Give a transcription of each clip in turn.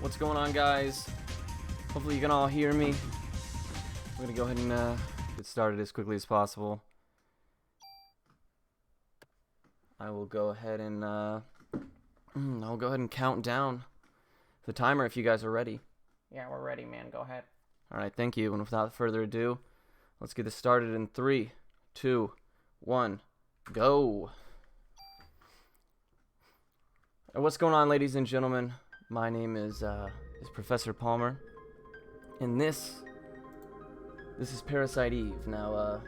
What's going on, guys? Hopefully you can all hear me. I'm gonna go ahead and get started as quickly as possible. I will go ahead and count down the timer if you guys are ready. Yeah, we're ready, man. Go ahead. All right, thank you. And without further ado, let's get this started in 3, 2, 1, go. What's going on, ladies and gentlemen? My name is Professor Palmer, and this is Parasite Eve. Now,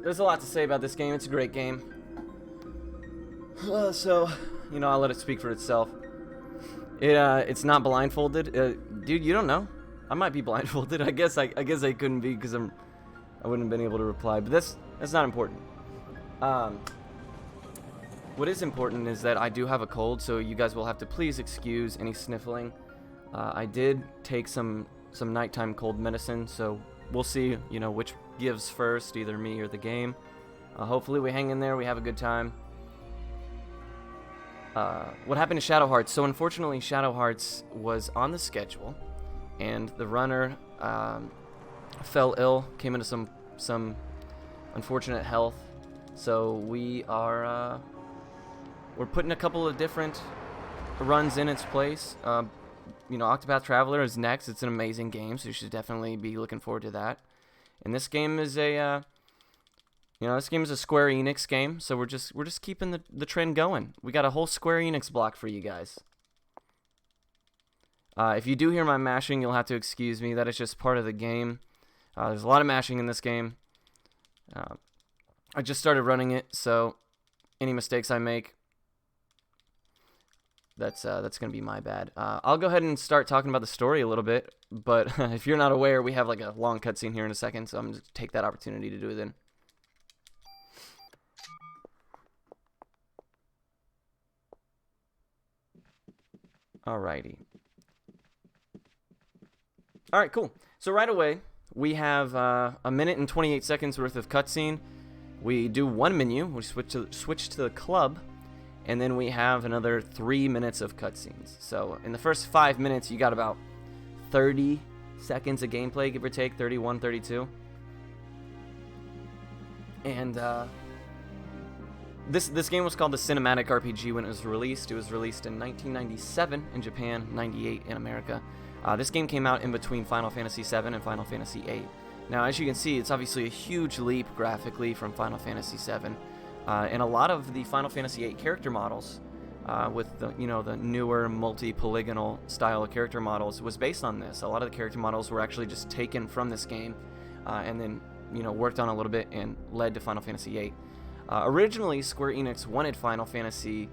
there's a lot to say about this game. It's a great game. So, I'll let it speak for itself. It's not blindfolded. Dude, you don't know. I might be blindfolded. I guess I couldn't be because I wouldn't have been able to reply. But that's not important. What is important is that I do have a cold, so you guys will have to please excuse any sniffling. I did take some nighttime cold medicine, so we'll see, which gives first, either me or the game. Hopefully we hang in there, we have a good time. What happened to Shadow Hearts? So unfortunately, Shadow Hearts was on the schedule, and the runner fell ill, came into some unfortunate health. So we're putting a couple of different runs in its place. Octopath Traveler is next. It's an amazing game, so you should definitely be looking forward to that. And this game is a Square Enix game, so we're just keeping the trend going. We got a whole Square Enix block for you guys. If you do hear my mashing, you'll have to excuse me. That is just part of the game. There's a lot of mashing in this game. I just started running it, so any mistakes I make, that's gonna be my bad. I'll go ahead and start talking about the story a little bit, but if you're not aware, we have like a long cutscene here in a second, so I'm gonna take that opportunity to do it then. Alrighty. Alright, cool. So right away, we have a minute and 28 seconds worth of cutscene. We do one menu, we switch to the club, and then we have another 3 minutes of cutscenes. So in the first 5 minutes, you got about 30 seconds of gameplay, give or take, 31, 32. And this game was called the Cinematic RPG when it was released. It was released in 1997 in Japan, 98 in America. This game came out in between Final Fantasy VII and Final Fantasy VIII. Now, as you can see, it's obviously a huge leap graphically from Final Fantasy VII. And a lot of the Final Fantasy VIII character models, with the newer multi-polygonal style of character models, was based on this. A lot of the character models were actually just taken from this game, and then worked on a little bit and led to Final Fantasy VIII. Originally, Square Enix wanted Final Fantasy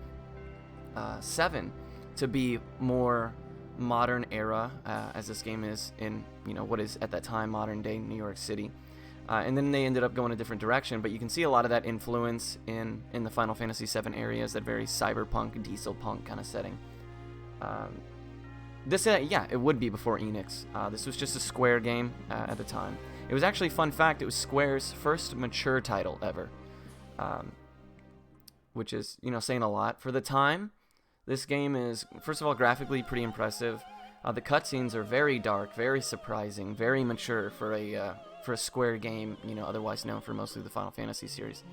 VII to be more modern era, as this game is in what is at that time modern day New York City. And then they ended up going a different direction, but you can see a lot of that influence in the Final Fantasy VII areas, that very cyberpunk, diesel punk kind of setting. It would be before Enix. This was just a Square game at the time. It was actually, fun fact, it was Square's first mature title ever, which is, saying a lot. For the time, this game is, first of all, graphically pretty impressive. The cutscenes are very dark, very surprising, very mature for a Square game, otherwise known for mostly the Final Fantasy series.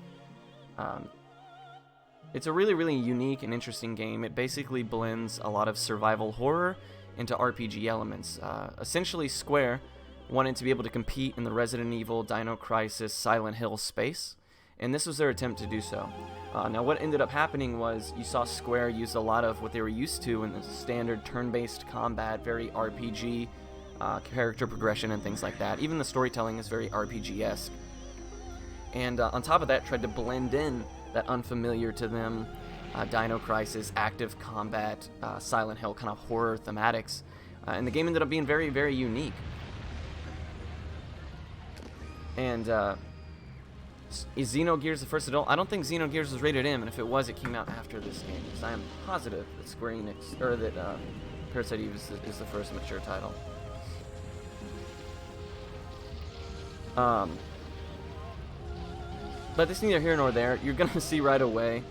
It's a really, really unique and interesting game. It basically blends a lot of survival horror into RPG elements. Essentially, Square wanted to be able to compete in the Resident Evil, Dino Crisis, Silent Hill space, and this was their attempt to do so. Now, what ended up happening was you saw Square use a lot of what they were used to in the standard turn-based combat, very RPG, character progression and things like that. Even the storytelling is very RPG-esque. And on top of that, tried to blend in that unfamiliar to them Dino Crisis, active combat, Silent Hill kind of horror thematics. And the game ended up being very, very unique. And is Xenogears the first adult? I don't think Xenogears was rated M, and if it was, it came out after this game. Because I am positive that Square Enix, or that Parasite Eve is the first mature title. But this is neither here nor there. You're gonna see right away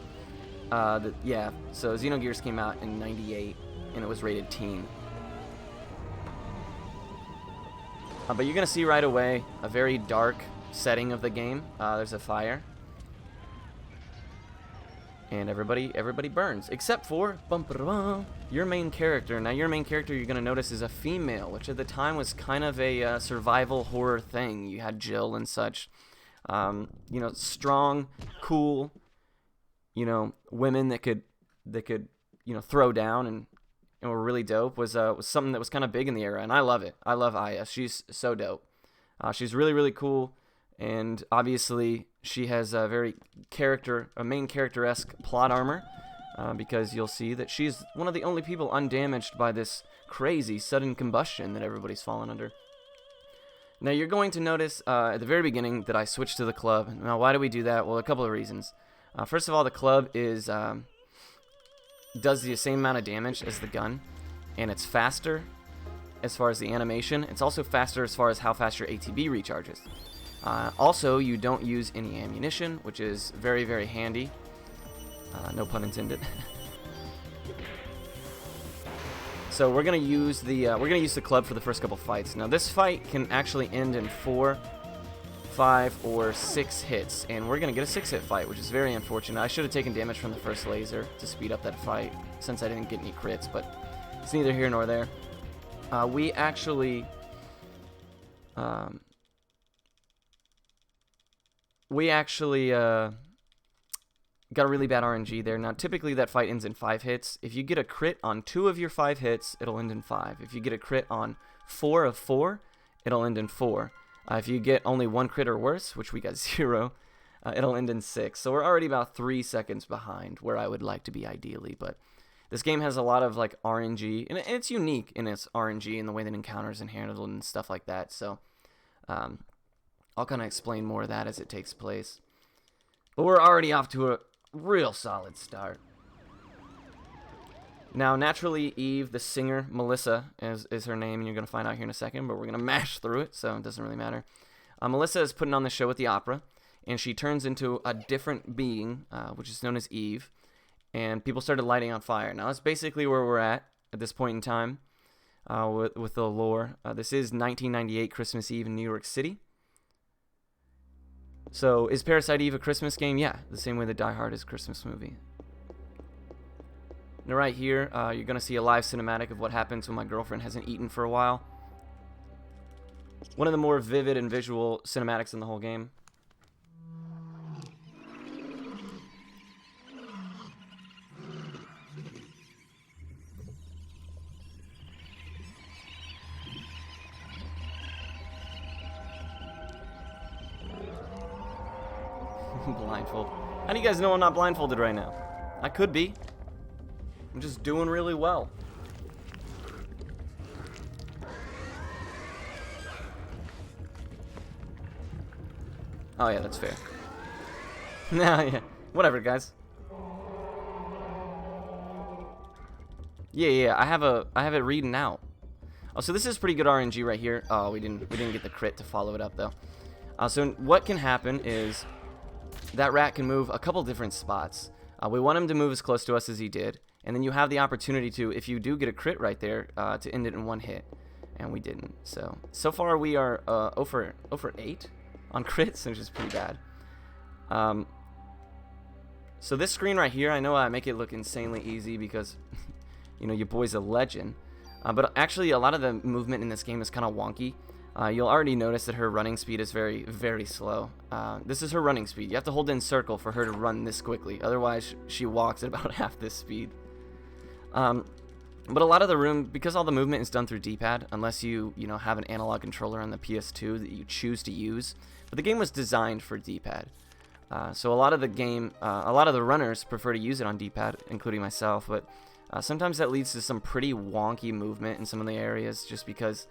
Yeah, so Xenogears came out in 98, and it was rated teen. But you're going to see right away a very dark setting of the game. There's a fire. And everybody burns, except for your main character. Now, your main character, you're going to notice, is a female, which at the time was kind of a survival horror thing. You had Jill and such. You know, strong, cool, you know, women that could you know, throw down and were really dope. Was something that was kind of big in the era, and I love it. I love Aya. She's so dope. She's really cool. And obviously, she has a main character-esque plot armor, because you'll see that she's one of the only people undamaged by this crazy sudden combustion that everybody's fallen under. Now, you're going to notice at the very beginning that I switched to the club. Now, why do we do that? Well, a couple of reasons. First of all, the club does the same amount of damage as the gun, and it's faster as far as the animation. It's also faster as far as how fast your ATB recharges. Also, you don't use any ammunition, which is very handy. No pun intended. So we're gonna use the club for the first couple fights. Now, this fight can actually end in 4, 5, or 6 hits, and we're gonna get a 6-hit fight, which is very unfortunate. I should have taken damage from the first laser to speed up that fight, since I didn't get any crits, but it's neither here nor there. We actually got a really bad RNG there. Now, typically that fight ends in 5 hits. If you get a crit on 2 of your 5 hits, it'll end in 5. If you get a crit on 4 of 4, it'll end in 4. If you get only 1 crit or worse, which we got 0, it'll end in 6. So we're already about 3 seconds behind where I would like to be ideally. But this game has a lot of like RNG, and it's unique in its RNG and the way that encounters and handled and stuff like that. So I'll kind of explain more of that as it takes place. But we're already off to a real solid start. Now, naturally, Eve, the singer, Melissa, is her name, and you're going to find out here in a second, but we're going to mash through it, so it doesn't really matter. Melissa is putting on the show at the opera, and she turns into a different being, which is known as Eve, and people started lighting on fire. Now, that's basically where we're at this point in time with the lore. This is 1998 Christmas Eve in New York City. So, is Parasite Eve a Christmas game? Yeah, the same way that Die Hard is a Christmas movie. Now, right here, you're going to see a live cinematic of what happens when my girlfriend hasn't eaten for a while. One of the more vivid and visual cinematics in the whole game. Blindfold. How do you guys know I'm not blindfolded right now? I could be. I'm just doing really well. Oh yeah, that's fair. Nah, yeah. Whatever, guys. Yeah, I have it reading out. Oh, so this is pretty good RNG right here. Oh, we didn't get the crit to follow it up though. So what can happen is that rat can move a couple different spots. We want him to move as close to us as he did, and then you have the opportunity to, if you do get a crit right there, to end it in 1 hit, and we didn't. So far we are 0 for 8 on crits, which is pretty bad. So this screen right here, I know I make it look insanely easy because, you know, your boy's a legend, but actually a lot of the movement in this game is kind of wonky. You'll already notice that her running speed is very slow. This is her running speed. You have to hold in circle for her to run this quickly. Otherwise, she walks at about half this speed. But a lot of the room, because all the movement is done through D-pad, unless you have an analog controller on the PS2 that you choose to use. But the game was designed for D-pad. So a lot of the runners prefer to use it on D-pad, including myself. But sometimes that leads to some pretty wonky movement in some of the areas, just because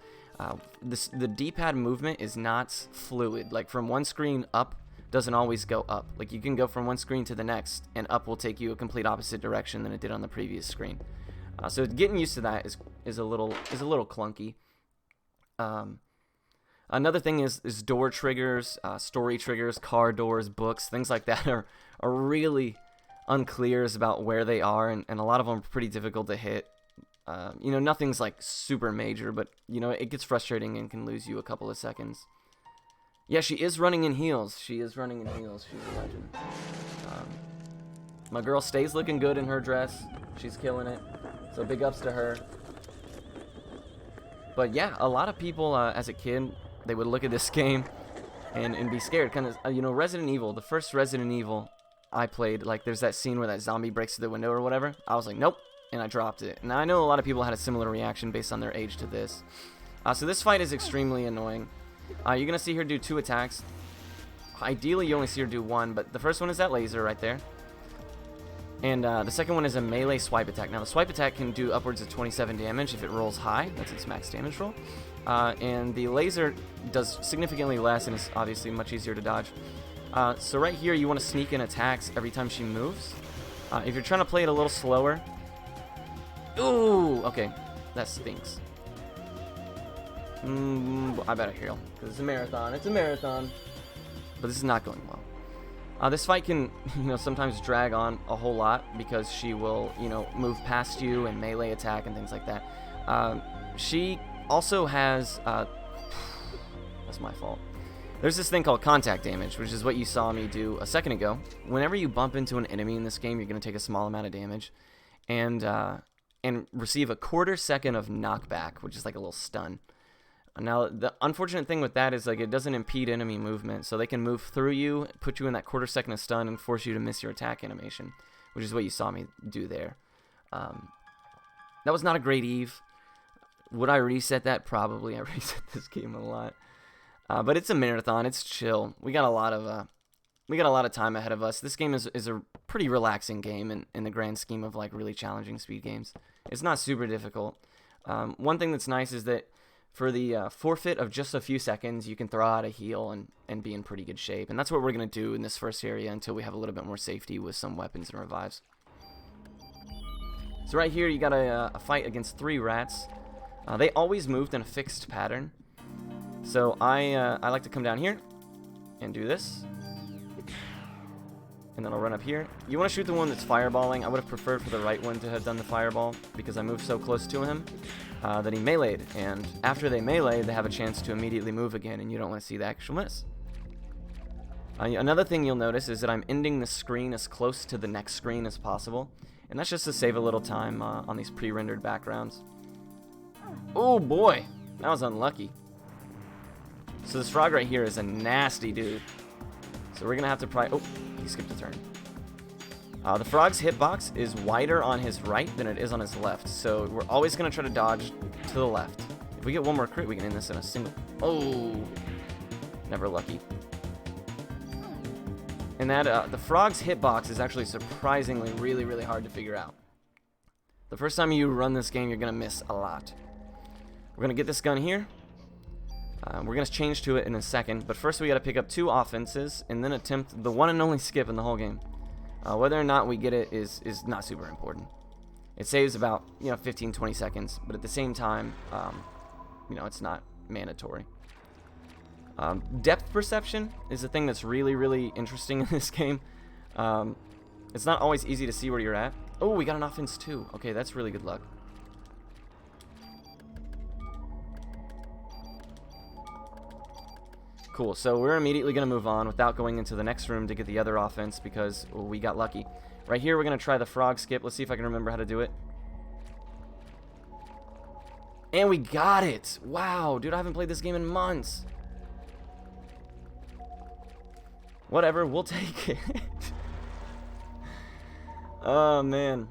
the D-pad movement is not fluid. Like, from one screen up doesn't always go up. Like, you can go from one screen to the next, and up will take you a complete opposite direction than it did on the previous screen. So getting used to that is a little clunky. Another thing is door triggers, story triggers, car doors, books, things like that are really unclears about where they are, and a lot of them are pretty difficult to hit. You know, nothing's like super major, but you know, it gets frustrating and can lose you a couple of seconds. Yeah, she is running in heels. She is running in heels. She's a legend. My girl stays looking good in her dress. She's killing it. So big ups to her. But yeah, a lot of people as a kid, they would look at this game and be scared. Kind of, you know, Resident Evil, the first Resident Evil I played, like there's that scene where that zombie breaks through the window or whatever. I was like, nope. And I dropped it. Now I know a lot of people had a similar reaction based on their age to this. So this fight is extremely annoying. You're going to see her do 2 attacks. Ideally, you only see her do 1, but the first one is that laser right there. And the second one is a melee swipe attack. Now, the swipe attack can do upwards of 27 damage if it rolls high. That's its max damage roll. And the laser does significantly less and is obviously much easier to dodge. So right here, you want to sneak in attacks every time she moves. If you're trying to play it a little slower... Ooh! Okay, that stinks. I better heal, because it's a marathon. It's a marathon. But this is not going well. This fight can, you know, sometimes drag on a whole lot because she will, you know, move past you and melee attack and things like that. She also has, that's my fault. There's this thing called contact damage, which is what you saw me do a second ago. Whenever you bump into an enemy in this game, you're going to take a small amount of damage and receive a quarter second of knockback, which is like a little stun. Now, the unfortunate thing with that is like it doesn't impede enemy movement, so they can move through you, put you in that quarter second of stun, and force you to miss your attack animation, which is what you saw me do there. That was not a great Eve. Would I reset that? Probably. I reset this game a lot, but it's a marathon. It's chill. We got a lot of time ahead of us. This game is a pretty relaxing game in the grand scheme of like really challenging speed games. It's not super difficult. One thing that's nice is that for the forfeit of just a few seconds, you can throw out a heal and be in pretty good shape. And that's what we're going to do in this first area until we have a little bit more safety with some weapons and revives. So right here, you got a fight against 3 rats. They always moved in a fixed pattern. So I like to come down here and do this. And then I'll run up here. You want to shoot the one that's fireballing. I would have preferred for the right one to have done the fireball because I moved so close to him that he meleeed. And after they melee, they have a chance to immediately move again, and you don't want to see the actual miss. Another thing you'll notice is that I'm ending the screen as close to the next screen as possible. And that's just to save a little time on these pre-rendered backgrounds. Oh boy, that was unlucky. So this frog right here is a nasty dude. So we're going to have to probably... Oh, he skipped a turn. The frog's hitbox is wider on his right than it is on his left. So we're always going to try to dodge to the left. If we get one more crit, we can end this in a single... Oh! Never lucky. And that the frog's hitbox is actually surprisingly really, really hard to figure out. The first time you run this game, you're going to miss a lot. We're going to get this gun here. We're going to change to it in a second, but first we got to pick up 2 offenses and then attempt the one and only skip in the whole game. Whether or not we get it is not super important. It saves about 15-20 seconds, but at the same time, it's not mandatory. Depth perception is the thing that's really, really interesting in this game. It's not always easy to see where you're at. Oh, we got an offense too. Okay, that's really good luck. Cool, so we're immediately going to move on without going into the next room to get the other offense because we got lucky. Right here, we're going to try the frog skip. Let's see if I can remember how to do it. And we got it! Wow, dude, I haven't played this game in months. Whatever, we'll take it. Oh, man.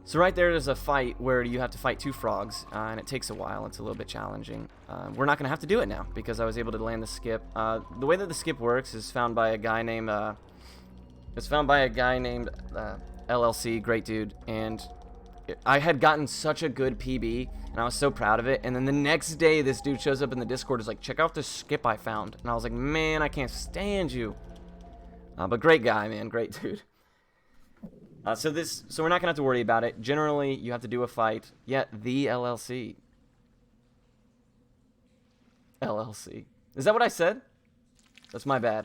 So right there's a fight where you have to fight 2 frogs, and it takes a while. It's a little bit challenging. We're not going to have to do it now because I was able to land the skip. The way that the skip works is found by a guy named LLC, great dude, and I had gotten such a good PB, and I was so proud of it. And then the next day, this dude shows up in the Discord, is like, check out this skip I found, and I was like, man, I can't stand you. But great guy, man, great dude. So we're not gonna have to worry about it. Generally, you have to do a fight. Yeah, the LLC. LLC. Is that what I said? That's my bad.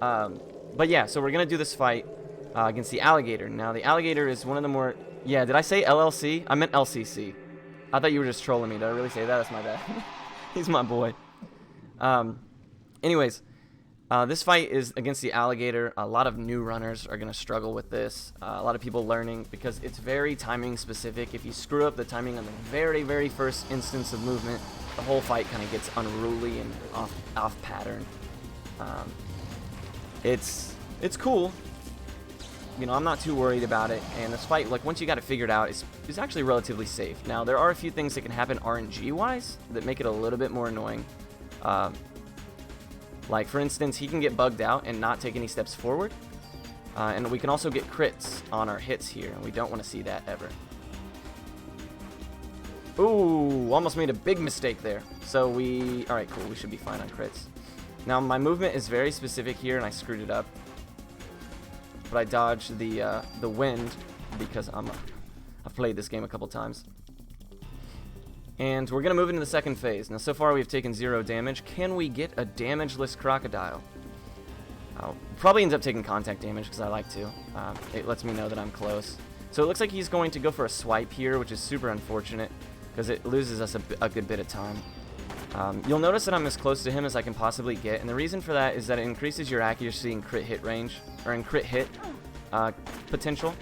But yeah, so we're going to do this fight against the alligator. Now, the alligator is one of the more... Yeah, did I say LLC? I meant LCC. I thought you were just trolling me. Did I really say that? That's my bad. He's my boy. Anyways, this fight is against the alligator. A lot of new runners are going to struggle with this. A lot of people learning because it's very timing specific. If you screw up the timing on the very, very first instance of movement, the whole fight kind of gets unruly and off pattern. It's cool. You know, I'm not too worried about it, and this fight, like, once you got it figured out, is actually relatively safe. Now, there are a few things that can happen RNG-wise that make it a little bit more annoying. Like, for instance, he can get bugged out and not take any steps forward, and we can also get crits on our hits here, and we don't want to see that ever. Ooh, almost made a big mistake there. So alright, cool, we should be fine on crits. Now, my movement is very specific here, and I screwed it up. But I dodged the wind because I've played this game a couple times. And we're going to move into the second phase. Now, so far we've taken 0 damage. Can we get a damageless crocodile? I'll probably end up taking contact damage because I like to. It lets me know that I'm close. So it looks like he's going to go for a swipe here, which is super unfortunate because it loses us a good bit of time. You'll notice that I'm as close to him as I can possibly get, and the reason for that is that it increases your accuracy in crit hit range, or in crit hit potential.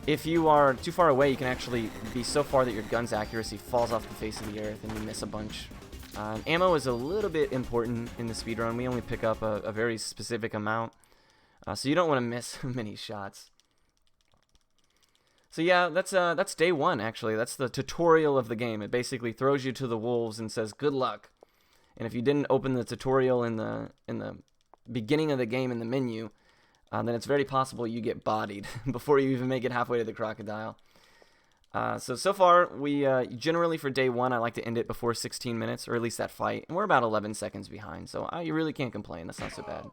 If you are too far away, you can actually be so far that your gun's accuracy falls off the face of the earth and you miss a bunch. Ammo is a little bit important in the speedrun. We only pick up a very specific amount, so you don't want to miss many shots. So yeah, that's day 1 actually. That's the tutorial of the game. It basically throws you to the wolves and says good luck. And if you didn't open the tutorial in the beginning of the game in the menu, then it's very possible you get bodied before you even make it halfway to the crocodile. So far, we generally for day 1, I like to end it before 16 minutes, or at least that fight. And we're about 11 seconds behind, so you really can't complain. That's not so bad.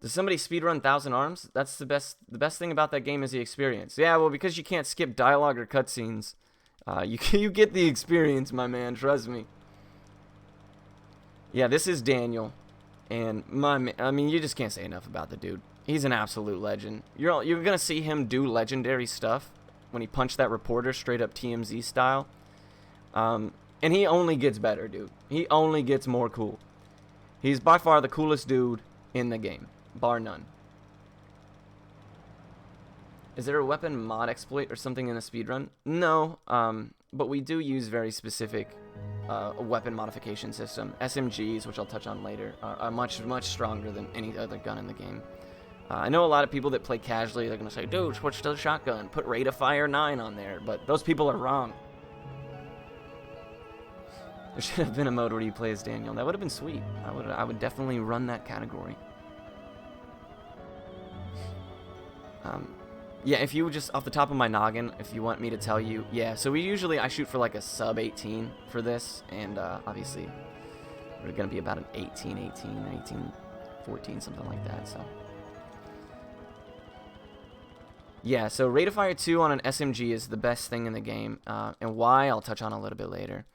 Does somebody speedrun 1,000 Arms? That's the best thing about that game is the experience. Yeah, well, because you can't skip dialogue or cutscenes, you get the experience, my man. Trust me. Yeah, this is Daniel, and I mean, you just can't say enough about the dude. He's an absolute legend. You're gonna see him do legendary stuff when he punched that reporter straight up TMZ style. And he only gets better, dude. He only gets more cool. He's by far the coolest dude in the game, bar none. Is there a weapon mod exploit or something in a speedrun? No, but we do use very specific weapon modification system. SMGs, which I'll touch on later, are much stronger than any other gun in the game. I know a lot of people that play casually, they're going to say, dude, switch to the shotgun, put Rate of Fire 9 on there, but those people are wrong. There should have been a mode where you play as Daniel. That would have been sweet. I would definitely run that category. Yeah, if you just, off the top of my noggin, if you want me to tell you, yeah, so I shoot for like a sub 18 for this, and obviously we're going to be about an 18, 14, something like that, so. Yeah, so Rate of Fire 2 on an SMG is the best thing in the game, and why I'll touch on a little bit later,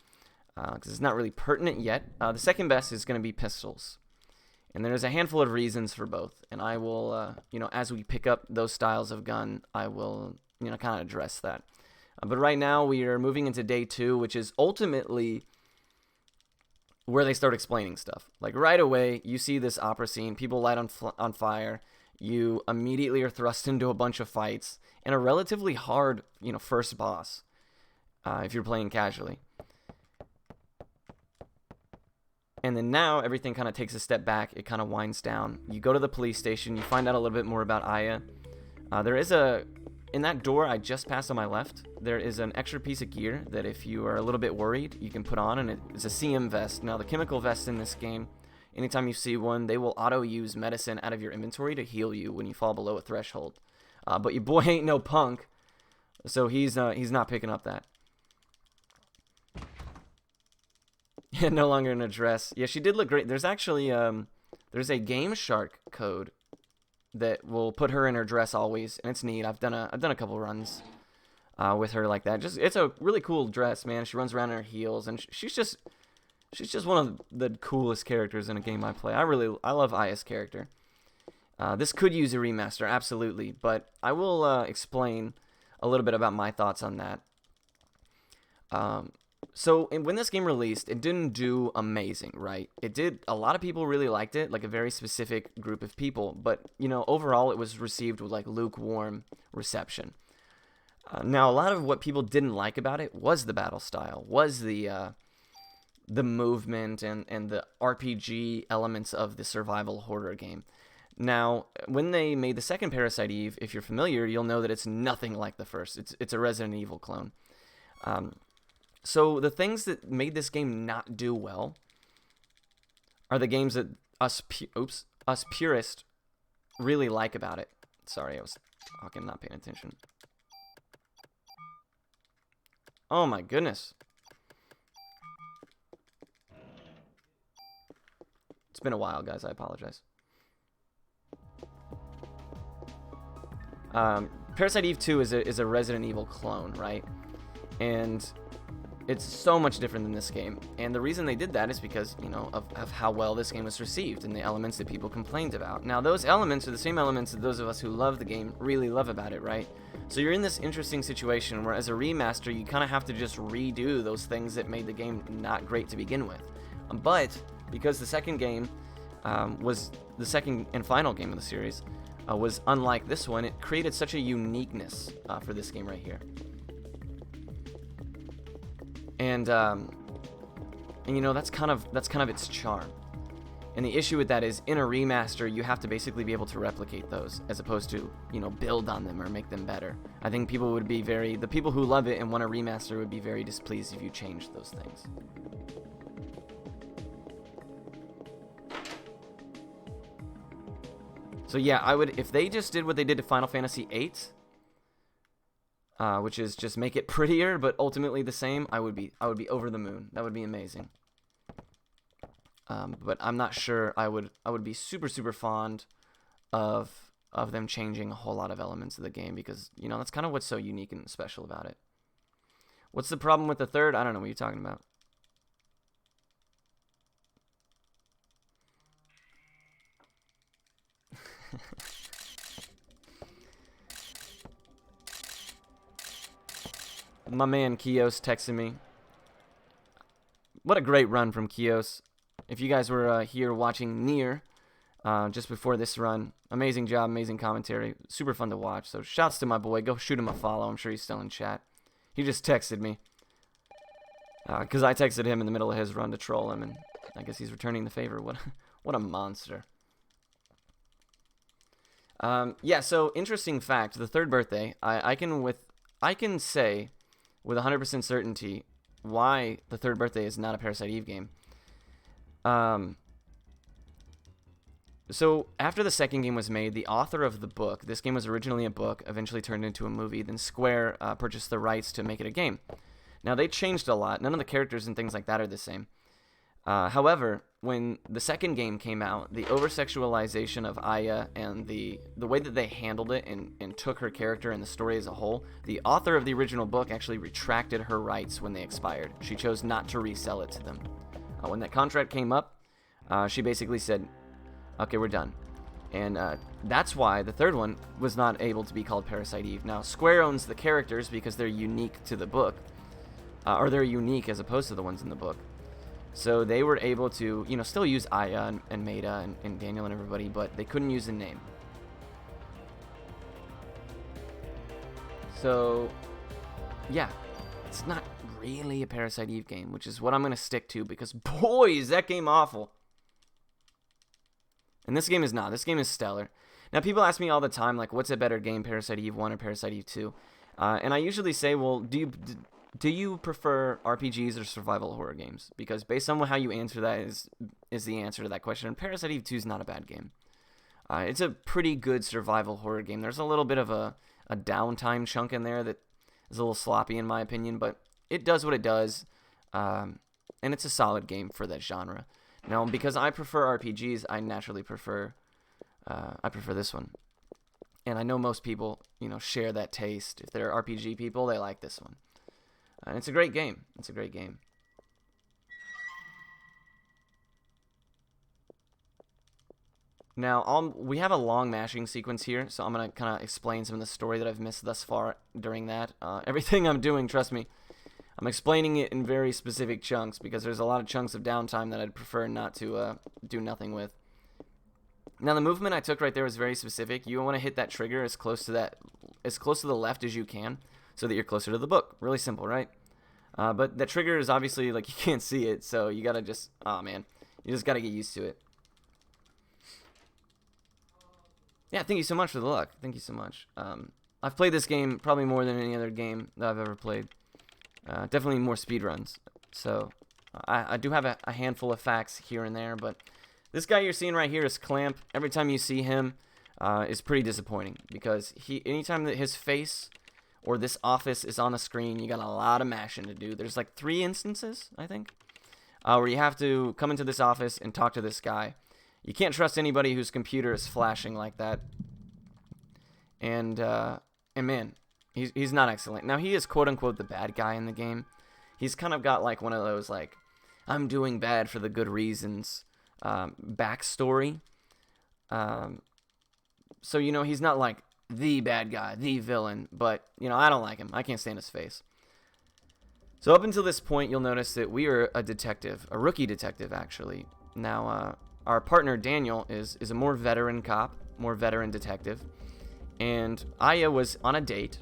because it's not really pertinent yet. The second best is going to be pistols. And there's a handful of reasons for both, and I will, as we pick up those styles of gun, I will, kind of address that. But right now, we are moving into day 2, which is ultimately where they start explaining stuff. Like, right away, you see this opera scene, people light on fire, you immediately are thrust into a bunch of fights, and a relatively hard, first boss, if you're playing casually. And then now everything kind of takes a step back. It kind of winds down. You go to the police station. You find out a little bit more about Aya. There is in that door I just passed on my left, there is an extra piece of gear that if you are a little bit worried, you can put on, and it's a CM vest. Now, the chemical vests in this game, anytime you see one, they will auto-use medicine out of your inventory to heal you when you fall below a threshold. But your boy ain't no punk, so he's not picking up that. Yeah, no longer an address. Yeah, she did look great. There's actually there's a Game Shark code that will put her in her dress always, and it's neat. I've done a couple runs with her like that. It's a really cool dress, man. She runs around in her heels, and she's just She's just one of the coolest characters in a game I play. I love Aya's character. This could use a remaster, absolutely, but I will explain a little bit about my thoughts on that. So when this game released, it didn't do amazing, right? A lot of people really liked it, like a very specific group of people, but, overall it was received with, like, lukewarm reception. Now, a lot of what people didn't like about it was the battle style, was the movement and the RPG elements of the survival horror game. Now, when they made the second Parasite Eve, if you're familiar, you'll know that it's nothing like the first. It's a Resident Evil clone. So the things that made this game not do well are the games that us purists really like about it. Sorry, I was fucking not paying attention. Oh my goodness. It's been a while, guys. I apologize. Parasite Eve 2 is a Resident Evil clone, right? And it's so much different than this game. And the reason they did that is because, of how well this game was received and the elements that people complained about. Now, those elements are the same elements that those of us who love the game really love about it, right? So you're in this interesting situation where, as a remaster, you kind of have to just redo those things that made the game not great to begin with. But because the second game was the second and final game of the series, was unlike this one, it created such a uniqueness for this game right here. And that's kind of its charm. And the issue with that is, in a remaster, you have to basically be able to replicate those, as opposed to, build on them or make them better. I think the people who love it and want a remaster would be very displeased if you changed those things. So yeah, if they just did what they did to Final Fantasy VIII, which is just make it prettier but ultimately the same, I would be over the moon. That would be amazing. But I'm not sure I would be super, super fond of them changing a whole lot of elements of the game, because, that's kind of what's so unique and special about it. What's the problem with the third? I don't know what you're talking about. My man Kios texted me. What a great run from Kios. If you guys were here watching Nier just before this run, amazing job, amazing commentary, super fun to watch. So shouts to my boy. Go shoot him a follow. I'm sure he's still in chat. He just texted me because I texted him in the middle of his run to troll him, and I guess he's returning the favor. What a monster. Yeah, so interesting fact, the third birthday, I can say with 100% certainty why the third birthday is not a Parasite Eve game. So after the second game was made, the author of the book, this game was originally a book, eventually turned into a movie, then Square purchased the rights to make it a game. Now, they changed a lot. None of the characters and things like that are the same. However, when the second game came out, the over-sexualization of Aya and the way that they handled it and took her character and the story as a whole, the author of the original book actually retracted her rights when they expired. She chose not to resell it to them. When that contract came up, she basically said, okay, we're done. And that's why the third one was not able to be called Parasite Eve. Now, Square owns the characters because they're unique to the book, or they're unique as opposed to the ones in the book. So they were able to, still use Aya and Maida and Daniel and everybody, but they couldn't use the name. So, yeah, it's not really a Parasite Eve game, which is what I'm going to stick to, because, boy, is that game awful. And this game is not. This game is stellar. Now, people ask me all the time, like, what's a better game, Parasite Eve 1 or Parasite Eve 2? And I usually say, well, do you prefer RPGs or survival horror games? Because based on how you answer that is the answer to that question. And Parasite Eve 2 is not a bad game. It's a pretty good survival horror game. There's a little bit of a downtime chunk in there that is a little sloppy in my opinion, but it does what it does. And it's a solid game for that genre. Now, because I prefer RPGs, I naturally prefer this one. And I know most people, share that taste. If they're RPG people, they like this one. And it's a great game. It's a great game. Now, we have a long mashing sequence here, so I'm going to kind of explain some of the story that I've missed thus far during that. Everything I'm doing, trust me, I'm explaining it in very specific chunks because there's a lot of chunks of downtime that I'd prefer not to do nothing with. Now, the movement I took right there was very specific. You want to hit that trigger as close to the left as you can so that you're closer to the book. Really simple, right? But that trigger is obviously, like, you can't see it, so you got to just, oh, man, you just got to get used to it. Yeah, thank you so much for the luck. Thank you so much. I've played this game probably more than any other game that I've ever played. Definitely more speedruns. So I do have a handful of facts here and there, but this guy you're seeing right here is Clamp. Every time you see him is pretty disappointing because anytime that his face or this office is on the screen, you got a lot of mashing to do. There's like 3 instances, I think, where you have to come into this office and talk to this guy. You can't trust anybody whose computer is flashing like that. And man, he's not excellent. Now, he is quote-unquote the bad guy in the game. He's kind of got like one of those, like, I'm doing bad for the good reasons backstory. So, you know, he's not like the bad guy, the villain. But, you know, I don't like him. I can't stand his face. So up until this point, you'll notice that we are a detective, a rookie detective, actually. Now, our partner, Daniel, is a more veteran cop, more veteran detective. And Aya was on a date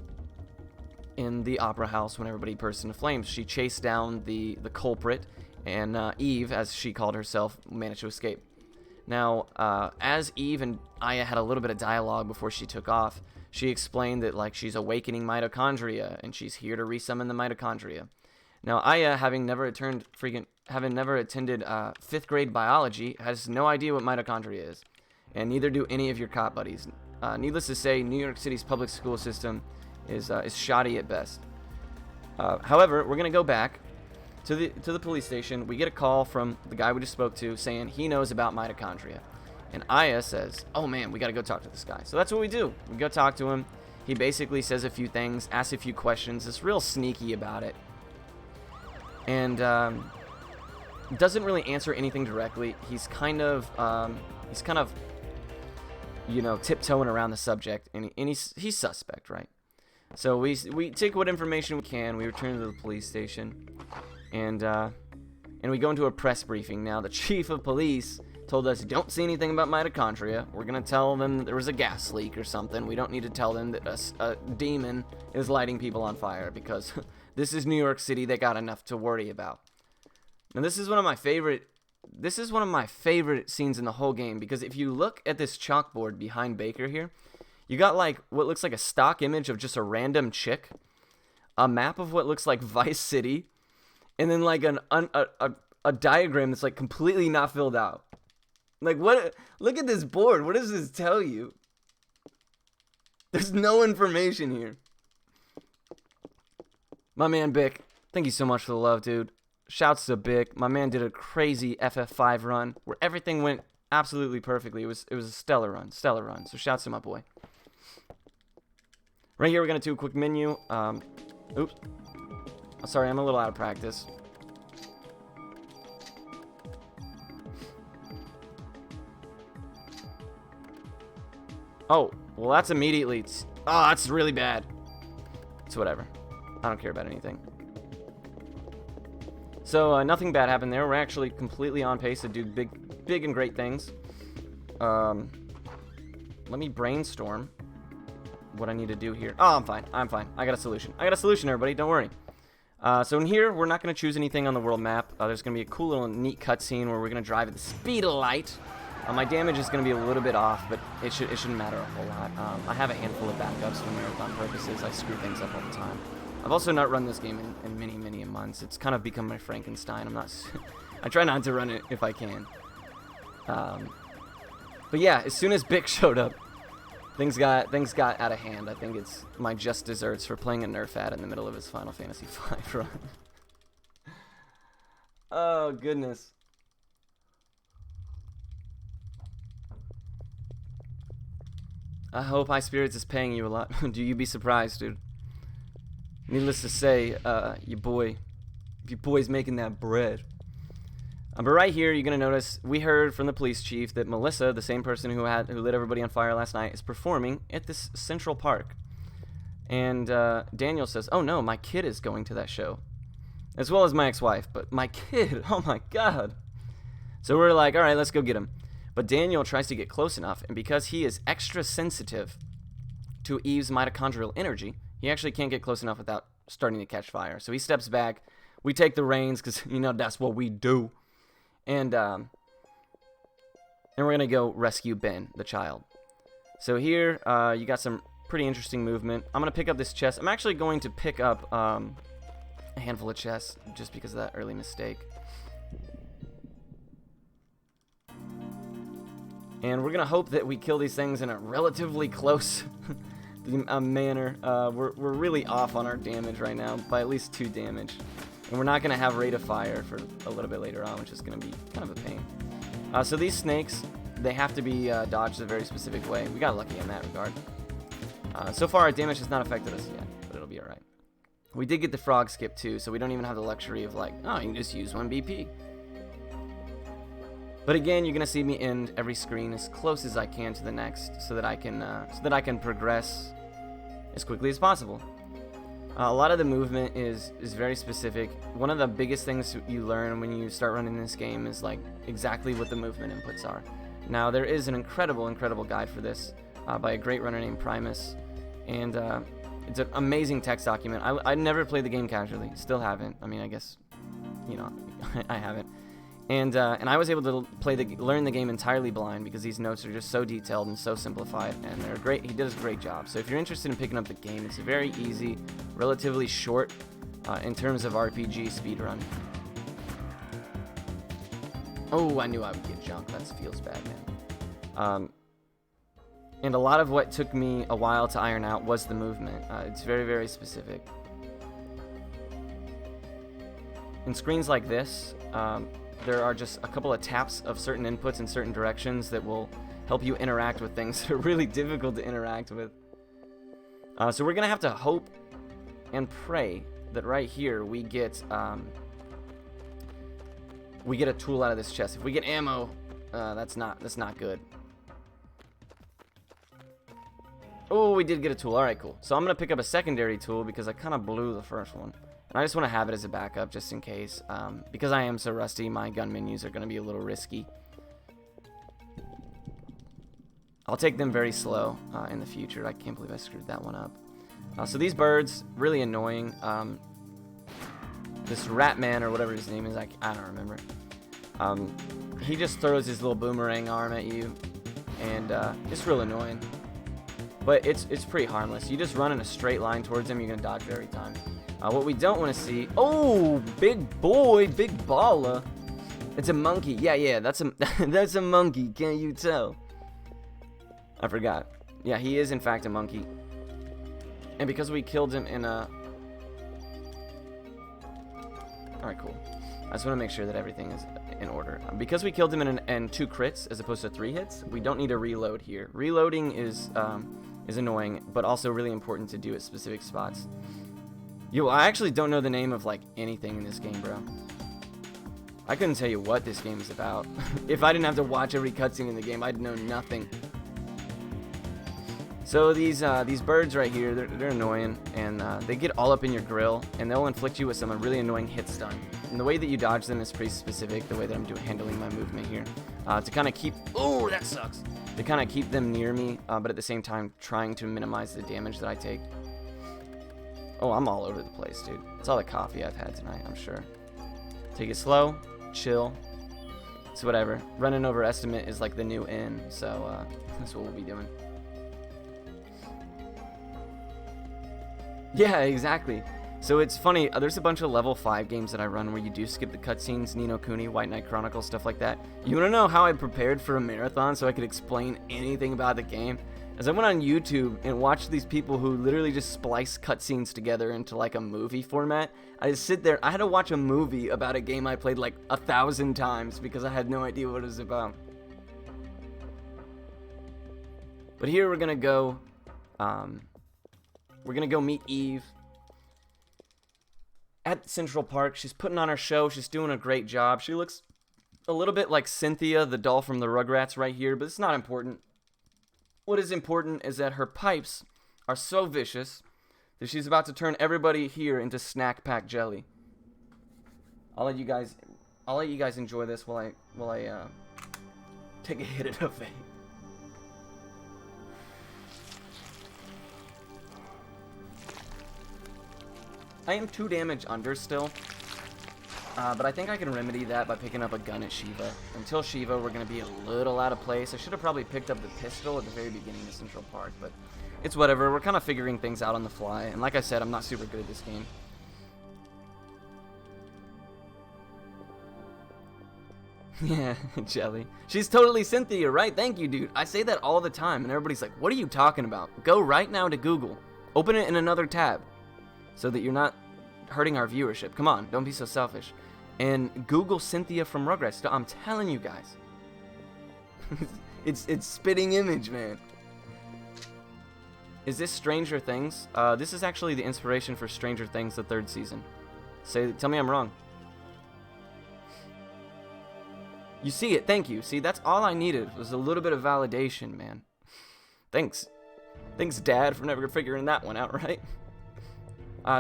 in the opera house when everybody burst into flames. She chased down the culprit, and Eve, as she called herself, managed to escape. Now, as Eve and Aya had a little bit of dialogue before she took off, she explained that, like, she's awakening mitochondria, and she's here to resummon the mitochondria. Now, Aya, having never attended 5th grade biology, has no idea what mitochondria is, and neither do any of your cop buddies. Needless to say, New York City's public school system is shoddy at best. However, we're gonna go back to the police station. We get a call from the guy we just spoke to saying he knows about mitochondria, and Aya says, "Oh man, we gotta go talk to this guy." So that's what we do. We go talk to him. He basically says a few things, asks a few questions. It's real sneaky about it. And doesn't really answer anything directly. He's kind of, you know, tiptoeing around the subject, and he's suspect, right? So we take what information we can. We return to the police station, and we go into a press briefing. Now, the chief of police told us, "Don't say anything about mitochondria. We're gonna tell them that there was a gas leak or something. We don't need to tell them that a demon is lighting people on fire because." This is New York City. They got enough to worry about. And this is one of my favorite scenes in the whole game, because if you look at this chalkboard behind Baker here, you got like what looks like a stock image of just a random chick, a map of what looks like Vice City, and then like a diagram that's like completely not filled out. Like, what? Look at this board. What does this tell you? There's no information here. My man Bick, thank you so much for the love, dude. Shouts to Bick. My man did a crazy FF5 run where everything went absolutely perfectly. It was a stellar run. So shouts to my boy. Right here, we're going to do a quick menu. Oops. Sorry, I'm a little out of practice. Oh, well, that's immediately... Oh, that's really bad. It's whatever. I don't care about anything. So, nothing bad happened there. We're actually completely on pace to do big and great things. Let me brainstorm what I need to do here. Oh, I'm fine. I got a solution, everybody. Don't worry. So in here, we're not going to choose anything on the world map. There's going to be a cool little neat cutscene where we're going to drive at the speed of light. My damage is going to be a little bit off, but it shouldn't matter a whole lot. I have a handful of backups for marathon purposes. I screw things up all the time. I've also not run this game in many months. It's kind of become my Frankenstein. I try not to run it if I can. But yeah, as soon as Bick showed up, things got out of hand. I think it's my just desserts for playing a Nerf ad in the middle of his Final Fantasy V run. Oh, goodness. I hope High Spirits is paying you a lot. Do you be surprised, dude? Needless to say, your boy's making that bread. But right here, you're going to notice we heard from the police chief that Melissa, the same person who lit everybody on fire last night, is performing at this Central Park. And Daniel says, oh no, my kid is going to that show. As well as my ex-wife, but my kid, oh my god. So we're like, all right, let's go get him. But Daniel tries to get close enough, and because he is extra sensitive to Eve's mitochondrial energy, he actually can't get close enough without starting to catch fire. So he steps back. We take the reins because, that's what we do. And we're going to go rescue Ben, the child. So here, you got some pretty interesting movement. I'm going to pick up this chest. I'm actually going to pick up a handful of chests just because of that early mistake. And we're going to hope that we kill these things in a relatively close manner. We're really off on our damage right now by at least 2 damage. And we're not going to have rate of fire for a little bit later on, which is going to be kind of a pain. So these snakes, they have to be dodged a very specific way. We got lucky in that regard. So far, our damage has not affected us yet, but it'll be alright. We did get the frog skip too, so we don't even have the luxury of like, oh, you can just use 1 BP. But again, you're gonna see me end every screen as close as I can to the next, so that I can progress as quickly as possible. A lot of the movement is very specific. One of the biggest things you learn when you start running this game is like exactly what the movement inputs are. Now there is an incredible guide for this by a great runner named Primus, and it's an amazing text document. I never played the game casually, still haven't. I mean, I guess I haven't. And I was able to learn the game entirely blind because these notes are just so detailed and so simplified, and they're great. He does a great job. So if you're interested in picking up the game, it's very easy, relatively short in terms of RPG speedrun. Oh, I knew I would get junk. That feels bad, man. And a lot of what took me a while to iron out was the movement. It's very specific. In screens like this, there are just a couple of taps of certain inputs in certain directions that will help you interact with things that are really difficult to interact with. So we're going to have to hope and pray that right here we get a tool out of this chest. If we get ammo, that's not good. Oh, we did get a tool. All right, cool. So I'm going to pick up a secondary tool because I kind of blew the first one. And I just want to have it as a backup just in case. Because I am so rusty, my gun menus are going to be a little risky. I'll take them very slow in the future. I can't believe I screwed that one up. So these birds, really annoying. This rat man or whatever his name is, I don't remember. He just throws his little boomerang arm at you. And it's real annoying. But it's pretty harmless. You just run in a straight line towards him, you're going to dodge it every time. What we don't want to see... Oh, big boy, big baller. It's a monkey. Yeah, that's a monkey. Can't you tell? I forgot. Yeah, he is in fact a monkey. And because we killed him in a... Alright, cool. I just want to make sure that everything is in order. Because we killed him in 2 crits as opposed to 3 hits, we don't need to reload here. Reloading is annoying, but also really important to do at specific spots. Yo, I actually don't know the name of, like, anything in this game, bro. I couldn't tell you what this game is about. If I didn't have to watch every cutscene in the game, I'd know nothing. So these birds right here, they're annoying, and they get all up in your grill, and they'll inflict you with some really annoying hit stun. And the way that you dodge them is pretty specific, the way that I'm handling my movement here. To kind of keep... Oh, that sucks! To kind of keep them near me, but at the same time trying to minimize the damage that I take. Oh, I'm all over the place, dude. It's all the coffee I've had tonight, I'm sure. Take it slow, chill. It's whatever. Running over estimate is like the new in, so that's what we'll be doing. Yeah, exactly. So it's funny, there's a bunch of level 5 games that I run where you do skip the cutscenes, Ni no Kuni, White Knight Chronicles, stuff like that. You want to know how I prepared for a marathon so I could explain anything about the game? As I went on YouTube and watched these people who literally just splice cutscenes together into like a movie format, I just sit there, I had to watch a movie about a game I played like 1,000 times because I had no idea what it was about. But here we're gonna go meet Eve at Central Park. She's putting on her show. She's doing a great job. She looks a little bit like Cynthia, the doll from the Rugrats right here, but it's not important. What is important is that her pipes are so vicious that she's about to turn everybody here into snack pack jelly. I'll let you guys enjoy this while I take a hit at her face. I am 2 damage under still, but I think I can remedy that by picking up a gun at Shiva. Until Shiva, we're going to be a little out of place. I should have probably picked up the pistol at the very beginning of Central Park, but it's whatever. We're kind of figuring things out on the fly, and like I said, I'm not super good at this game. Yeah, Jelly. She's totally Cynthia, right? Thank you, dude. I say that all the time, and everybody's like, what are you talking about? Go right now to Google. Open it in another tab so that you're not hurting our viewership. Come on, don't be so selfish. And Google Cynthia from Rugrats. I'm telling you guys. It's spitting image, man. Is this Stranger Things? This is actually the inspiration for Stranger Things, the 3rd season. Tell me I'm wrong. You see it, thank you. See, that's all I needed was a little bit of validation, man. Thanks. Thanks, Dad, for never figuring that one out, right?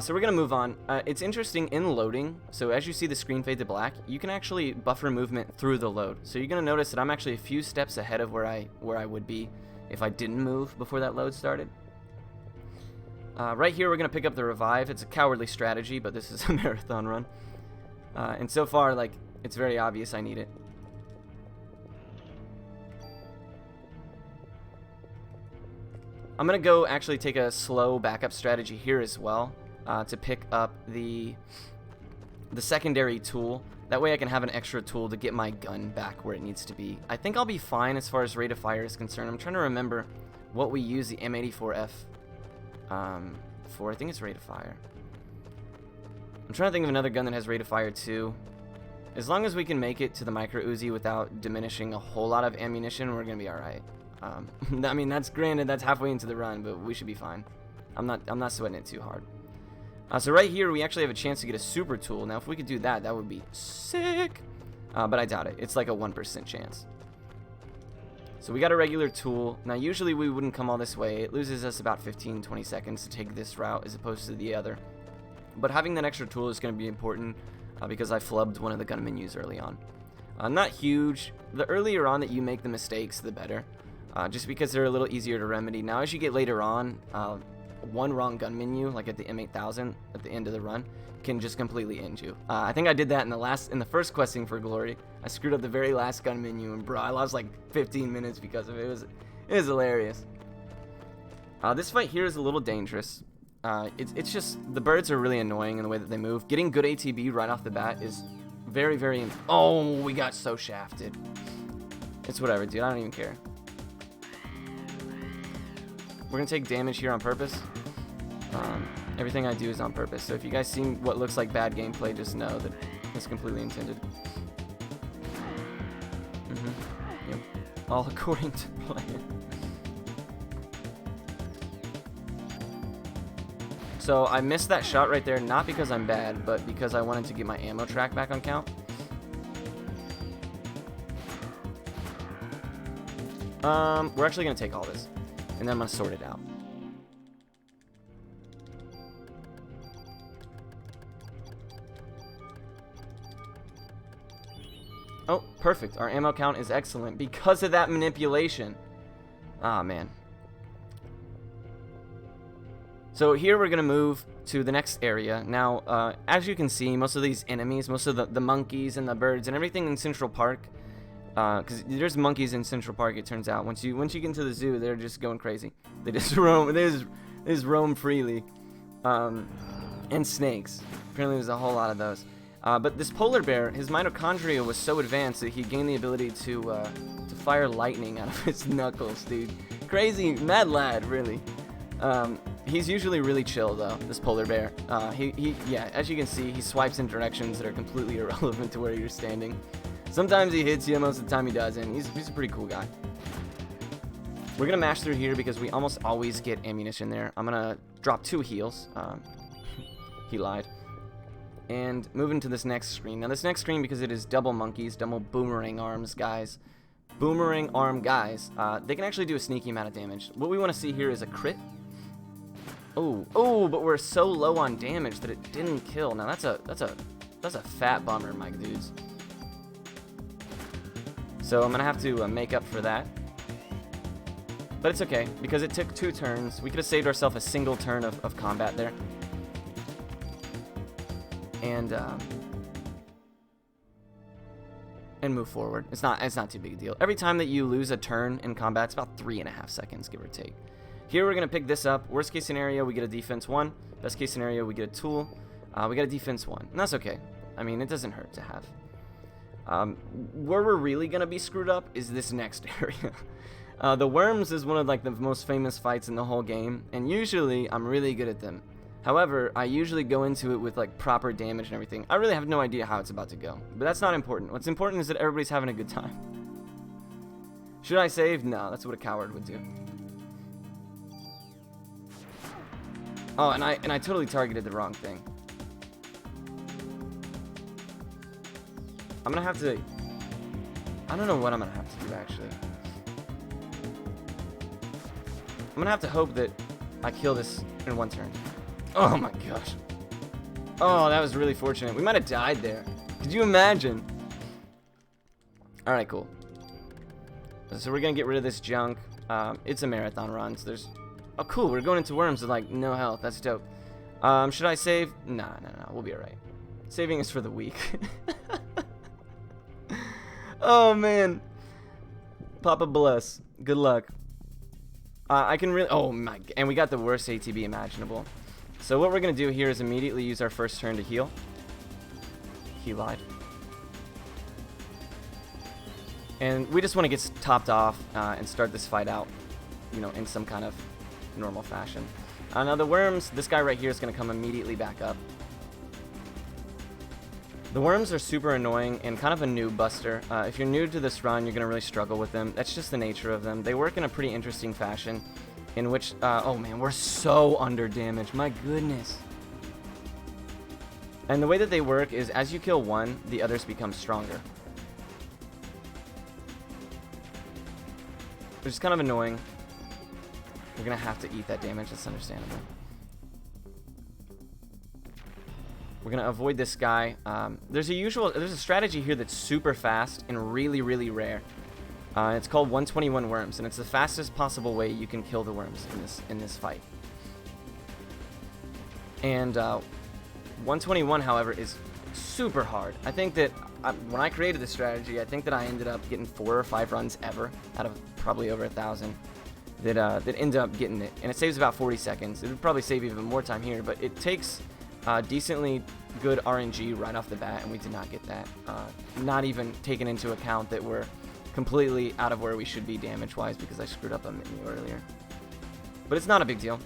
So we're going to move on. It's interesting in loading. So as you see the screen fade to black, you can actually buffer movement through the load. So you're going to notice that I'm actually a few steps ahead of where I would be if I didn't move before that load started. Right here, we're going to pick up the revive. It's a cowardly strategy, but this is a marathon run. And so far, like, it's very obvious I need it. I'm going to go actually take a slow backup strategy here as well to pick up the secondary tool. That way I can have an extra tool to get my gun back where it needs to be. I think I'll be fine as far as rate of fire is concerned. I'm trying to remember what we use the M84F for. I think it's rate of fire. I'm trying to think of another gun that has rate of fire too. As long as we can make it to the micro Uzi without diminishing a whole lot of ammunition, we're going to be alright. I mean, that's granted, that's halfway into the run, but we should be fine. I'm not sweating it too hard. So right here, we actually have a chance to get a super tool. Now, if we could do that, that would be sick. But I doubt it. It's like a 1% chance. So we got a regular tool. Now, usually we wouldn't come all this way. It loses us about 15-20 seconds to take this route as opposed to the other. But having that extra tool is going to be important because I flubbed one of the gun menus early on. Not huge. The earlier on that you make the mistakes, the better. Just because they're a little easier to remedy. Now, as you get later on, one wrong gun menu, like at the M8000 at the end of the run, can just completely end you. I think I did that in the first questing for Glory. I screwed up the very last gun menu, and bro, I lost like 15 minutes because of it. It was hilarious. This fight here is a little dangerous. It's just the birds are really annoying in the way that they move. Getting good ATB right off the bat is very, very. Oh, we got so shafted. It's whatever, dude. I don't even care. We're going to take damage here on purpose. Everything I do is on purpose. So if you guys see what looks like bad gameplay, just know that it's completely intended. Yep. All according to plan. So I missed that shot right there, not because I'm bad, but because I wanted to get my ammo track back on count. We're actually going to take all this. And then I'm going to sort it out. Oh, perfect. Our ammo count is excellent because of that manipulation. Ah, man. So here we're going to move to the next area. Now, as you can see, most of these enemies, most of the monkeys and the birds and everything in Central Park, because there's monkeys in Central Park, it turns out. Once you get into the zoo, they're just going crazy. They just roam freely. And snakes. Apparently there's a whole lot of those. But this polar bear, his mitochondria was so advanced that he gained the ability to fire lightning out of his knuckles, dude. Crazy, mad lad, really. He's usually really chill though, this polar bear. Yeah, as you can see, he swipes in directions that are completely irrelevant to where you're standing. Sometimes he hits you, most of the time he doesn't. He's a pretty cool guy. We're going to mash through here because we almost always get ammunition there. I'm going to drop 2 heals. He lied. and moving to this next screen. Now this next screen, because it is double monkeys, double boomerang arms guys, boomerang arm guys, they can actually do a sneaky amount of damage. What we want to see here is a crit. Oh, but we're so low on damage that it didn't kill. Now that's a fat bummer, my dudes. So I'm gonna have to make up for that. But it's okay, because it took 2 turns. We could have saved ourselves a single turn of combat there. And move forward. It's not too big a deal. Every time that you lose a turn in combat, it's about 3.5 seconds, give or take. Here we're gonna pick this up. Worst case scenario, we get a defense 1. Best case scenario, we get a tool. We got a defense 1, and that's okay. I mean, it doesn't hurt to have. Where we're really gonna be screwed up is this next area. The worms is one of like the most famous fights in the whole game, and usually I'm really good at them. However, I usually go into it with like proper damage and everything. I really have no idea how it's about to go, but that's not important. What's important is that everybody's having a good time. Should I save? No, that's what a coward would do. Oh, and I totally targeted the wrong thing. I'm gonna have to... I don't know what I'm gonna have to do, actually. I'm gonna have to hope that I kill this in 1 turn. Oh my gosh. Oh, that was really fortunate. We might have died there. Could you imagine? Alright, cool. So we're gonna get rid of this junk. It's a marathon run, so there's... Oh, cool. We're going into worms with, like, no health. That's dope. Should I save? Nah. We'll be alright. Saving is for the weak. Oh, man. Papa bless. Good luck. I can really... Oh, my... And we got the worst ATB imaginable. So what we're going to do here is immediately use our first turn to heal. He lied. And we just want to get topped off and start this fight out, you know, in some kind of normal fashion. Now the worms, this guy right here is going to come immediately back up. The worms are super annoying and kind of a noob buster. If you're new to this run, you're going to really struggle with them. That's just the nature of them. They work in a pretty interesting fashion in which, oh man, we're so under damage. My goodness. And the way that they work is as you kill one, the others become stronger. Which is kind of annoying. We're going to have to eat that damage. That's understandable. We're going to avoid this guy. There's a strategy here that's super fast and really, really rare. It's called 121 worms, and it's the fastest possible way you can kill the worms in this fight. And 121, however, is super hard. I think that when I created this strategy, I think that I ended up getting 4 or 5 runs ever out of probably over 1,000 that end up getting it, and it saves about 40 seconds. It would probably save even more time here, but it takes decently good RNG right off the bat, and we did not get that. Not even taking into account that we're completely out of where we should be damage-wise because I screwed up a menu earlier. But it's not a big deal.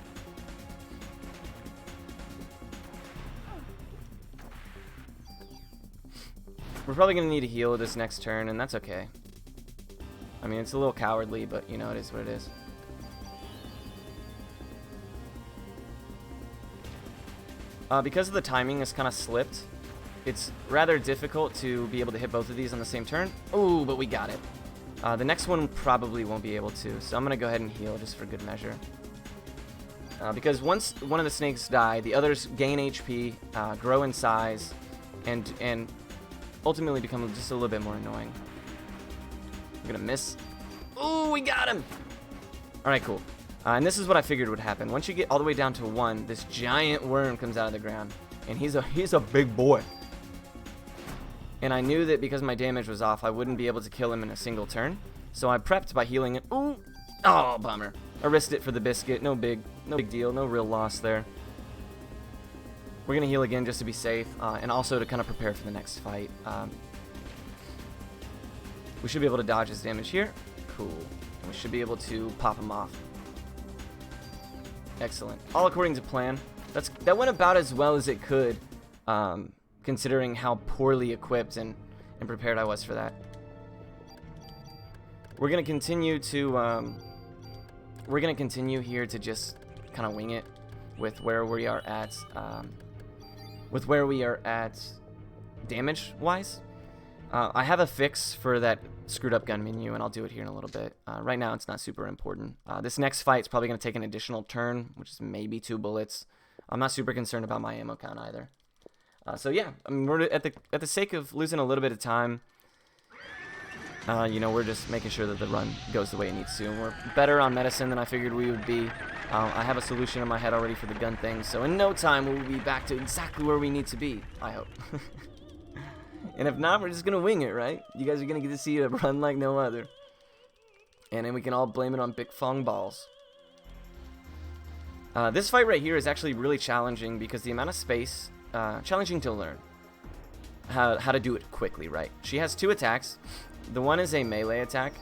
We're probably going to need a heal this next turn, and that's okay. I mean, it's a little cowardly, but you know, it is what it is. Because of the timing is kind of slipped, it's rather difficult to be able to hit both of these on the same turn. Oh, but we got it. The next one probably won't be able to, so I'm going to go ahead and heal just for good measure. Because once one of the snakes die, the others gain HP, grow in size, and ultimately become just a little bit more annoying. I'm going to miss. Oh, we got him! Alright, cool. And this is what I figured would happen. Once you get all the way down to 1, this giant worm comes out of the ground. And he's a big boy. And I knew that because my damage was off, I wouldn't be able to kill him in a single turn. So I prepped by healing it. Ooh! Oh, bummer. I risked it for the biscuit. No big deal. No real loss there. We're going to heal again just to be safe. And also to kind of prepare for the next fight. We should be able to dodge his damage here. Cool. And we should be able to pop him off. Excellent. All according to plan. That went about as well as it could, considering how poorly equipped and prepared I was for that. We're gonna continue here to just kind of wing it with where we are at. with where we are at damage-wise. I have a fix for that screwed up gun menu, and I'll do it here in a little bit. Right now, it's not super important. This next fight is probably going to take an additional turn, which is maybe 2 bullets. I'm not super concerned about my ammo count either. So yeah, I mean, we're at the sake of losing a little bit of time. You know, we're just making sure that the run goes the way it needs to. And we're better on medicine than I figured we would be. I have a solution in my head already for the gun thing, so in no time we'll be back to exactly where we need to be, I hope. And if not, we're just going to wing it, right? You guys are going to get to see a run like no other. And then we can all blame it on Big Fong Balls. This fight right here is actually really challenging because the amount of space, challenging to learn how to do it quickly, right? She has 2 attacks. The one is a melee attack.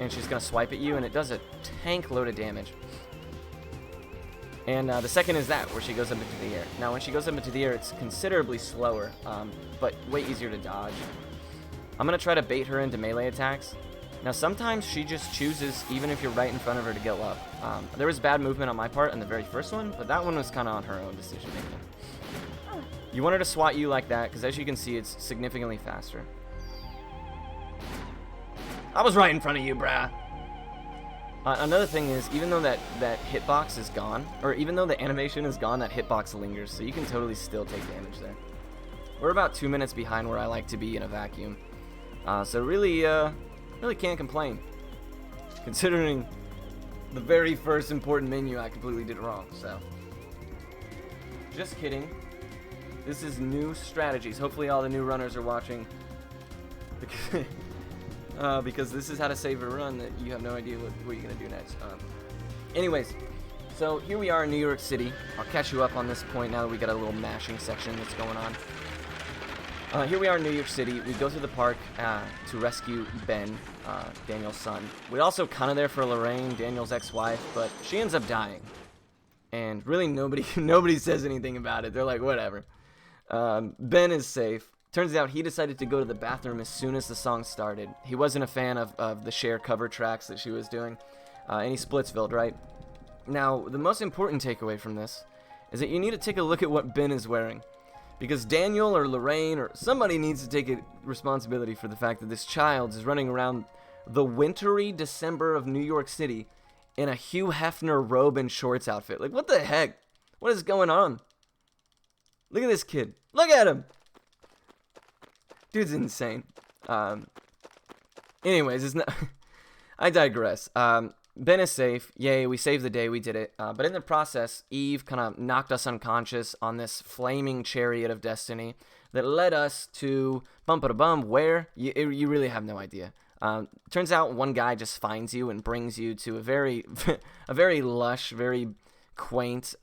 And she's going to swipe at you, and it does a tank load of damage. And the second is that, where she goes up into the air. Now, when she goes up into the air, it's considerably slower, but way easier to dodge. I'm going to try to bait her into melee attacks. Now, sometimes she just chooses, even if you're right in front of her, to go up. There was bad movement on my part on the very first one, but that one was kind of on her own decision-making. You want her to swat you like that, because as you can see, it's significantly faster. I was right in front of you, brah. Another thing is, even though that hitbox is gone, or even though the animation is gone, that hitbox lingers, so you can totally still take damage there. We're about 2 minutes behind where I like to be in a vacuum. So really can't complain. Considering the very first important menu, I completely did it wrong, so. Just kidding. This is new strategies. Hopefully all the new runners are watching. Because this is how to save a run that you have no idea what you're going to do next. Anyways, so here we are in New York City. I'll catch you up on this point now that we got a little mashing section that's going on. Here we are in New York City. We go to the park to rescue Ben, Daniel's son. We're also kind of there for Lorraine, Daniel's ex-wife, but she ends up dying. And really nobody says anything about it. They're like, whatever. Ben is safe. Turns out he decided to go to the bathroom as soon as the song started. He wasn't a fan of the Cher cover tracks that she was doing. And he Splitsvilled, right? Now, the most important takeaway from this is that you need to take a look at what Ben is wearing. Because Daniel or Lorraine or somebody needs to take responsibility for the fact that this child is running around the wintry December of New York City in a Hugh Hefner robe and shorts outfit. Like, what the heck? What is going on? Look at this kid. Look at him! Dude's insane. Anyways, it's not. I digress. Ben is safe. Yay, we saved the day. We did it. But in the process, Eve kind of knocked us unconscious on this flaming chariot of destiny that led us to bum where you really have no idea. Turns out one guy just finds you and brings you to a very lush, very quaint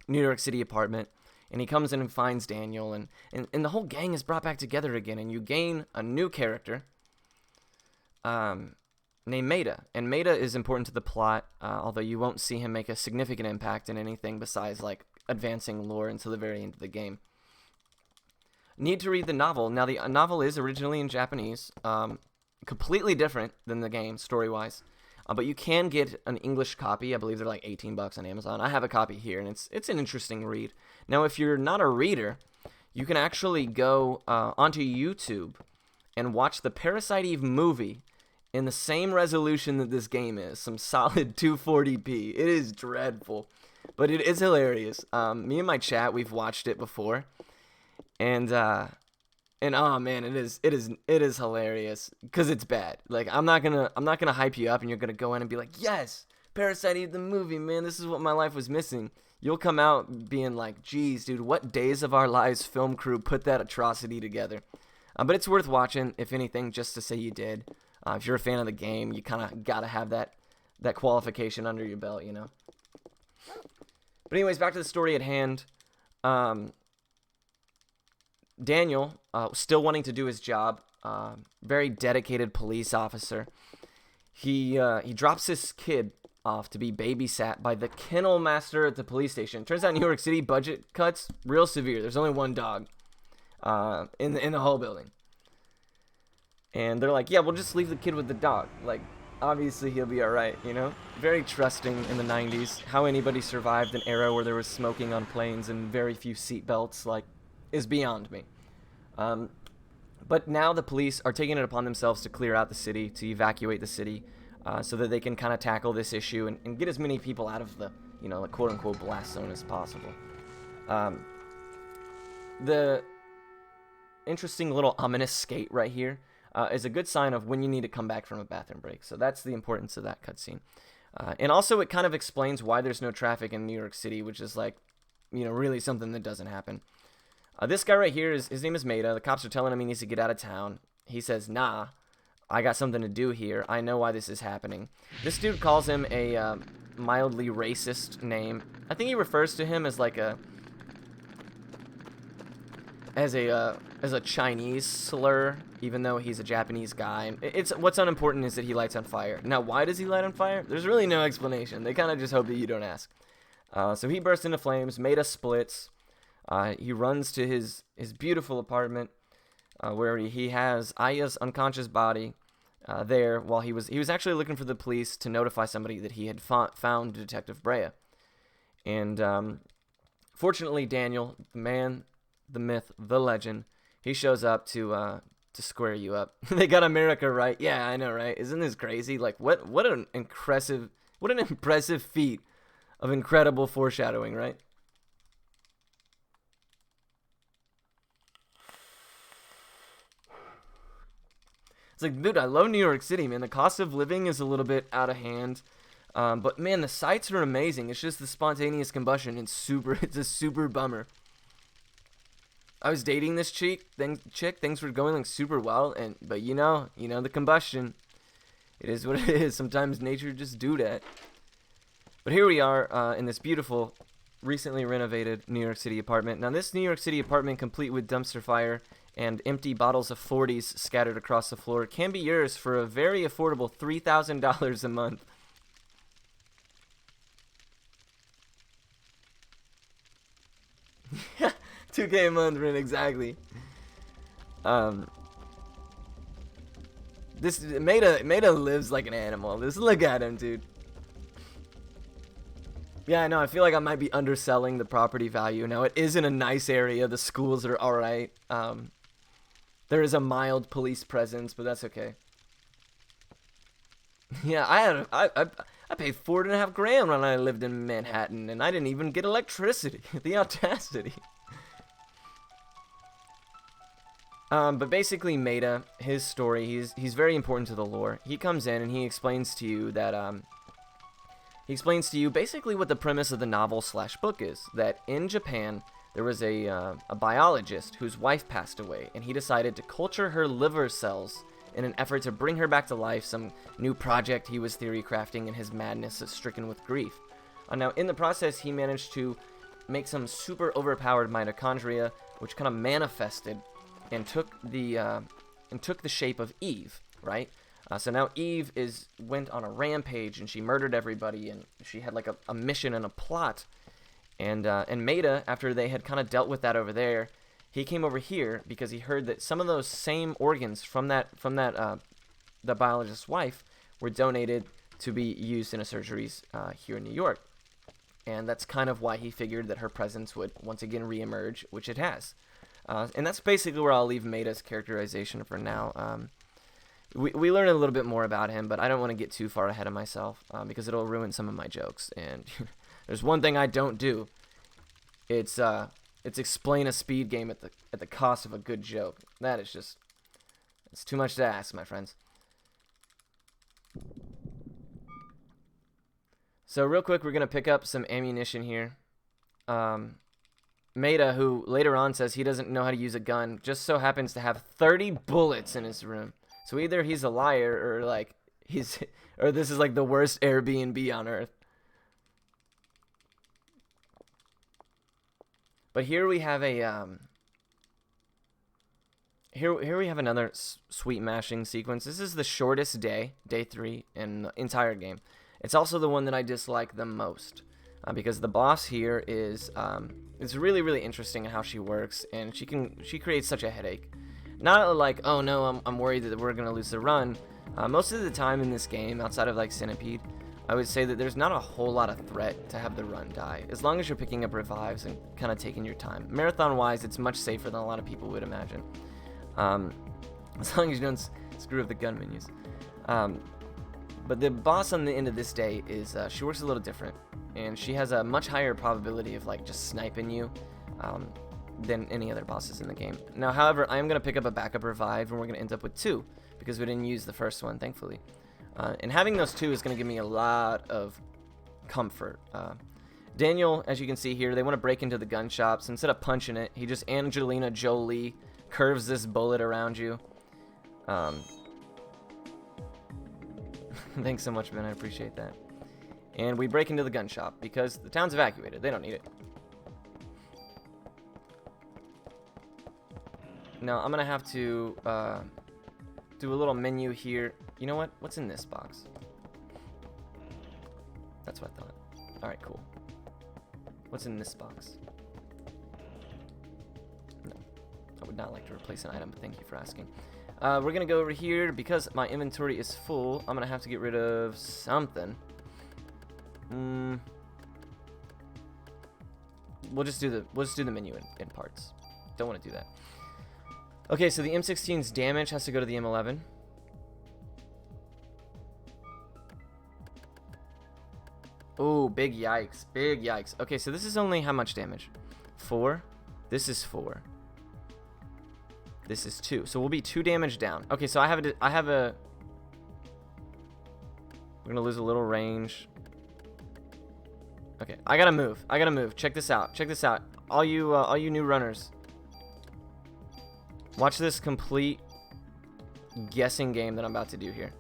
New York City apartment. And he comes in and finds Daniel, and the whole gang is brought back together again, and you gain a new character named Maida. And Maida is important to the plot, although you won't see him make a significant impact in anything besides, like, advancing lore until the very end of the game. Need to read the novel. Now, the novel is originally in Japanese, completely different than the game, story-wise. But you can get an English copy. I believe they're like $18 on Amazon. I have a copy here, and it's an interesting read. Now, if you're not a reader, you can actually go onto YouTube and watch the Parasite Eve movie in the same resolution that this game is, some solid 240p. It is dreadful, but it is hilarious. Me and my chat, we've watched it before, and oh man, it is hilarious because it's bad. Like I'm not gonna hype you up, and you're gonna go in and be like, yes, Parasite Eve the movie, man, this is what my life was missing. You'll come out being like, geez, dude, what Days of Our Lives film crew put that atrocity together? But it's worth watching, if anything, just to say you did. If you're a fan of the game, you kind of gotta have that qualification under your belt, you know. But anyways, back to the story at hand. Daniel, still wanting to do his job, very dedicated police officer. He drops his kid off to be babysat by the kennel master at the police station. Turns out New York City budget cuts real severe. There's only one dog in the whole building, and they're like, yeah, we'll just leave the kid with the dog. Like, obviously he'll be alright, you know? Very trusting in the 90s. How anybody survived an era where there was smoking on planes and very few seatbelts, like, is beyond me. But now the police are taking it upon themselves to clear out the city, to evacuate the city, so that they can kind of tackle this issue and get as many people out of the, you know, the quote-unquote blast zone as possible. The interesting little ominous skate right here is a good sign of when you need to come back from a bathroom break. So that's the importance of that cutscene. And also it kind of explains why there's no traffic in New York City, which is like, you know, really something that doesn't happen. This guy right here, his name is Maida. The cops are telling him he needs to get out of town. He says, nah, I got something to do here. I know why this is happening. This dude calls him a mildly racist name. I think he refers to him as like as a Chinese slur, even though he's a Japanese guy. It's what's unimportant is that he lights on fire. Now, why does he light on fire? There's really no explanation. They kind of just hope that you don't ask. So he bursts into flames. Maida splits. He runs to his beautiful apartment, where he has Aya's unconscious body there while he was actually looking for the police to notify somebody that he had found Detective Brea. And fortunately, Daniel, the man, the myth, the legend, he shows up to square you up. They got America right. Yeah, I know, right? Isn't this crazy? Like, what an impressive feat of incredible foreshadowing, right? It's like, dude, I love New York City, man. The cost of living is a little bit out of hand. But, man, the sights are amazing. It's just the spontaneous combustion. It's a super bummer. I was dating this chick. Things were going like super well. But you know the combustion. It is what it is. Sometimes nature just do that. But here we are in this beautiful, recently renovated New York City apartment. Now, this New York City apartment, complete with dumpster fire and empty bottles of 40s scattered across the floor, can be yours for a very affordable $3,000 a month. $2K a month rent, exactly. This Maida lives like an animal. Just look at him, dude. Yeah, I know. I feel like I might be underselling the property value. Now, it is in a nice area. The schools are all right. There is a mild police presence, but that's okay. Yeah, I paid $4.5 grand when I lived in Manhattan, and I didn't even get electricity. The audacity. But basically, Maida, his story, he's very important to the lore. He comes in and he explains to you that basically what the premise of the novel / book is. That in Japan there was a biologist whose wife passed away, and he decided to culture her liver cells in an effort to bring her back to life. Some new project he was theory crafting in his madness, stricken with grief. Now, in the process, he managed to make some super overpowered mitochondria, which kind of manifested and took the shape of Eve, right? So now Eve went on a rampage, and she murdered everybody, and she had like a mission and a plot. And Maida, after they had kind of dealt with that over there, he came over here because he heard that some of those same organs from the biologist's wife were donated to be used in a surgeries here in New York. And that's kind of why he figured that her presence would once again reemerge, which it has. And that's basically where I'll leave Maida's characterization for now. We learn a little bit more about him, but I don't want to get too far ahead of myself because it'll ruin some of my jokes. And there's one thing I don't do. It's explain a speed game at the cost of a good joke. That is just, it's too much to ask, my friends. So real quick, we're gonna pick up some ammunition here. Maida, who later on says he doesn't know how to use a gun, just so happens to have 30 bullets in his room. So either he's a liar or like or this is like the worst Airbnb on earth. But here we have a here we have another sweet mashing sequence. This is the shortest day 3 in the entire game. It's also the one that I dislike the most because the boss here is really, really interesting in how she works, and she creates such a headache. Not like, oh no, I'm worried that we're gonna lose the run, Most of the time in this game, outside of like Centipede, I would say that there's not a whole lot of threat to have the run die, as long as you're picking up revives and kind of taking your time. Marathon-wise, it's much safer than a lot of people would imagine, as long as you don't screw up the gun menus. But the boss on the end of this day is, she works a little different, and she has a much higher probability of like just sniping you than any other bosses in the game. Now, however, I am going to pick up a backup revive, and we're going to end up with 2, because we didn't use the first one, thankfully. And having those 2 is going to give me a lot of comfort. Daniel, as you can see here, they want to break into the gun shops. Instead of punching it, he just Angelina Jolie curves this bullet around you. Thanks so much, Ben. I appreciate that. And we break into the gun shop because the town's evacuated. They don't need it. Now, I'm going to have to do a little menu here. You know what? What's in this box? That's what I thought. Alright, cool. What's in this box? No. I would not like to replace an item, but thank you for asking. We're going to go over here. Because my inventory is full, I'm going to have to get rid of something. We'll just do the menu in parts. Don't want to do that. Okay, so the M16's damage has to go to the M11. Oh, big yikes. Big yikes. Okay, so this is only how much damage? 4. This is 4. This is 2. So we'll be 2 damage down. Okay, so I have a... We're going to lose a little range. Okay, I got to move. I got to move. Check this out. Check this out. All you new runners. Watch this complete guessing game that I'm about to do here.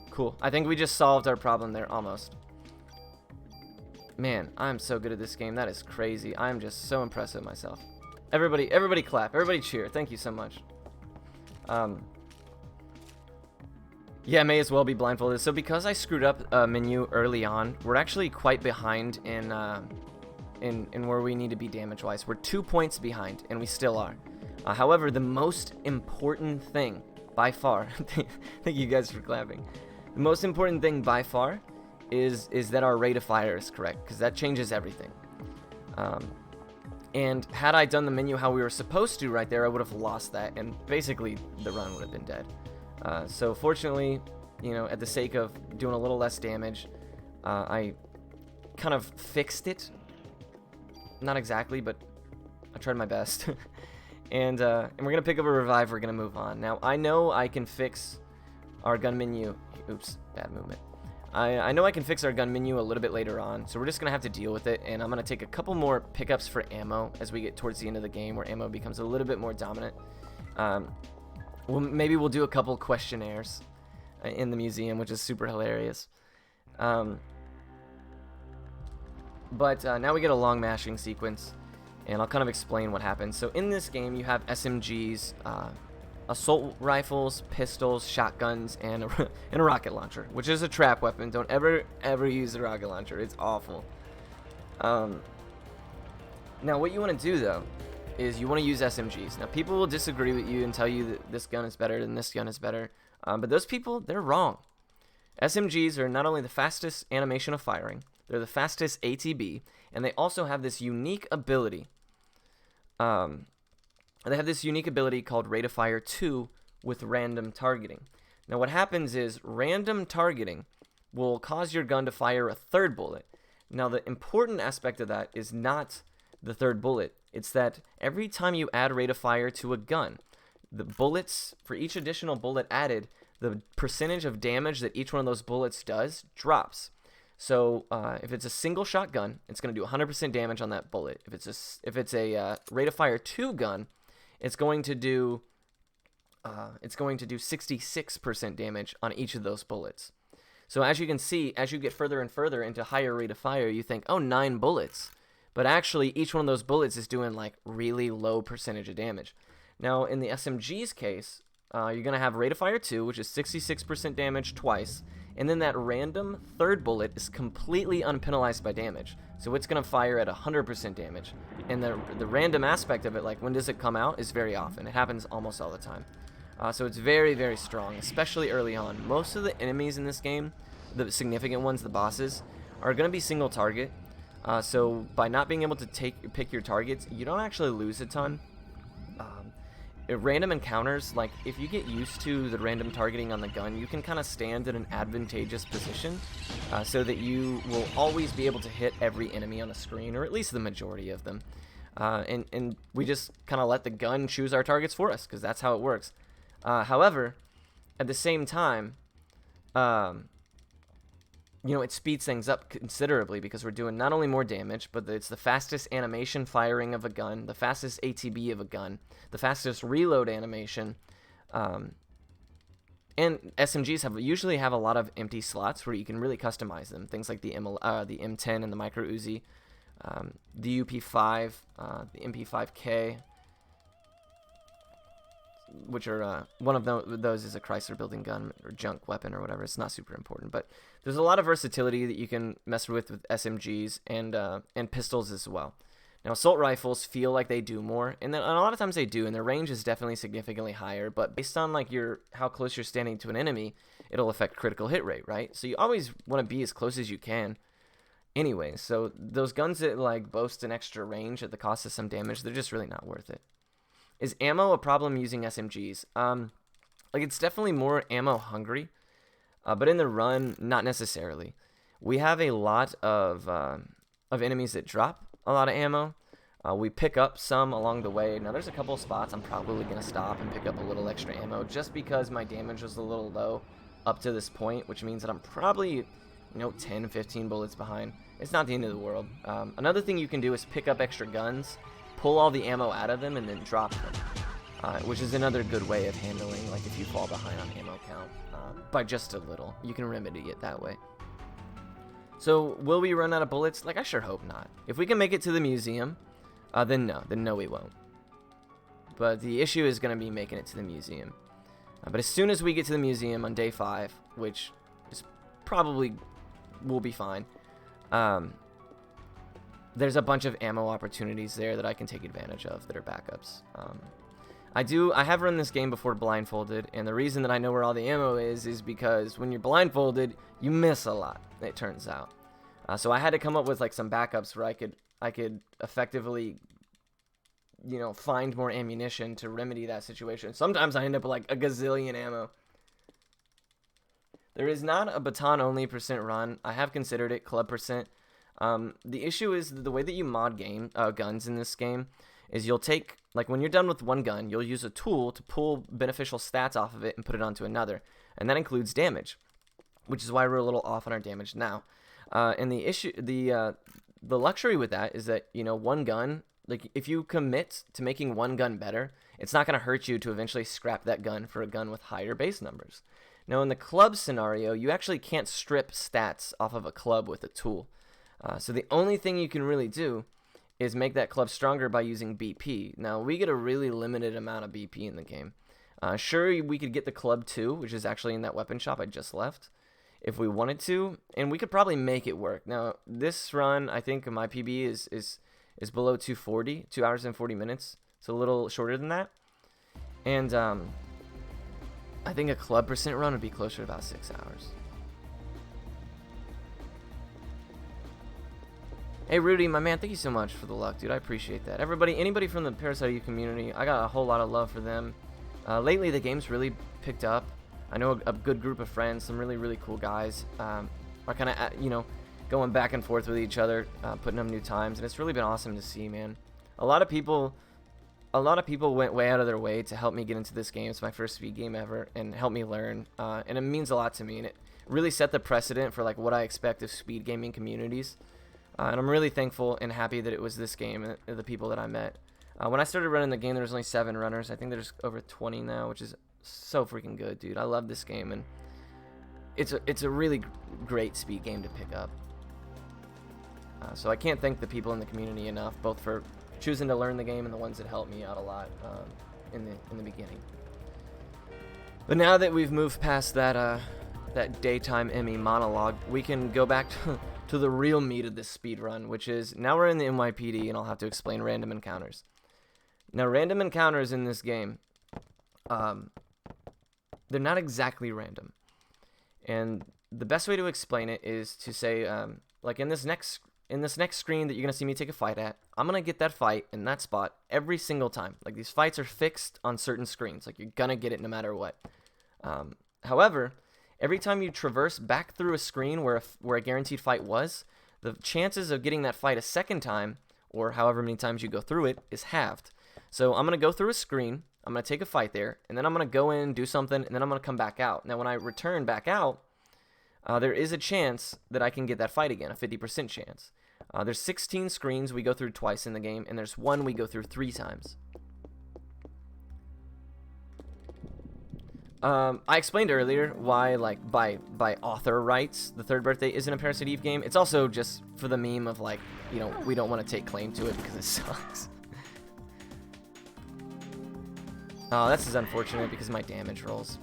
Cool. I think we just solved our problem there, almost. Man, I'm so good at this game. That is crazy. I'm just so impressed with myself. Everybody clap. Everybody cheer. Thank you so much. Yeah, may as well be blindfolded. So because I screwed up a menu early on, we're actually quite behind in where we need to be damage-wise. We're 2 points behind, and we still are. However, the most important thing, by far, thank you guys for clapping. The most important thing, by far, is that our rate of fire is correct, because that changes everything. And had I done the menu how we were supposed to right there, I would have lost that, and basically the run would have been dead. So fortunately, you know, at the sake of doing a little less damage, I kind of fixed it. Not exactly, but I tried my best. and we're going to pick up a revive. We're going to move on. Now, I know I can fix our gun menu. Oops, bad movement. I know I can fix our gun menu a little bit later on, so we're just going to have to deal with it, and I'm going to take a couple more pickups for ammo as we get towards the end of the game, where ammo becomes a little bit more dominant. Maybe we'll do a couple questionnaires in the museum, which is super hilarious. But now we get a long mashing sequence, and I'll kind of explain what happens. So in this game, you have SMGs, assault rifles, pistols, shotguns, and a rocket launcher, which is a trap weapon. Don't ever use the rocket launcher. It's awful. Now, what you want to do, though, is you want to use SMGs. Now, people will disagree with you and tell you that this gun is better than this gun is better. But those people, they're wrong. SMGs are not only the fastest animation of firing, they're the fastest ATB, and they also have this unique ability. They have this unique ability called Rate of Fire 2 with random targeting. Now what happens is random targeting will cause your gun to fire a third bullet. Now the important aspect of that is not the third bullet. It's that every time you add Rate of Fire to a gun, the bullets, for each additional bullet added, the percentage of damage that each one of those bullets does drops. So if it's a single shot gun, it's going to do 100% damage on that bullet. If it's a Rate of Fire 2 gun, it's going to do 66% damage on each of those bullets. So as you can see, as you get further and further into higher rate of fire, you think, oh, 9 bullets. But actually, each one of those bullets is doing like really low percentage of damage. Now, in the SMG's case, you're going to have Rate of Fire 2, which is 66% damage twice, And then that random third bullet is completely unpenalized by damage. So it's going to fire at 100% damage. And the random aspect of it, like when does it come out, is very often. It happens almost all the time. So it's very, very strong, especially early on. Most of the enemies in this game, the significant ones, the bosses, are going to be single target. So by not being able to pick your targets, you don't actually lose a ton. Random encounters, like if you get used to the random targeting on the gun, you can kind of stand in an advantageous position so that you will always be able to hit every enemy on the screen, or at least the majority of them. And we just kind of let the gun choose our targets for us, because that's how it works. However, at the same time, it speeds things up considerably, because we're doing not only more damage, but it's the fastest animation firing of a gun, the fastest ATB of a gun, the fastest reload animation, and SMGs usually have a lot of empty slots where you can really customize them. Things like the M10 and the Micro Uzi, the UP5, the MP5K, which are one of those is a Chrysler building gun or junk weapon or whatever. It's not super important, but there's a lot of versatility that you can mess with SMGs and pistols as well. Now, assault rifles feel like they do more, and a lot of times they do, and their range is definitely significantly higher. But based on like how close you're standing to an enemy, it'll affect critical hit rate, right? So you always want to be as close as you can. Anyway, so those guns that like boast an extra range at the cost of some damage, they're just really not worth it. Is ammo a problem using SMGs? It's definitely more ammo hungry, but in the run, not necessarily. We have a lot of enemies that drop a lot of ammo. We pick up some along the way. Now, there's a couple of spots I'm probably going to stop and pick up a little extra ammo, just because my damage was a little low up to this point, which means that I'm probably 10, 15 bullets behind. It's not the end of the world. Another thing you can do is pick up extra guns, pull all the ammo out of them, and then drop them, which is another good way of handling, like if you fall behind on ammo count by just a little. You can remedy it that way. So will we run out of bullets? I sure hope not. If we can make it to the museum, then no we won't. But the issue is going to be making it to the museum. But as soon as we get to the museum on day 5, which is probably will be fine, there's a bunch of ammo opportunities there that I can take advantage of that are backups. I have run this game before blindfolded, and the reason that I know where all the ammo is because when you're blindfolded, you miss a lot, it turns out. So I had to come up with some backups where I could effectively find more ammunition to remedy that situation. Sometimes I end up with a gazillion ammo. There is not a baton only % run. I have considered it club %. The issue is the way that you mod guns in this game is you'll take, when you're done with one gun, you'll use a tool to pull beneficial stats off of it and put it onto another. And that includes damage, which is why we're a little off on our damage now. And the luxury with that is that, one gun, if you commit to making one gun better, it's not going to hurt you to eventually scrap that gun for a gun with higher base numbers. Now, in the club scenario, you actually can't strip stats off of a club with a tool. So the only thing you can really do is make that club stronger by using BP. Now, we get a really limited amount of BP in the game. Sure, we could get the club 2, which is actually in that weapon shop I just left, if we wanted to, and we could probably make it work. Now, this run, I think my PB is below 2:40, 2 hours and 40 minutes. It's a little shorter than that. And I think a club % run would be closer to about 6 hours. Hey Rudy, my man, thank you so much for the luck, dude. I appreciate that. Anybody from the Parasite community, I got a whole lot of love for them. Lately, the game's really picked up. I know a good group of friends, some really, really cool guys, are kind of, going back and forth with each other, putting up new times, and it's really been awesome to see, man. A lot of people went way out of their way to help me get into this game. It's my first speed game ever, and help me learn, and it means a lot to me, and it really set the precedent for what I expect of speed gaming communities. And I'm really thankful and happy that it was this game and the people that I met. When I started running the game, there was only 7 runners. I think there's over 20 now, which is so freaking good, dude. I love this game, and it's a really great speed game to pick up. So I can't thank the people in the community enough, both for choosing to learn the game and the ones that helped me out a lot in the beginning. But now that we've moved past that that daytime Emmy monologue, we can go back to the real meat of this speed run, which is now we're in the NYPD, and I'll have to explain random encounters. Now, random encounters in this game, they're not exactly random, and the best way to explain it is to say, like in this next screen that you're gonna see me take a fight at, I'm gonna get that fight in that spot every single time. Like, these fights are fixed on certain screens. Like, you're gonna get it no matter what. However, every time you traverse back through a screen where a guaranteed fight was, the chances of getting that fight a second time, or however many times you go through it, is halved. So I'm going to go through a screen, I'm going to take a fight there, and then I'm going to go in, do something, and then I'm going to come back out. Now, when I return back out, there is a chance that I can get that fight again, a 50% chance. There's 16 screens we go through twice in the game, and there's one we go through 3 times. I explained earlier why, like, by author rights, the third birthday isn't a Parasite Eve game. It's also just for the meme of, like, you know, we don't want to take claim to it because it sucks. Oh, this is unfortunate because of my damage rolls,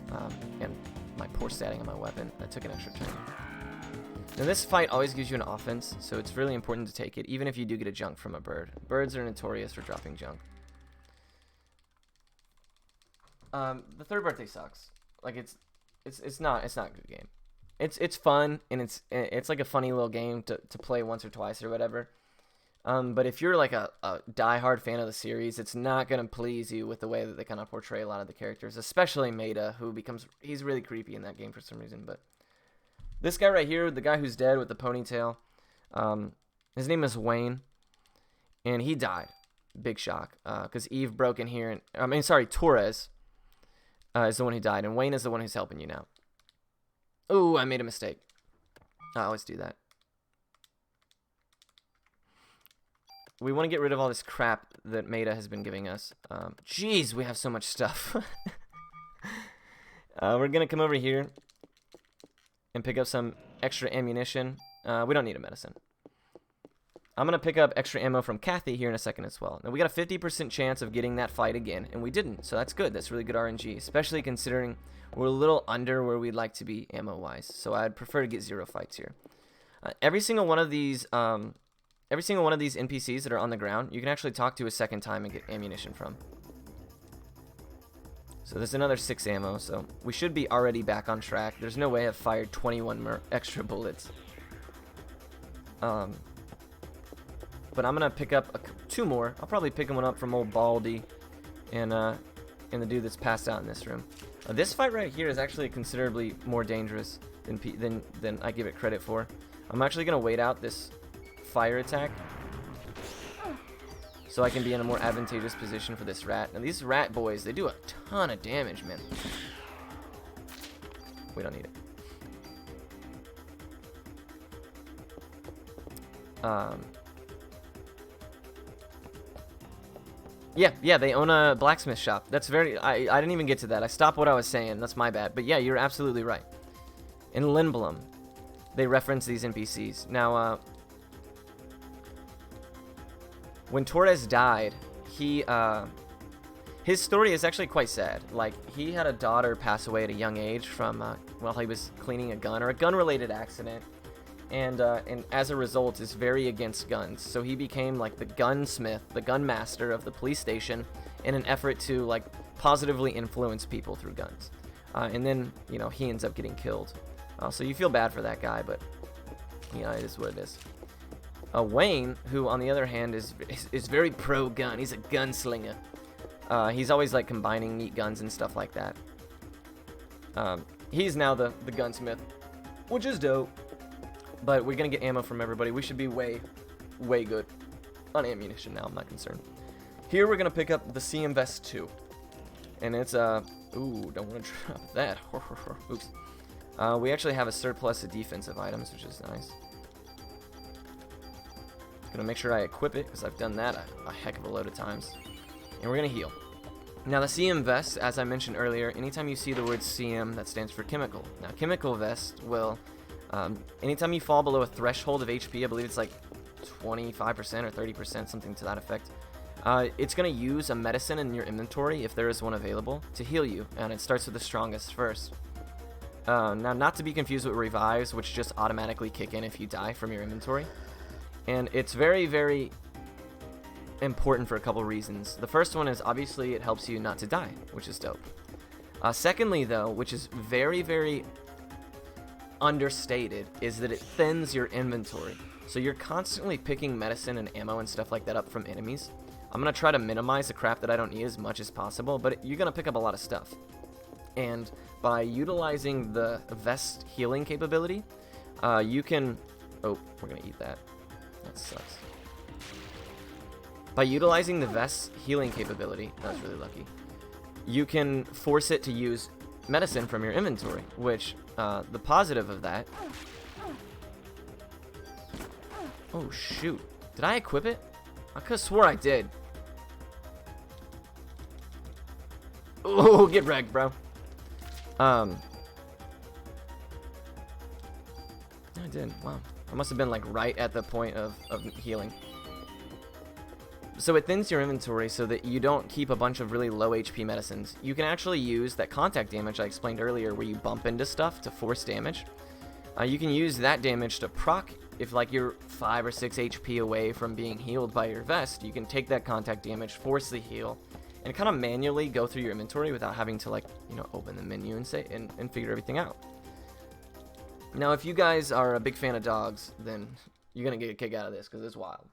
and my poor statting on my weapon. That took an extra turn. Now, this fight always gives you an offense, so it's really important to take it, even if you do get a junk from a bird. Birds are notorious for dropping junk. The third birthday sucks. Like, it's not a good game. It's fun, and it's like a funny little game to play once or twice or whatever. But if you're like a diehard fan of the series, it's not gonna please you with the way that they kind of portray a lot of the characters, especially Maida, he's really creepy in that game for some reason. But this guy right here, the guy who's dead with the ponytail, his name is Wayne, and he died. Big shock, because Eve broke in here, and Torres. Is the one who died, and Wayne is the one who's helping you now. Ooh, I made a mistake. I always do that. We want to get rid of all this crap that Maida has been giving us. Jeez, we have so much stuff. We're going to come over here and pick up some extra ammunition. We don't need a medicine. I'm going to pick up extra ammo from Kathy here in a second as well. Now, we got a 50% chance of getting that fight again, and we didn't, so that's good. That's really good RNG, especially considering we're a little under where we'd like to be ammo-wise, so I'd prefer to get 0 fights here. Every single one of these NPCs that are on the ground, you can actually talk to a second time and get ammunition from. So there's another 6 ammo, so we should be already back on track. There's no way I've fired 21 more extra bullets. But I'm going to pick up 2 more. I'll probably pick one up from old Baldy and the dude that's passed out in this room. This fight right here is actually considerably more dangerous than I give it credit for. I'm actually going to wait out this fire attack so I can be in a more advantageous position for this rat. Now, these rat boys, they do a ton of damage, man. We don't need it. Yeah, they own a blacksmith shop. That's very... I didn't even get to that. I stopped what I was saying. That's my bad. But yeah, you're absolutely right. In Lindblom, they reference these NPCs. Now, when Torres died, his story is actually quite sad. Like, he had a daughter pass away at a young age from, while he was cleaning a gun, or a gun-related accident. And as a result is very against guns. So he became like the gunsmith, the gunmaster of the police station in an effort to like positively influence people through guns. And then, you know, he ends up getting killed. So you feel bad for that guy, but, you know, it is what it is. Wayne, who on the other hand is very pro-gun. He's a gunslinger. He's always like combining neat guns and stuff like that. He's now the gunsmith, which is dope. But we're going to get ammo from everybody. We should be way good on ammunition now. I'm not concerned. Here we're going to pick up the CM Vest 2. And it's, ooh, don't want to drop that. Oops. We actually have a surplus of defensive items, which is nice. Going to make sure I equip it, because I've done that a heck of a load of times. And we're going to heal. Now, the CM Vest, as I mentioned earlier, anytime you see the word CM, that stands for chemical. Now, chemical vest will... anytime you fall below a threshold of HP, I believe it's like 25% or 30%, something to that effect, it's going to use a medicine in your inventory, if there is one available, to heal you, and it starts with the strongest first. Now, not to be confused with revives, which just automatically kick in if you die from your inventory. And it's very, very important for a couple reasons. The first one is obviously it helps you not to die, which is dope. Secondly, though, which is very, very understated, is that it thins your inventory. So you're constantly picking medicine and ammo and stuff like that up from enemies. I'm going to try to minimize the crap that I don't need as much as possible, but you're going to pick up a lot of stuff. And by utilizing the vest healing capability, you can... Oh, we're going to eat that. That sucks. By utilizing the vest healing capability, that was really lucky, you can force it to use medicine from your inventory, which, the positive of that... Oh, shoot. Did I equip it? I could have swore I did. Oh, get wrecked, bro. I did. Wow. I must have been like right at the point of healing. So it thins your inventory so that you don't keep a bunch of really low HP medicines. You can actually use that contact damage I explained earlier where you bump into stuff to force damage. You can use that damage to proc if like you're 5 or 6 HP away from being healed by your vest. You can take that contact damage, force the heal, and kind of manually go through your inventory without having to, like, you know, open the menu and say and figure everything out. Now, if you guys are a big fan of dogs, then you're gonna get a kick out of this because it's wild.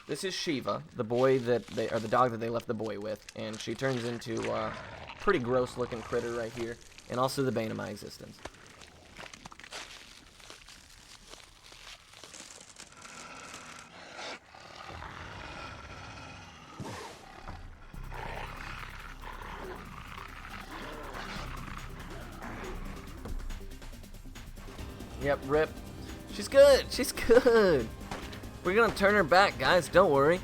This is Shiva, the boy that the dog that they left the boy with, and she turns into a pretty gross-looking critter right here, and also the bane of my existence. Yep, rip. She's good. She's good. We're gonna turn her back, guys. Don't worry.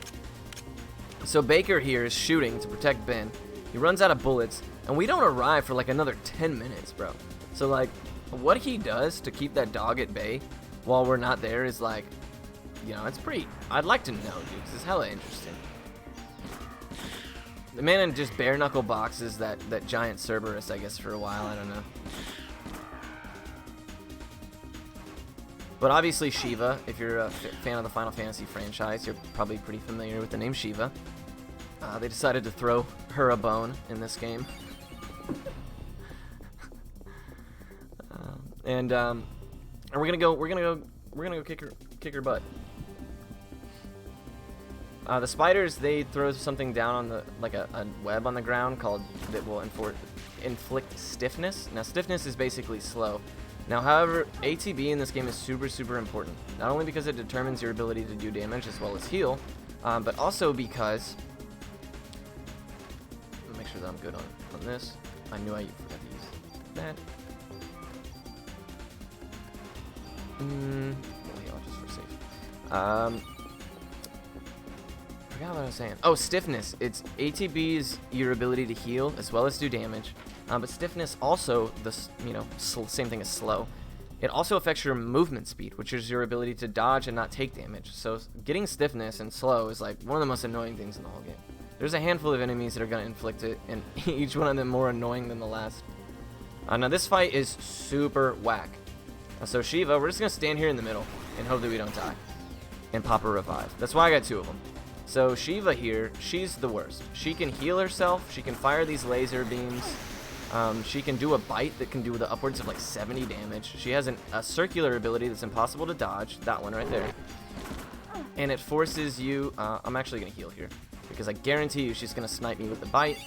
So Baker here is shooting to protect Ben. He runs out of bullets, and we don't arrive for like another 10 minutes, bro. So like, what he does to keep that dog at bay while we're not there is like, you know, it's pretty... I'd like to know, dude, 'cause it's hella interesting. The man in just bare knuckle boxes that giant Cerberus, I guess, for a while. I don't know. But obviously Shiva, if you're a fan of the Final Fantasy franchise, you're probably pretty familiar with the name Shiva. They decided to throw her a bone in this game. And we're gonna go kick her butt. The spiders, they throw something down on the a web on the ground called that will inflict stiffness. Now stiffness is basically slow. Now, however, ATB in this game is super, super important. Not only because it determines your ability to do damage as well as heal, but also because... Make sure that I'm good on this. I knew I forgot to use that. I'll just for safe. Forgot what I was saying. Oh, stiffness. It's ATB is your ability to heal as well as do damage. But stiffness also, same thing as slow. It also affects your movement speed, which is your ability to dodge and not take damage. So getting stiffness and slow is like one of the most annoying things in the whole game. There's a handful of enemies that are going to inflict it, and each one of them more annoying than the last. Now this fight is super whack. So Shiva, we're just going to stand here in the middle and hope that we don't die. And pop a revive. That's why I got 2 of them. So Shiva here, she's the worst. She can heal herself, she can fire these laser beams. She can do a bite that can do the upwards of like 70 damage. She has a circular ability that's impossible to dodge. That one right there. And it forces you... I'm actually going to heal here. Because I guarantee you she's going to snipe me with the bite.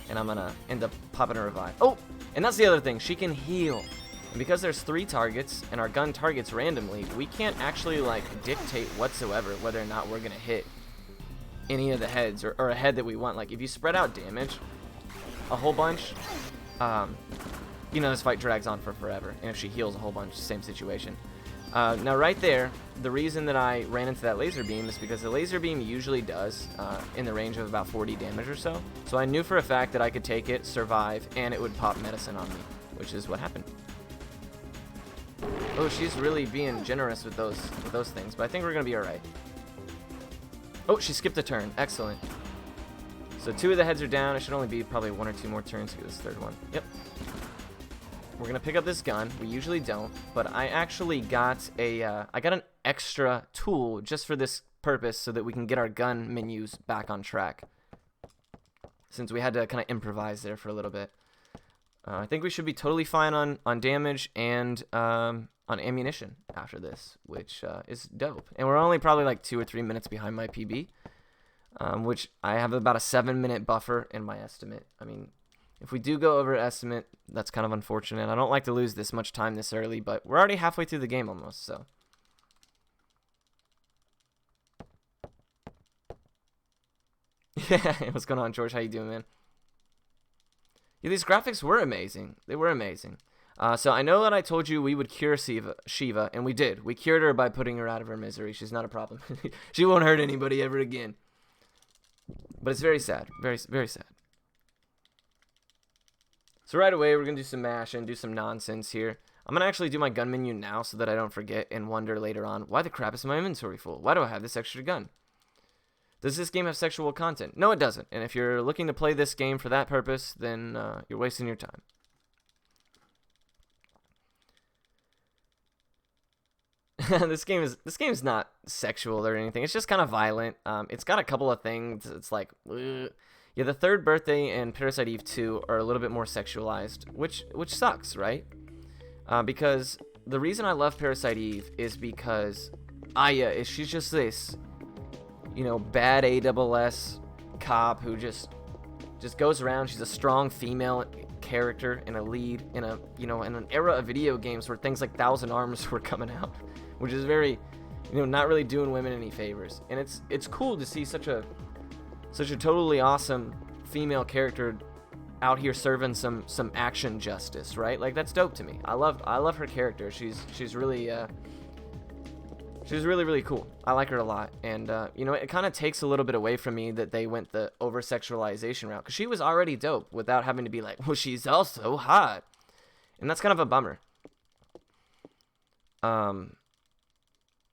And I'm going to end up popping a revive. Oh! And that's the other thing. She can heal. And because there's 3 targets and our gun targets randomly, we can't actually like dictate whatsoever whether or not we're going to hit any of the heads or a head that we want. Like if you spread out damage a whole bunch... this fight drags on for forever, and if she heals a whole bunch, same situation. Now right there, the reason that I ran into that laser beam is because the laser beam usually does in the range of about 40 damage or so. So I knew for a fact that I could take it, survive, and it would pop medicine on me, which is what happened. Oh, she's really being generous with those things, but I think we're gonna be all right. Oh, she skipped a turn. Excellent. So 2 of the heads are down. It should only be probably 1 or 2 more turns to get this 3rd one. Yep. we're gonna pick up this gun. We usually don't, but I actually got an extra tool just for this purpose so that we can get our gun menus back on track. Since we had to kind of improvise there for a little bit. I think we should be totally fine on damage and on ammunition after this, which is dope. And we're only probably like 2 or 3 minutes behind my PB, which I have about a 7-minute buffer in my estimate. I mean, if we do go over estimate, that's kind of unfortunate. I don't like to lose this much time this early, but we're already halfway through the game almost, so. Yeah, what's going on, George? How you doing, man? Yeah, these graphics were amazing. They were amazing. So I know that I told you we would cure Shiva, and we did. We cured her by putting her out of her misery. She's not a problem. She won't hurt anybody ever again. But it's very sad. Very, very sad. So right away, we're going to do some mash and do some nonsense here. I'm going to actually do my gun menu now so that I don't forget and wonder later on, why the crap is my inventory full? Why do I have this extra gun? Does this game have sexual content? No, it doesn't. And if you're looking to play this game for that purpose, then you're wasting your time. This game is not sexual or anything. It's just kind of violent. It's got a couple of things. It's like, ugh. Yeah, the Third Birthday and Parasite Eve 2 are a little bit more sexualized, which sucks, right? Because the reason I love Parasite Eve is because Aya she's just this, you know, bad ASS cop who just goes around. She's a strong female character and a lead in a, you know, in an era of video games where things like Thousand Arms were coming out, which is very, you know, not really doing women any favors. And it's cool to see such a totally awesome female character out here serving some action justice, right? Like, that's dope to me. I love her character. She's really really cool. I like her a lot. And you know, it kind of takes a little bit away from me that they went the over sexualization route, because she was already dope without having to be like, well, she's also hot, and that's kind of a bummer.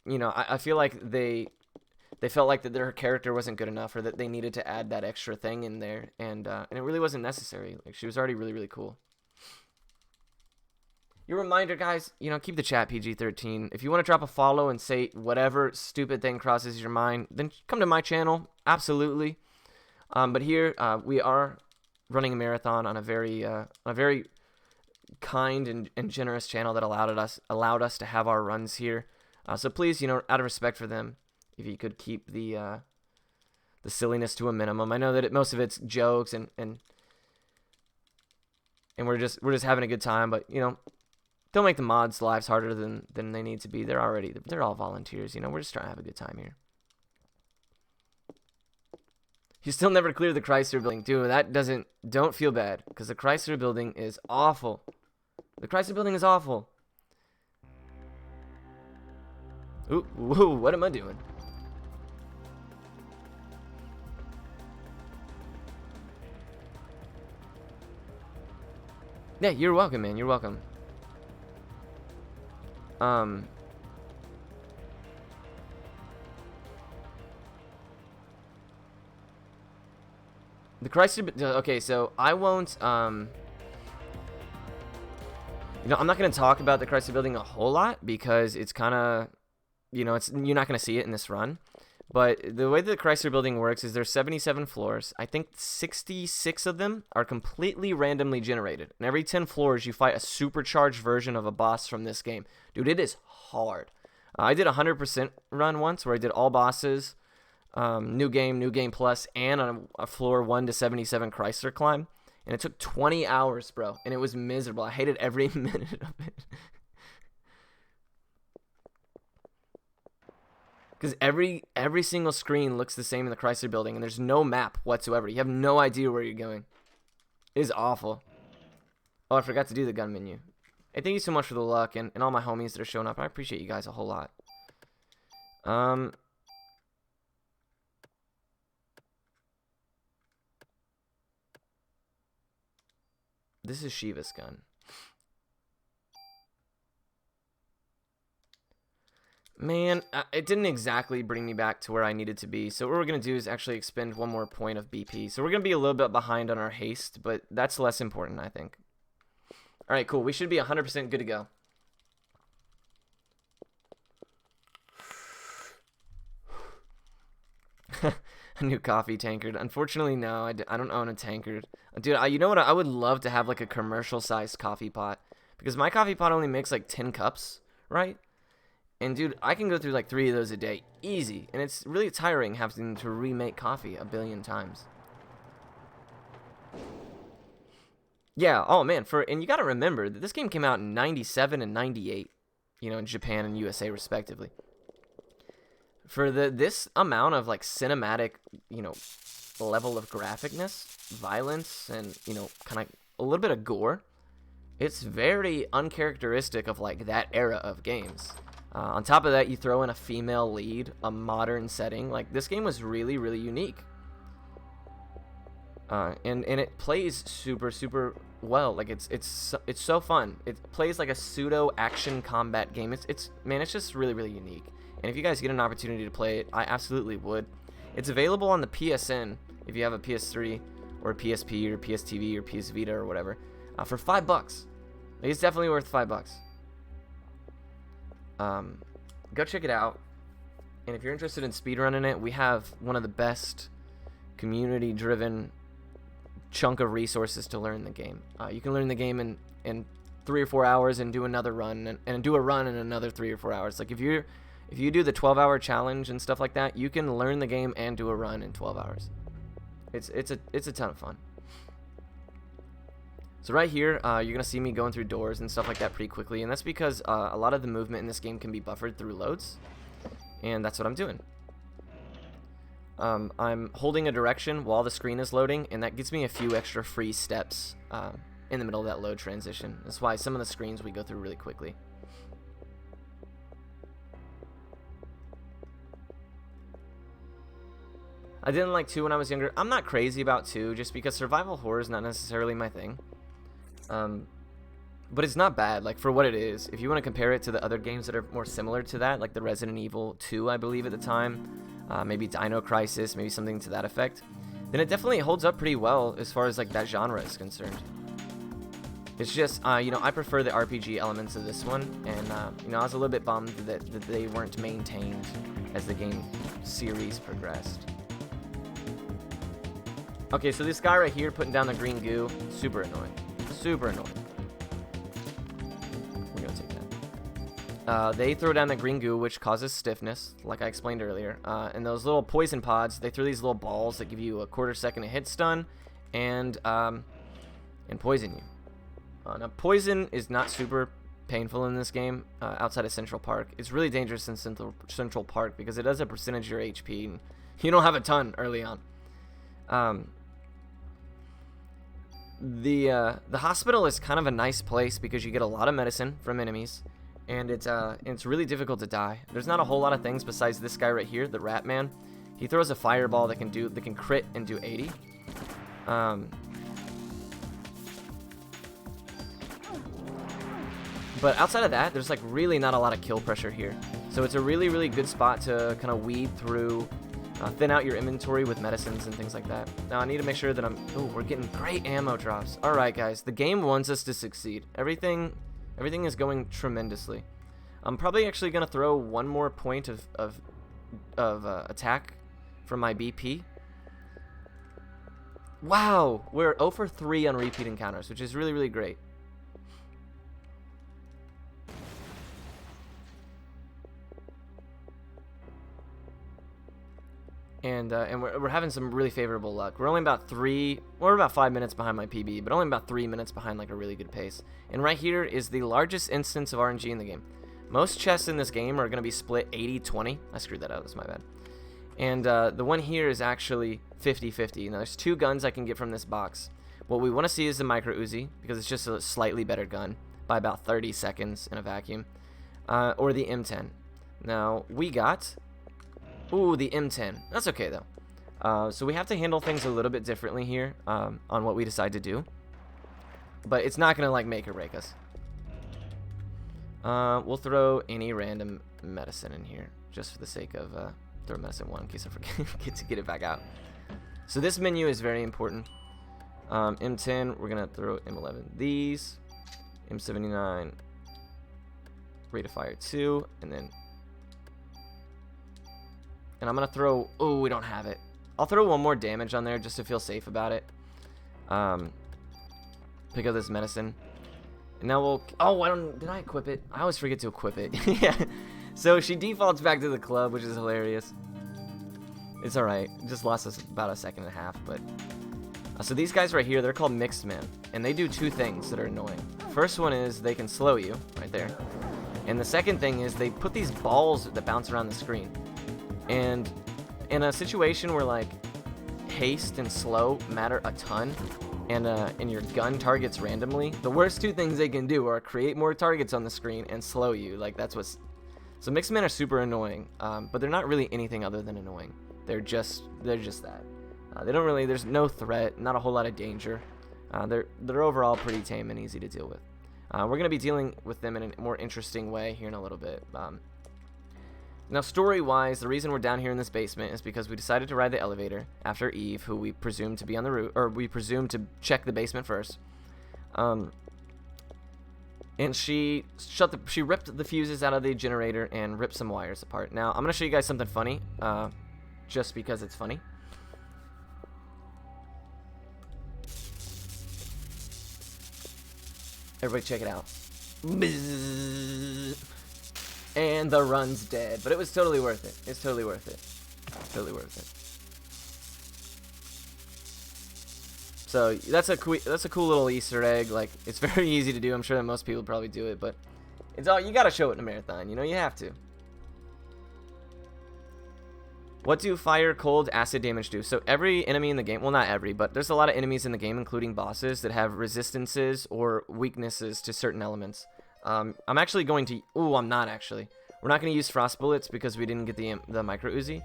You know, I feel like they felt like that their character wasn't good enough, or that they needed to add that extra thing in there, and it really wasn't necessary. Like, she was already really, really cool. Your reminder, guys, you know, keep the chat PG-13. If you want to drop a follow and say whatever stupid thing crosses your mind, then come to my channel, absolutely. But here we are running a marathon on a very kind and generous channel that allowed us to have our runs here. So please, you know, out of respect for them, if you could keep the silliness to a minimum. I know that most of it's jokes and we're just having a good time, but you know, don't make the mods' lives harder than they need to be. They're all volunteers, you know. We're just trying to have a good time here. You still never clear the Chrysler building, dude. Don't feel bad, because the Chrysler building is awful. The Chrysler building is awful. Ooh, whoa, what am I doing? Yeah, you're welcome, man. You're welcome. The Chrysler. Okay, so I won't. You know, I'm not gonna talk about the Chrysler building a whole lot, because it's kind of, you know, you're not gonna see it in this run. But the way the Chrysler building works is there's 77 floors. I think 66 of them are completely randomly generated. And every 10 floors, you fight a supercharged version of a boss from this game. Dude, it is hard. I did a 100% run once where I did all bosses, new game plus, and a floor 1 to 77 Chrysler climb. And it took 20 hours, bro. And it was miserable. I hated every minute of it. Because every single screen looks the same in the Chrysler building, and there's no map whatsoever. You have no idea where you're going. It is awful. Oh, I forgot to do the gun menu. Hey, thank you so much for the luck and all my homies that are showing up. I appreciate you guys a whole lot. This is Shiva's gun. Man, it didn't exactly bring me back to where I needed to be. So what we're going to do is actually expend one more point of BP. So we're going to be a little bit behind on our haste, but that's less important, I think. All right, cool. We should be 100% good to go. A new coffee tankard. Unfortunately, no. I don't own a tankard. Dude, you know what? I would love to have like a commercial-sized coffee pot. Because my coffee pot only makes like 10 cups, right? And dude, I can go through like 3 of those a day. Easy. And it's really tiring having to remake coffee a billion times. Yeah, oh man. And you gotta remember that this game came out in 97 and 98. You know, in Japan and USA respectively. For this amount of like cinematic, you know, level of graphicness, violence, and, you know, kind of a little bit of gore, it's very uncharacteristic of like that era of games. On top of that, you throw in a female lead, a modern setting. Like, this game was really, really unique. And it plays super, super well. Like, it's so fun. It plays like a pseudo action combat game. It's just really, really unique. And if you guys get an opportunity to play it, I absolutely would. It's available on the PSN if you have a PS3 or a PSP or PS TV or PS Vita or whatever, for $5. It's definitely worth $5. Go check it out. And if you're interested in speedrunning it, we have one of the best community-driven chunk of resources to learn the game. You can learn the game in 3 or 4 hours and do another run and do a run in another 3 or 4 hours. Like, if you do the 12-hour challenge and stuff like that, you can learn the game and do a run in 12 hours. It's a ton of fun. So right here, you're going to see me going through doors and stuff like that pretty quickly, and that's because a lot of the movement in this game can be buffered through loads, and that's what I'm doing. I'm holding a direction while the screen is loading, and that gives me a few extra free steps in the middle of that load transition. That's why some of the screens we go through really quickly. I didn't like 2 when I was younger. I'm not crazy about 2 just because survival horror is not necessarily my thing. But it's not bad, like, for what it is. If you want to compare it to the other games that are more similar to that, like the Resident Evil 2, I believe at the time, maybe Dino Crisis, maybe something to that effect, then it definitely holds up pretty well as far as like that genre is concerned. It's just, you know, I prefer the RPG elements of this one, and you know, I was a little bit bummed that they weren't maintained as the game series progressed. Okay, so this guy right here putting down the green goo, super annoying. Super annoying. We're gonna take that. They throw down the green goo, which causes stiffness, like I explained earlier. And those little poison pods, they throw these little balls that give you a quarter-second hit stun and poison you. Now, poison is not super painful in this game outside of Central Park. It's really dangerous in Central Park because it does a percentage of your HP, and you don't have a ton early on. The hospital is kind of a nice place because you get a lot of medicine from enemies, and it's really difficult to die. There's not a whole lot of things besides this guy right here, the Rat Man. He throws a fireball that can crit and do 80. But outside of that, there's like really not a lot of kill pressure here. So it's a really, really good spot to kind of weed through, thin out your inventory with medicines and things like that. Now I need to make sure that we're getting great ammo drops. All right, guys, the game wants us to succeed. Everything is going tremendously. I'm probably actually gonna throw one more point of attack from my BP. Wow, we're 0 for 3 on repeat encounters, which is really, really great. And we're having some really favorable luck. We're about 5 minutes behind my PB, but only about 3 minutes behind like a really good pace. And right here is the largest instance of RNG in the game. Most chests in this game are going to be split 80-20. I screwed that up, that's my bad. And the one here is actually 50-50. Now there's 2 guns I can get from this box. What we want to see is the Micro Uzi, because it's just a slightly better gun by about 30 seconds in a vacuum. Or the M10. Now we got... Ooh, the M10. That's okay, though. So we have to handle things a little bit differently here on what we decide to do. But it's not going to, like, make or break us. We'll throw any random medicine in here, just for the sake of throw medicine 1 in case I forget to get it back out. So this menu is very important. M10, we're going to throw M11 these. M79. Rate of fire 2. And then... And I'm going to throw... Oh, we don't have it. I'll throw one more damage on there just to feel safe about it. Pick up this medicine. And now we'll... Oh, did I equip it? I always forget to equip it. Yeah. So she defaults back to the club, which is hilarious. It's alright. Just lost us about a second and a half, but... so these guys right here, they're called mixed men. And they do two things that are annoying. First one is they can slow you, right there. And the second thing is they put these balls that bounce around the screen. And in a situation where, like, haste and slow matter a ton, and your gun targets randomly, the worst two things they can do are create more targets on the screen and slow you. Like, that's what's... So mixed men are super annoying, but they're not really anything other than annoying. They're just that. They don't really... There's no threat, not a whole lot of danger. They're overall pretty tame and easy to deal with. We're going to be dealing with them in a more interesting way here in a little bit. Now, story-wise, the reason we're down here in this basement is because we decided to ride the elevator after Eve, who we presumed to be on the route, or we presumed to check the basement first. And she ripped the fuses out of the generator and ripped some wires apart. Now, I'm going to show you guys something funny, just because it's funny. Everybody check it out. And the run's dead. But it was totally worth it. It's totally worth it. Totally worth it. So that's a cool little Easter egg. Like, it's very easy to do. I'm sure that most people probably do it, but it's all, you gotta show it in a marathon. You know, you have to. What do fire, cold, acid damage do? So every enemy in the game, well, not every, but there's a lot of enemies in the game, including bosses, that have resistances or weaknesses to certain elements. I'm actually going to... Ooh, I'm not actually. We're not going to use frost bullets because we didn't get the micro Uzi.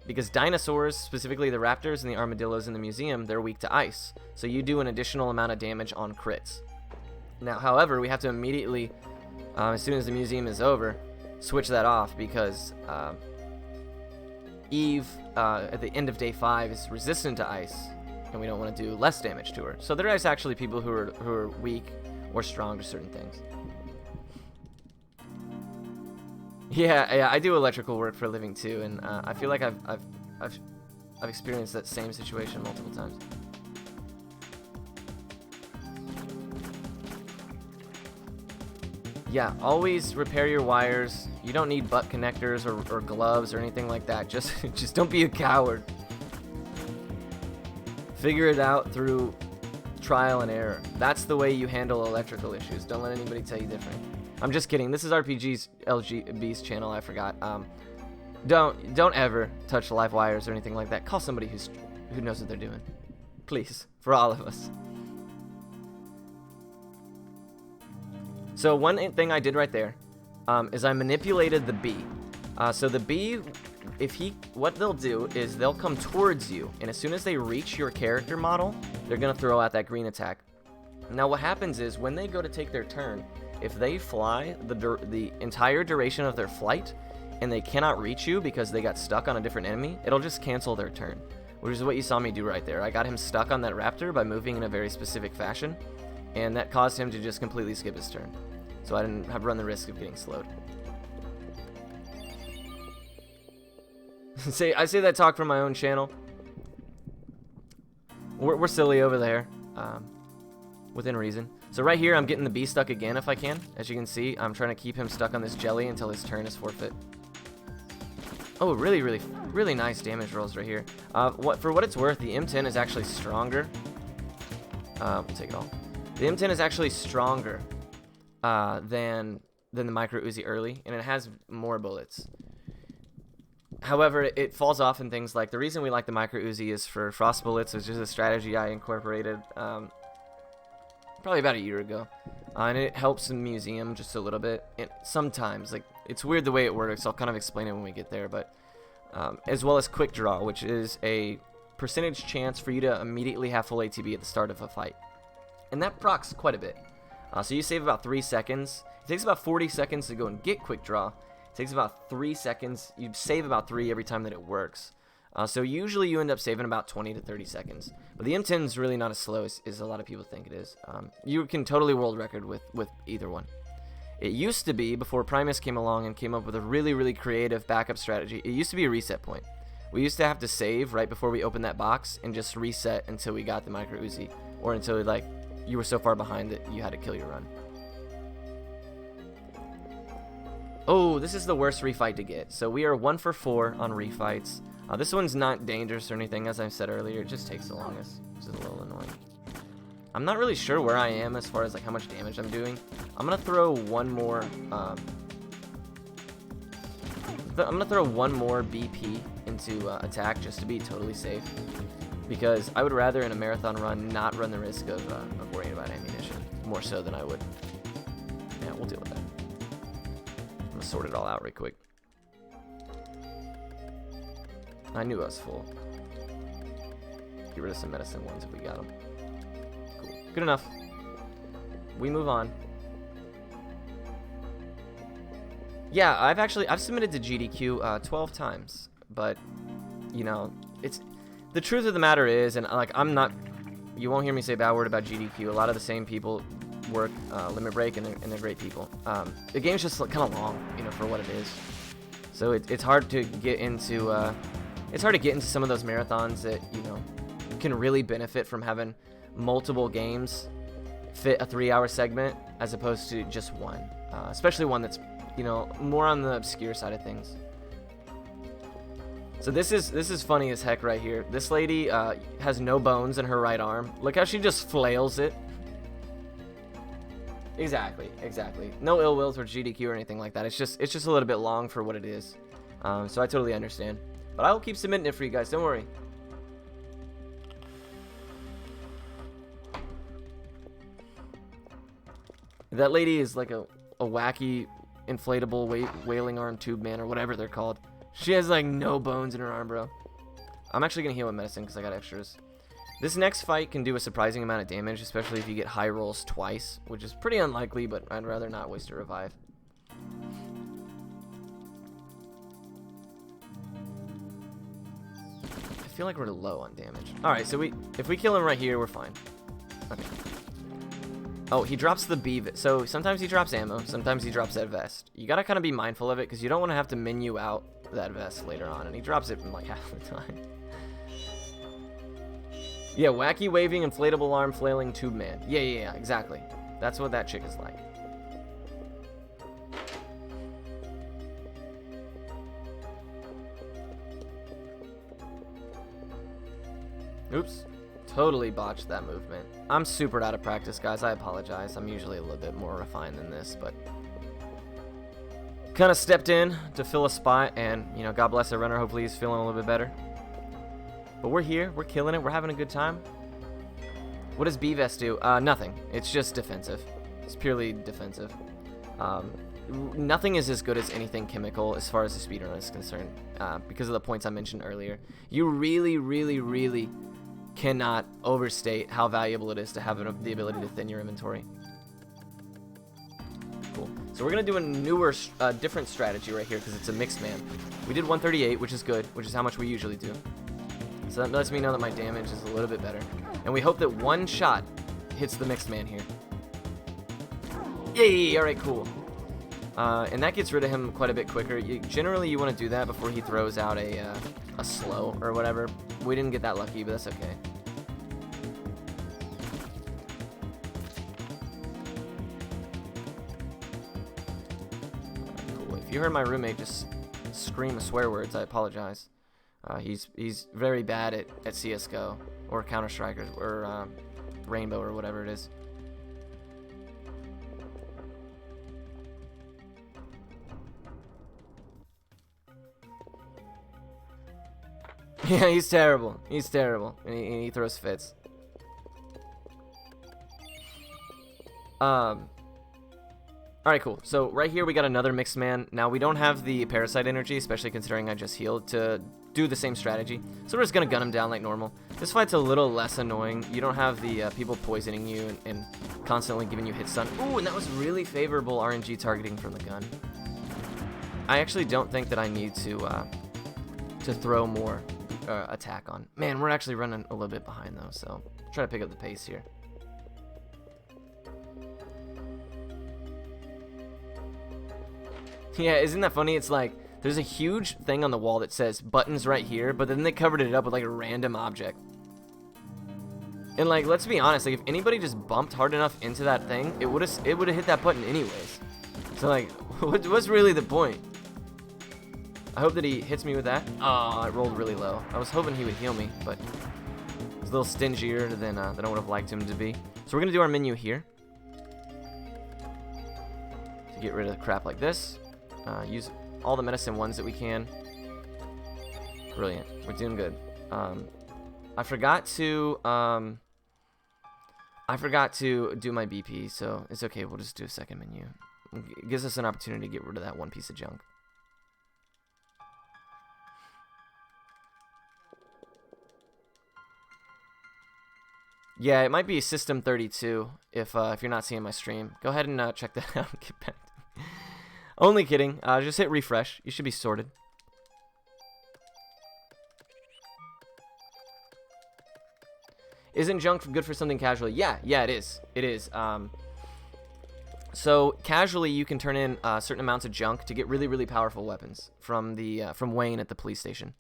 Because dinosaurs, specifically the raptors and the armadillos in the museum, they're weak to ice. So you do an additional amount of damage on crits. Now, however, we have to immediately, as soon as the museum is over, switch that off because Eve, at the end of day 5, is resistant to ice, and we don't want to do less damage to her. So there is actually people who are weak or strong to certain things. Yeah, I do electrical work for a living too, and I feel like I've experienced that same situation multiple times. Yeah, always repair your wires. You don't need butt connectors or gloves or anything like that. Just don't be a coward. Figure it out through trial and error. That's the way you handle electrical issues. Don't let anybody tell you different. I'm just kidding. This is RPG's LGB's channel. I forgot. Don't ever touch live wires or anything like that. Call somebody who knows what they're doing. Please, for all of us. So one thing I did right there is I manipulated the bee. So the bee, what they'll do is they'll come towards you, and as soon as they reach your character model, they're gonna throw out that green attack. Now what happens is when they go to take their turn, if they fly the entire duration of their flight and they cannot reach you because they got stuck on a different enemy, it'll just cancel their turn, which is what you saw me do right there. I got him stuck on that raptor by moving in a very specific fashion, and that caused him to just completely skip his turn. So I didn't have to run the risk of getting slowed. I say that talk from my own channel. We're silly over there, within reason. So right here, I'm getting the bee stuck again if I can. As you can see, I'm trying to keep him stuck on this jelly until his turn is forfeit. Oh, really nice damage rolls right here. For what it's worth, the M10 is actually stronger. We'll take it all. The M10 is actually stronger than the micro Uzi early, and it has more bullets. However, it falls off in things like, the reason we like the micro Uzi is for frost bullets. It's just a strategy I incorporated probably about a year ago, and it helps in the museum just a little bit. And sometimes, like, it's weird the way it works. I'll kind of explain it when we get there, but as well as quick draw, which is a percentage chance for you to immediately have full ATB at the start of a fight, and that procs quite a bit. So you save about 3 seconds. It takes about 40 seconds to go and get quick draw. It takes about 3 seconds. You save about 3 every time that it works. So usually you end up saving about 20 to 30 seconds. But the M10 is really not as slow as a lot of people think it is. You can totally world record with either one. It used to be, before Primus came along and came up with a really, really creative backup strategy, it used to be a reset point. We used to have to save right before we opened that box and just reset until we got the micro Uzi, or until like you were so far behind that you had to kill your run. Oh, this is the worst refight to get. So we are 1 for 4 on refights. This one's not dangerous or anything, as I said earlier. It just takes the longest, which is a little annoying. I'm not really sure where I am as far as like how much damage I'm doing. I'm gonna throw one more. I'm gonna throw one more BP into attack just to be totally safe, because I would rather in a marathon run not run the risk of worrying about ammunition more so than I would. Yeah, we'll deal with that. I'm gonna sort it all out right quick. I knew I was full. Get rid of some medicine ones if we got them. Cool. Good enough. We move on. Yeah, I've submitted to GDQ 12 times, but you know, it's the truth of the matter is, and like you won't hear me say a bad word about GDQ. A lot of the same people work Limit Break, and they're great people. The game's just kind of long, you know, for what it is. So it's hard to get into. It's hard to get into some of those marathons that, you know, can really benefit from having multiple games fit a 3-hour segment as opposed to just one, especially one that's, you know, more on the obscure side of things. So this is funny as heck right here. This lady has no bones in her right arm. Look how she just flails it. Exactly. No ill will towards GDQ or anything like that. It's just a little bit long for what it is. So I totally understand. But I will keep submitting it for you guys. Don't worry. That lady is like a wacky inflatable wailing arm tube man or whatever they're called. She has like no bones in her arm, bro. I'm actually gonna heal with medicine because I got extras. This next fight can do a surprising amount of damage, especially if you get high rolls twice, which is pretty unlikely, but I'd rather not waste a revive. I feel like we're low on damage. Alright, so if we kill him right here, we're fine. Okay. Oh, he drops the B. So sometimes he drops ammo, sometimes he drops that vest. You gotta kind of be mindful of it, because you don't want to have to menu out that vest later on, and he drops it in like half the time. Yeah, wacky waving inflatable arm flailing tube man. Yeah, exactly. That's what that chick is like. Oops. Totally botched that movement. I'm super out of practice, guys. I apologize. I'm usually a little bit more refined than this, but kind of stepped in to fill a spot, and, you know, God bless the runner. Hopefully he's feeling a little bit better. But we're here. We're killing it. We're having a good time. What does B-Vest do? Nothing. It's just defensive. It's purely defensive. Nothing is as good as anything chemical as far as the speedrun is concerned, because of the points I mentioned earlier. You really cannot overstate how valuable it is to have the ability to thin your inventory. Cool. So we're going to do a newer, different strategy right here because it's a mixed man. We did 138, which is good, which is how much we usually do. So that lets me know that my damage is a little bit better. And we hope that one shot hits the mixed man here. Yay! Alright, cool. And that gets rid of him quite a bit quicker. Generally, you want to do that before he throws out a slow or whatever. We didn't get that lucky, but that's okay. Cool. If you heard my roommate just scream swear words, I apologize. He's very bad at CSGO or Counter-Strike or Rainbow or whatever it is. Yeah, he's terrible. He's terrible. And he throws fits. Alright, cool. So right here we got another mixed man. Now we don't have the Parasite energy, especially considering I just healed, to do the same strategy. So we're just going to gun him down like normal. This fight's a little less annoying. You don't have the people poisoning you and constantly giving you hit stun. Ooh, and that was really favorable RNG targeting from the gun. I actually don't think that I need to throw more attack on. Man, we're actually running a little bit behind though, so try to pick up the pace here. Yeah, isn't that funny? It's like there's a huge thing on the wall that says buttons right here, but then they covered it up with like a random object. And like, let's be honest, like if anybody just bumped hard enough into that thing, it would have hit that button anyways. So like, what's really the point? I hope that he hits me with that. Oh, it rolled really low. I was hoping he would heal me, but he's a little stingier than I would have liked him to be. So we're gonna do our menu here to get rid of crap like this. Use all the medicine ones that we can. Brilliant. We're doing good. I forgot to do my BP, so it's okay. We'll just do a second menu. It gives us an opportunity to get rid of that one piece of junk. Yeah, it might be System 32 if you're not seeing my stream. Go ahead and check that out and get back to me. Only kidding. Just hit refresh. You should be sorted. Isn't junk good for something casually? Yeah, it is. It is. So casually, you can turn in certain amounts of junk to get really, really powerful weapons from Wayne at the police station.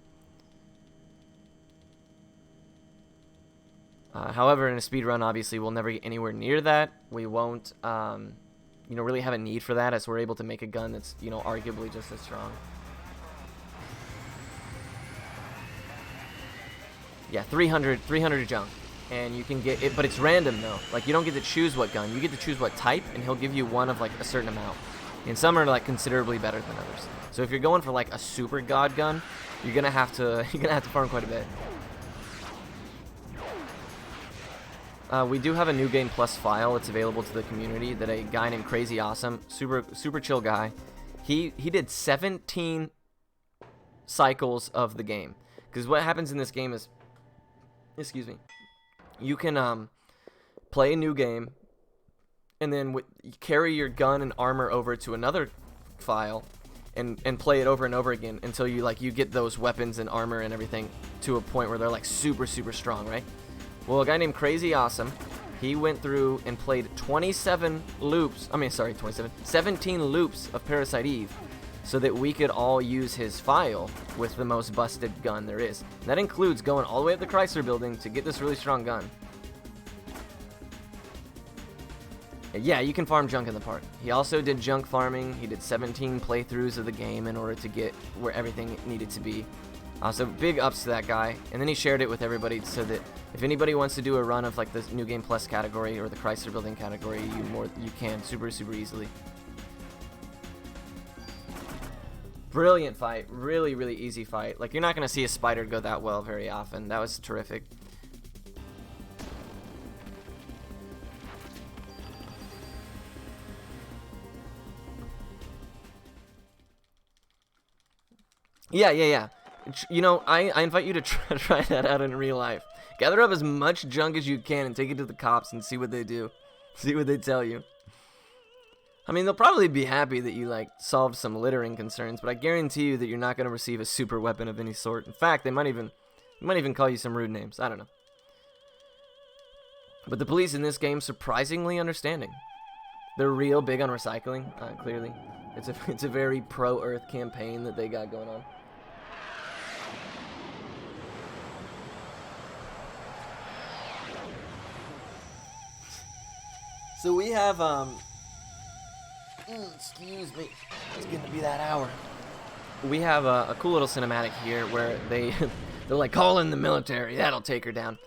However, in a speed run, obviously, we'll never get anywhere near that. We won't, really have a need for that, as we're able to make a gun that's, arguably just as strong. Yeah, 300 junk. And you can get it, but it's random though. Like, you don't get to choose what gun. You get to choose what type, and he'll give you one of like a certain amount. And some are like considerably better than others. So if you're going for like a super god gun, you're gonna have to farm quite a bit. We do have a new game plus file that's available to the community that a guy named Crazy Awesome, super chill guy, he did 17 cycles of the game. Because what happens in this game is, excuse me, you can play a new game and then carry your gun and armor over to another file and play it over and over again until you get those weapons and armor and everything to a point where they're like super strong, right? Well, a guy named Crazy Awesome, he went through and played 17 loops of Parasite Eve so that we could all use his file with the most busted gun there is. And that includes going all the way up the Chrysler building to get this really strong gun. Yeah, you can farm junk in the park. He also did junk farming. He did 17 playthroughs of the game in order to get where everything needed to be. So big ups to that guy. And then he shared it with everybody so that if anybody wants to do a run of like the New Game Plus category or the Chrysler Building category, you can super easily. Brilliant fight. Really easy fight. Like, you're not going to see a spider go that well very often. That was terrific. Yeah. I invite you to try that out in real life. Gather up as much junk as you can and take it to the cops and see what they do. See what they tell you. I mean, they'll probably be happy that you, solved some littering concerns, but I guarantee you that you're not going to receive a super weapon of any sort. In fact, they might even call you some rude names. I don't know. But the police in this game, surprisingly understanding. They're real big on recycling, clearly. It's a very pro-Earth campaign that they got going on. So we have, excuse me, it's getting to be that hour. We have a cool little cinematic here where they're like, call in the military, that'll take her down.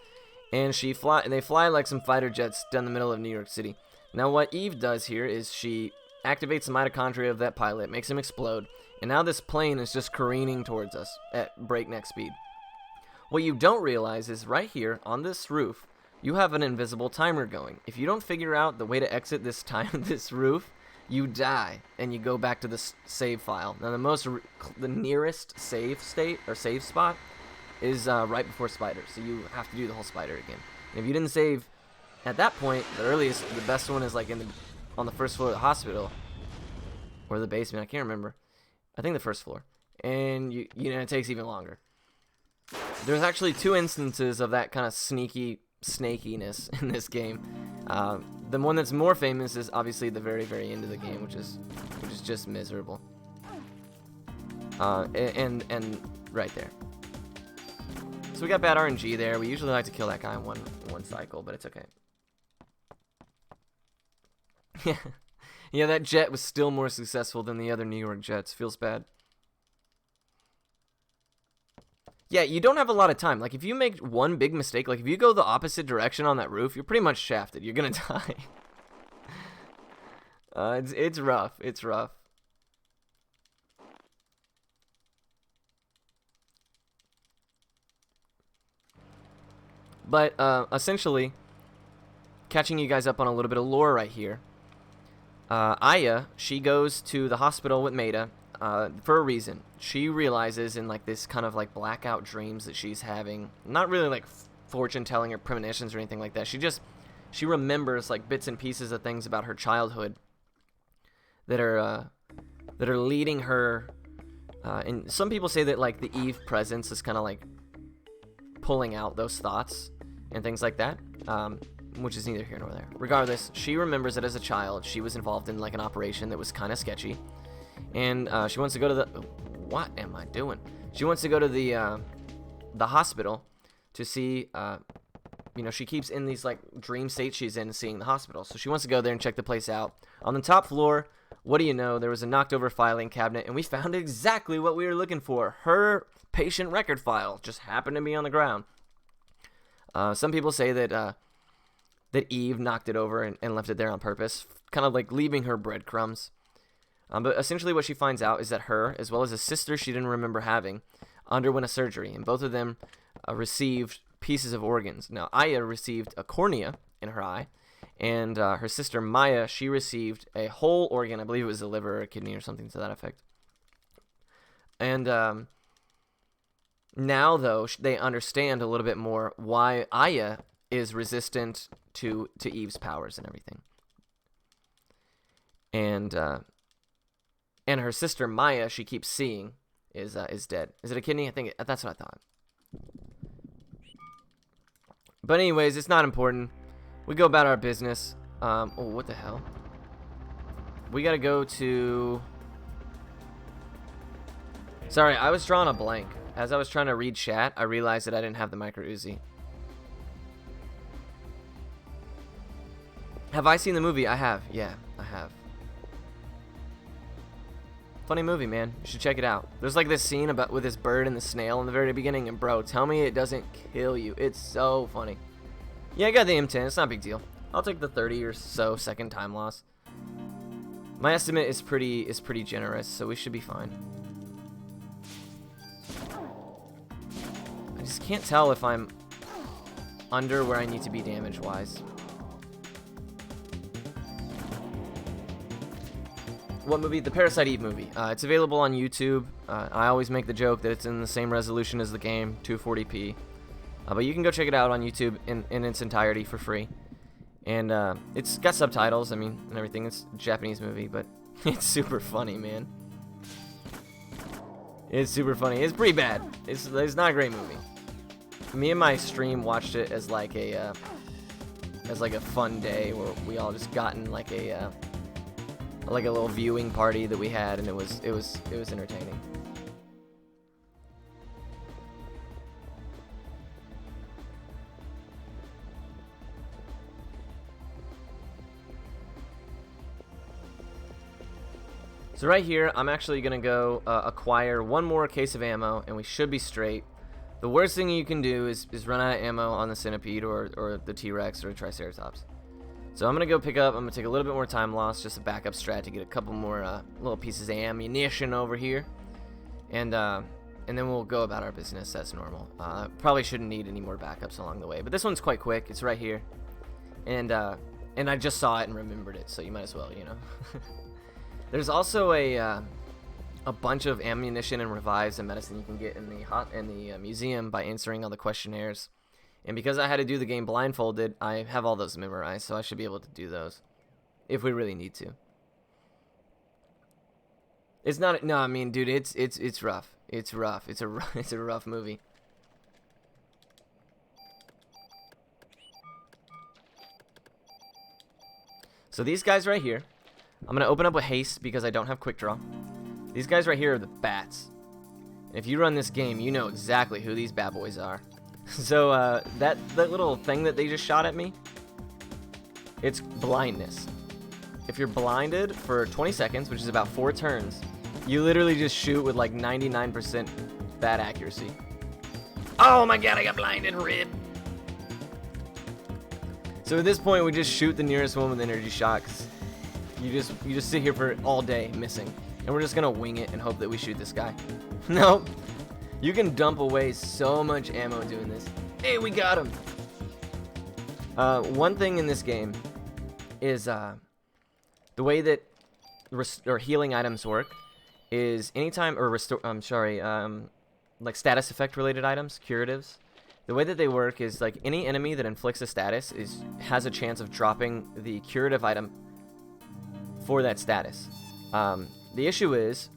And they fly like some fighter jets down the middle of New York City. Now what Eve does here is she activates the mitochondria of that pilot, makes him explode, and now this plane is just careening towards us at breakneck speed. What you don't realize is right here on this roof, you have an invisible timer going. If you don't figure out the way to exit this roof, you die, and you go back to the save file. Now, the nearest save state or save spot is right before spider, so you have to do the whole spider again. And if you didn't save at that point, the best one is on the first floor of the hospital or the basement. I can't remember. I think the first floor, and it takes even longer. There's actually 2 instances of that kind of snakiness in this game. The one that's more famous is obviously the very, very end of the game, which is just miserable. And right there. So we got bad RNG there. We usually like to kill that guy in one cycle, but it's okay. Yeah, that jet was still more successful than the other New York jets. Feels bad. Yeah, you don't have a lot of time. Like, if you make one big mistake, like, if you go the opposite direction on that roof, you're pretty much shafted. You're gonna die. It's rough. It's rough. But, essentially, catching you guys up on a little bit of lore right here. Aya, she goes to the hospital with Maida for a reason. She realizes in like this kind of like blackout dreams that she's having, not really like fortune telling or premonitions or anything like that. She remembers like bits and pieces of things about her childhood that are leading her. And some people say that like the Eve presence is kind of like pulling out those thoughts and things like that. Which is neither here nor there. Regardless, she remembers that as a child, she was involved in like an operation that was kind of sketchy, and she wants to go to the. What am I doing? She wants to go to the hospital to see. You know, she keeps in these like dream states she's in, seeing the hospital. So she wants to go there and check the place out. On the top floor, what do you know? There was a knocked over filing cabinet, and we found exactly what we were looking for. Her patient record file just happened to be on the ground. Some people say that. That Eve knocked it over and left it there on purpose, kind of like leaving her breadcrumbs. But essentially what she finds out is that her, as well as a sister she didn't remember having, underwent a surgery, and both of them received pieces of organs. Now, Aya received a cornea in her eye, and her sister Maya, she received a whole organ. I believe it was a liver or a kidney or something to that effect. And now, though, they understand a little bit more why Aya is resistant to Eve's powers and everything. And her sister Maya, she keeps seeing, is dead. Is it a kidney? I think that's what I thought. But anyways, it's not important. We go about our business. Oh, what the hell? We gotta go to. Sorry, I was drawing a blank. As I was trying to read chat, I realized that I didn't have the micro Uzi. Have I seen the movie? I have. Yeah, I have. Funny movie, man. You should check it out. There's like this scene about with this bird and the snail in the very beginning, and bro, tell me it doesn't kill you. It's so funny. Yeah, I got the M10. It's not a big deal. I'll take the 30 or so second time loss. My estimate is pretty generous, so we should be fine. I just can't tell if I'm under where I need to be damage-wise. What movie? The Parasite Eve movie. It's available on YouTube. I always make the joke that it's in the same resolution as the game, 240p. But you can go check it out on YouTube in its entirety for free. And it's got subtitles, I mean, and everything. It's a Japanese movie, but it's super funny, man. It's super funny. It's pretty bad. It's not a great movie. Me and my stream watched it as like a fun day where we all just got in like a little viewing party that we had, and it was entertaining. So right here, I'm actually gonna go acquire one more case of ammo, and we should be straight. The worst thing you can do is run out of ammo on the centipede or the T-Rex or the Triceratops. So I'm going to go pick up, I'm going to take a little bit more time loss, just a backup strat to get a couple more little pieces of ammunition over here. And then we'll go about our business as normal. Probably shouldn't need any more backups along the way. But this one's quite quick. It's right here. And I just saw it and remembered it, so you might as well, you know. There's also a bunch of ammunition and revives and medicine you can get in the museum by answering all the questionnaires. And because I had to do the game blindfolded, I have all those memorized, so I should be able to do those if we really need to. It's not. No, I mean, dude, it's rough. It's rough. It's a rough movie. So these guys right here, I'm going to open up with haste because I don't have quick draw. These guys right here are the bats. If you run this game, you know exactly who these bad boys are. So that little thing that they just shot at me, it's blindness. If you're blinded for 20 seconds, which is about 4 turns, you literally just shoot with like 99% bad accuracy. Oh my god, I got blinded, rip. So at this point, we just shoot the nearest one with energy shot, 'cause you just sit here for all day missing, and we're just gonna wing it and hope that we shoot this guy. Nope. You can dump away so much ammo doing this. Hey, we got him. One thing in this game is the way that healing items work is anytime like status effect related items, curatives. The way that they work is like any enemy that inflicts a status has a chance of dropping the curative item for that status. The issue with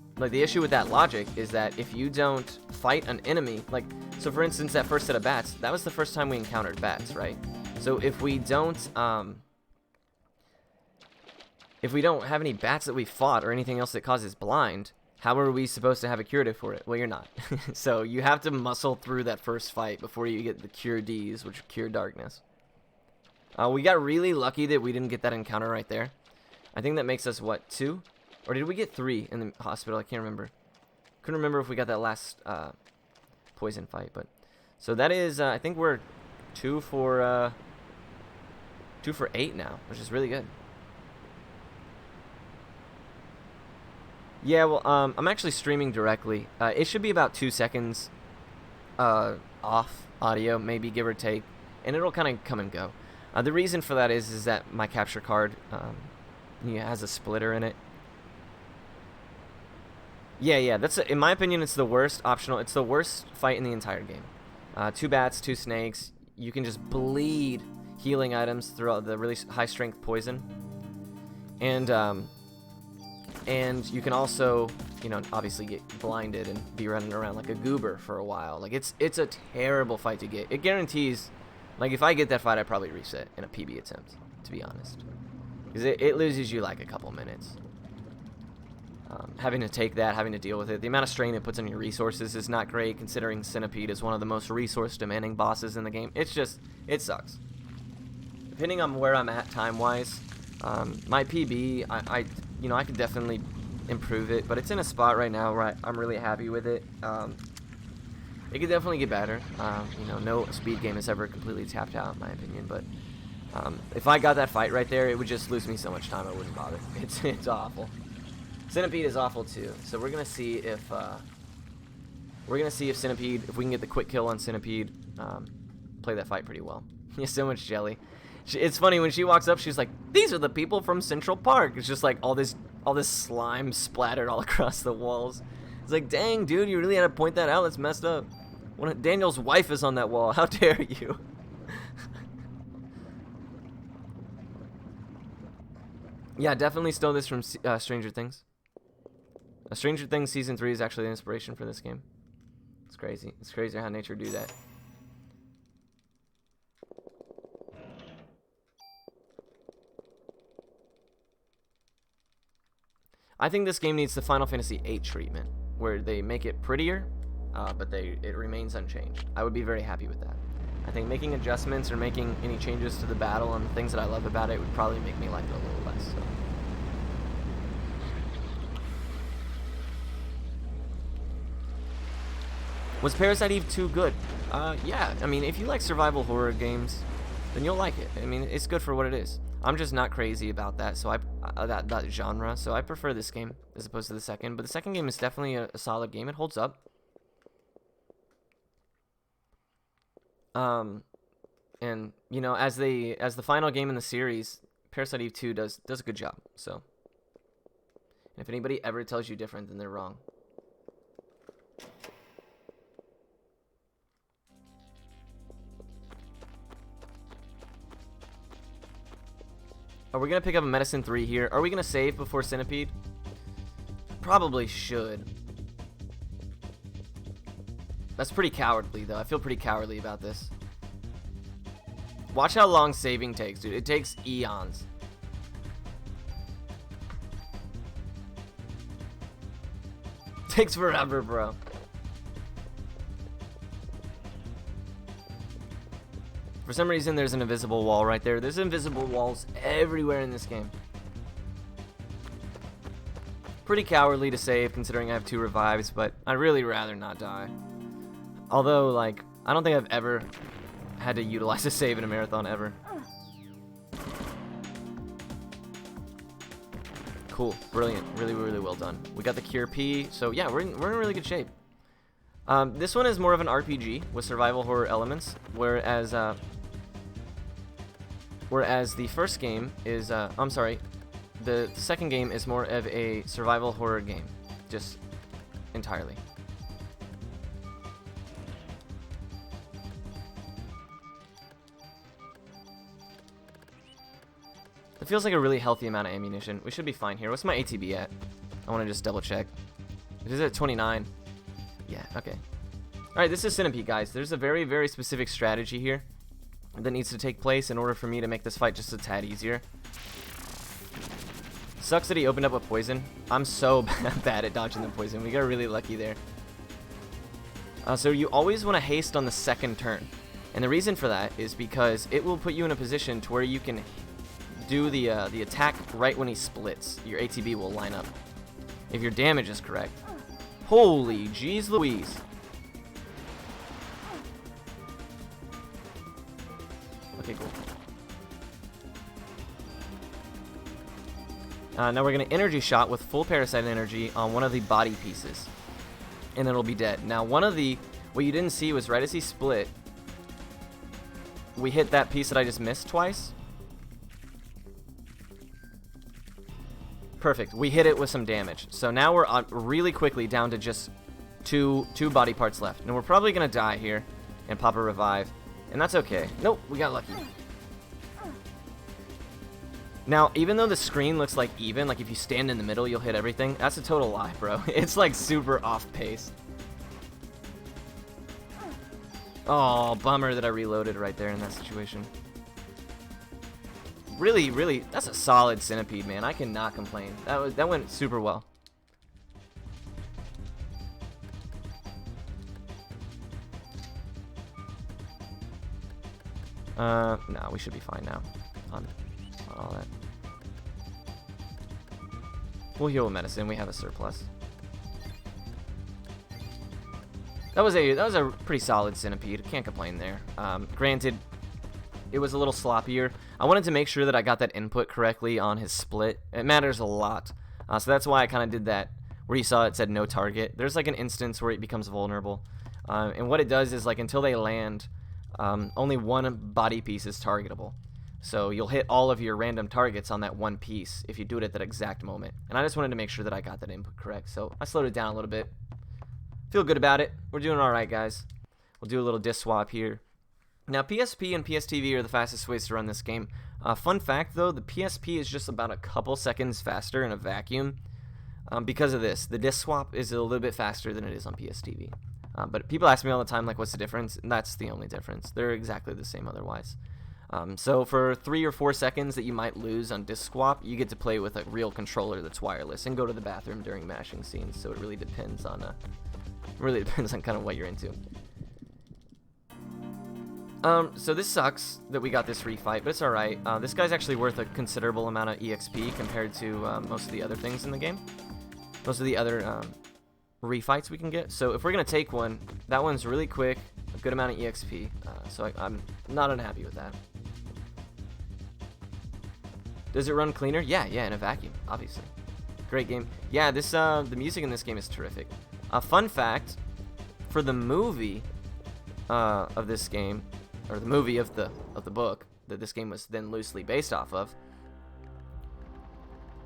that logic is that if you don't fight an enemy, like, so for instance, that first set of bats, that was the first time we encountered bats, right? So if we don't have any bats that we fought or anything else that causes blind, how are we supposed to have a curative for it? Well, you're not. So you have to muscle through that first fight before you get the cure Ds, which cure darkness. We got really lucky that we didn't get that encounter right there. I think that makes us, what, 2? Or did we get 3 in the hospital? I can't remember. Couldn't remember if we got that last poison fight. But so that is, I think we're 2 for 8 now, which is really good. Yeah, well, I'm actually streaming directly. It should be about 2 seconds off audio, maybe give or take, and it'll kind of come and go. The reason for that is that my capture card has a splitter in it. Yeah, that's in my opinion, it's the worst optional. It's the worst fight in the entire game. 2 bats, 2 snakes. You can just bleed healing items throughout the really high strength poison, and you can also, obviously get blinded and be running around like a goober for a while. Like it's a terrible fight to get. It guarantees, like if I get that fight, I probably reset in a PB attempt, to be honest, because it loses you like a couple minutes. Having to take that, having to deal with it, the amount of strain it puts on your resources is not great, considering Centipede is one of the most resource demanding bosses in the game. It sucks. Depending on where I'm at time wise, my PB, I could definitely improve it, but it's in a spot right now where I'm really happy with it. It could definitely get better. No speed game is ever completely tapped out, in my opinion, but if I got that fight right there, it would just lose me so much time I wouldn't bother. It's awful. Centipede is awful too, so we're gonna see if Centipede, if we can get the quick kill on Centipede, play that fight pretty well. He has so much jelly. It's funny when she walks up, she's like, "These are the people from Central Park." It's just like all this slime splattered all across the walls. It's like, dang, dude, you really had to point that out. That's messed up. Daniel's wife is on that wall. How dare you? Yeah, definitely stole this from Stranger Things. Stranger Things Season 3 is actually the inspiration for this game. It's crazy. It's crazy how nature do that. I think this game needs the Final Fantasy VIII treatment, where they make it prettier, but it remains unchanged. I would be very happy with that. I think making adjustments or making any changes to the battle and the things that I love about it would probably make me like it a little less. So. Was Parasite Eve 2 good? Yeah. I mean, if you like survival horror games, then you'll like it. I mean, it's good for what it is. I'm just not crazy about that, so that genre. So I prefer this game as opposed to the second. But the second game is definitely a solid game. It holds up. And as the final game in the series, Parasite Eve 2 does a good job. So, if anybody ever tells you different, then they're wrong. Are we going to pick up a Medicine 3 here? Are we going to save before Centipede? Probably should. That's pretty cowardly, though. I feel pretty cowardly about this. Watch how long saving takes, dude. It takes eons. Takes forever, bro. For some reason, there's an invisible wall right there. There's invisible walls everywhere in this game. Pretty cowardly to save, considering I have 2 revives, but I'd really rather not die. Although, like, I don't think I've ever had to utilize a save in a marathon ever. Cool, brilliant, really, really well done. We got the Cure P, so yeah, we're in really good shape. This one is more of an RPG with survival horror elements, whereas the first game is, the second game is more of a survival horror game, just entirely. It feels like a really healthy amount of ammunition. We should be fine here. What's my ATB at? I want to just double check. It is at 29. Yeah, okay. Alright, this is Centipede, guys. There's a very, very specific strategy here that needs to take place in order for me to make this fight just a tad easier. Sucks that he opened up with poison. I'm so bad at dodging the poison. We got really lucky there. So you always want to haste on the second turn. And the reason for that is because it will put you in a position to where you can do the attack right when he splits. Your ATB will line up if your damage is correct. Holy jeez Louise. Okay, cool. Now we're going to energy shot with full parasite energy on one of the body pieces, and it'll be dead. Now what you didn't see was right as he split, we hit that piece that I just missed twice. Perfect. We hit it with some damage. So now we're really quickly down to just two body parts left. And we're probably going to die here and pop a revive. And that's okay. Nope, we got lucky. Now, even though the screen looks like even, like if you stand in the middle, you'll hit everything, that's a total lie, bro. It's like super off pace. Oh, bummer that I reloaded right there in that situation. Really, really, that's a solid Centipede, man. I cannot complain. That went super well. No, we should be fine now on all that. We'll heal with medicine. We have a surplus. That was a pretty solid Centipede. Can't complain there. Granted, it was a little sloppier. I wanted to make sure that I got that input correctly on his split. It matters a lot. So that's why I kind of did that, where you saw it said no target. There's like an instance where it becomes vulnerable. And what it does is, like, until they land, only one body piece is targetable. So you'll hit all of your random targets on that one piece if you do it at that exact moment. And I just wanted to make sure that I got that input correct. So I slowed it down a little bit. Feel good about it. We're doing alright, guys. We'll do a little disc swap here. Now, PSP and PSTV are the fastest ways to run this game. Fun fact, though, the PSP is just about a couple seconds faster in a vacuum. Because of this, the disc swap is a little bit faster than it is on PSTV. But people ask me all the time, like, what's the difference? And that's the only difference. They're exactly the same otherwise. So for 3 or 4 seconds that you might lose on disc swap, you get to play with a real controller that's wireless and go to the bathroom during mashing scenes. So it really depends on kind of what you're into. So this sucks that we got this refight, but it's alright. This guy's actually worth a considerable amount of EXP compared to most of the other things in the game. Most of the other refights we can get. So if we're going to take one, that one's really quick, a good amount of EXP. So I'm not unhappy with that. Does it run cleaner? Yeah, in a vacuum, obviously. Great game. Yeah, this the music in this game is terrific. Fun fact, for the movie of this game, or the movie of the book that this game was then loosely based off of,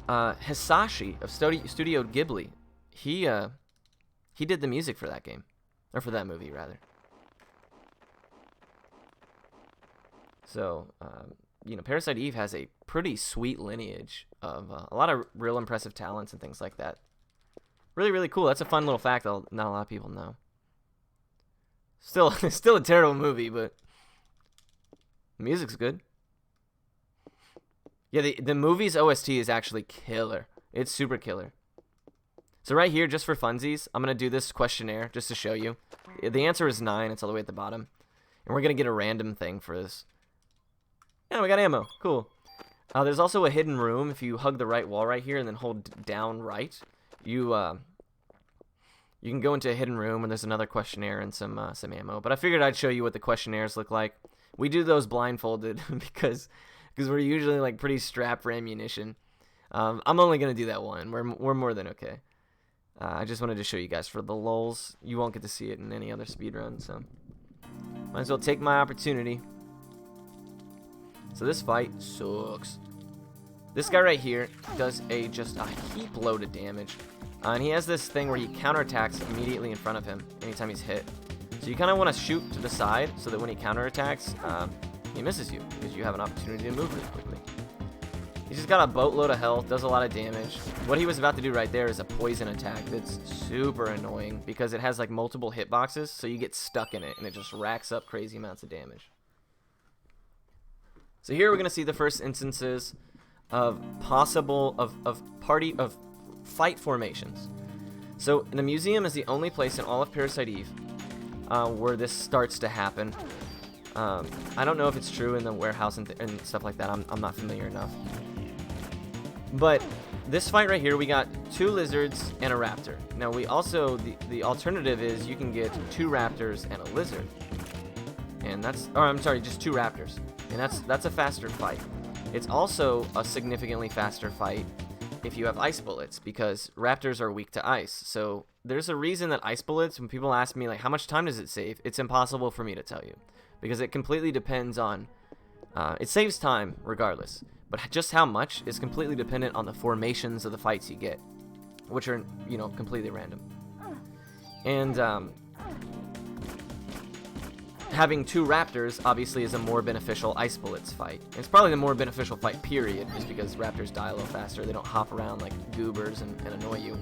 Hisashi of Studio Ghibli, he did the music for that game, or for that movie rather. So you know, Parasite Eve has a pretty sweet lineage of a lot of real impressive talents and things like that. Really, really cool. That's a fun little fact that not a lot of people know. Still a terrible movie, but the music's good. Yeah, the movie's OST is actually killer. It's super killer. So right here, just for funsies, I'm going to do this questionnaire just to show you. The answer is 9. It's all the way at the bottom. And we're going to get a random thing for this. Yeah, we got ammo. Cool. There's also a hidden room. If you hug the right wall right here and then hold down right, you can go into a hidden room, and there's another questionnaire and some ammo. But I figured I'd show you what the questionnaires look like. We do those blindfolded because we're usually like pretty strapped for ammunition. I'm only going to do that one. We're more than okay. I just wanted to show you guys for the lulz. You won't get to see it in any other speedrun, so might as well take my opportunity. So this fight sucks. This guy right here does just a heap load of damage. And he has this thing where he counterattacks immediately in front of him anytime he's hit. So you kind of want to shoot to the side so that when he counterattacks, he misses you because you have an opportunity to move really quickly. He's just got a boatload of health, does a lot of damage. What he was about to do right there is a poison attack that's super annoying because it has like multiple hitboxes, so you get stuck in it and it just racks up crazy amounts of damage. So here we're going to see the first instances of fight formations. So the museum is the only place in all of Parasite Eve where this starts to happen. I don't know if it's true in the warehouse and stuff like that. I'm not familiar enough. But this fight right here, we got 2 lizards and a raptor. Now we also, the alternative is you can get 2 raptors and a lizard. And that's, or I'm sorry, just 2 raptors. And that's a faster fight. It's also a significantly faster fight if you have ice bullets, because raptors are weak to ice. So there's a reason that ice bullets, when people ask me like how much time does it save, it's impossible for me to tell you, because it completely depends on it saves time regardless, but just how much is completely dependent on the formations of the fights you get, which are, you know, completely random. And having 2 raptors obviously is a more beneficial ice bullets fight. It's probably the more beneficial fight, period, just because raptors die a little faster. They don't hop around like goobers and annoy you.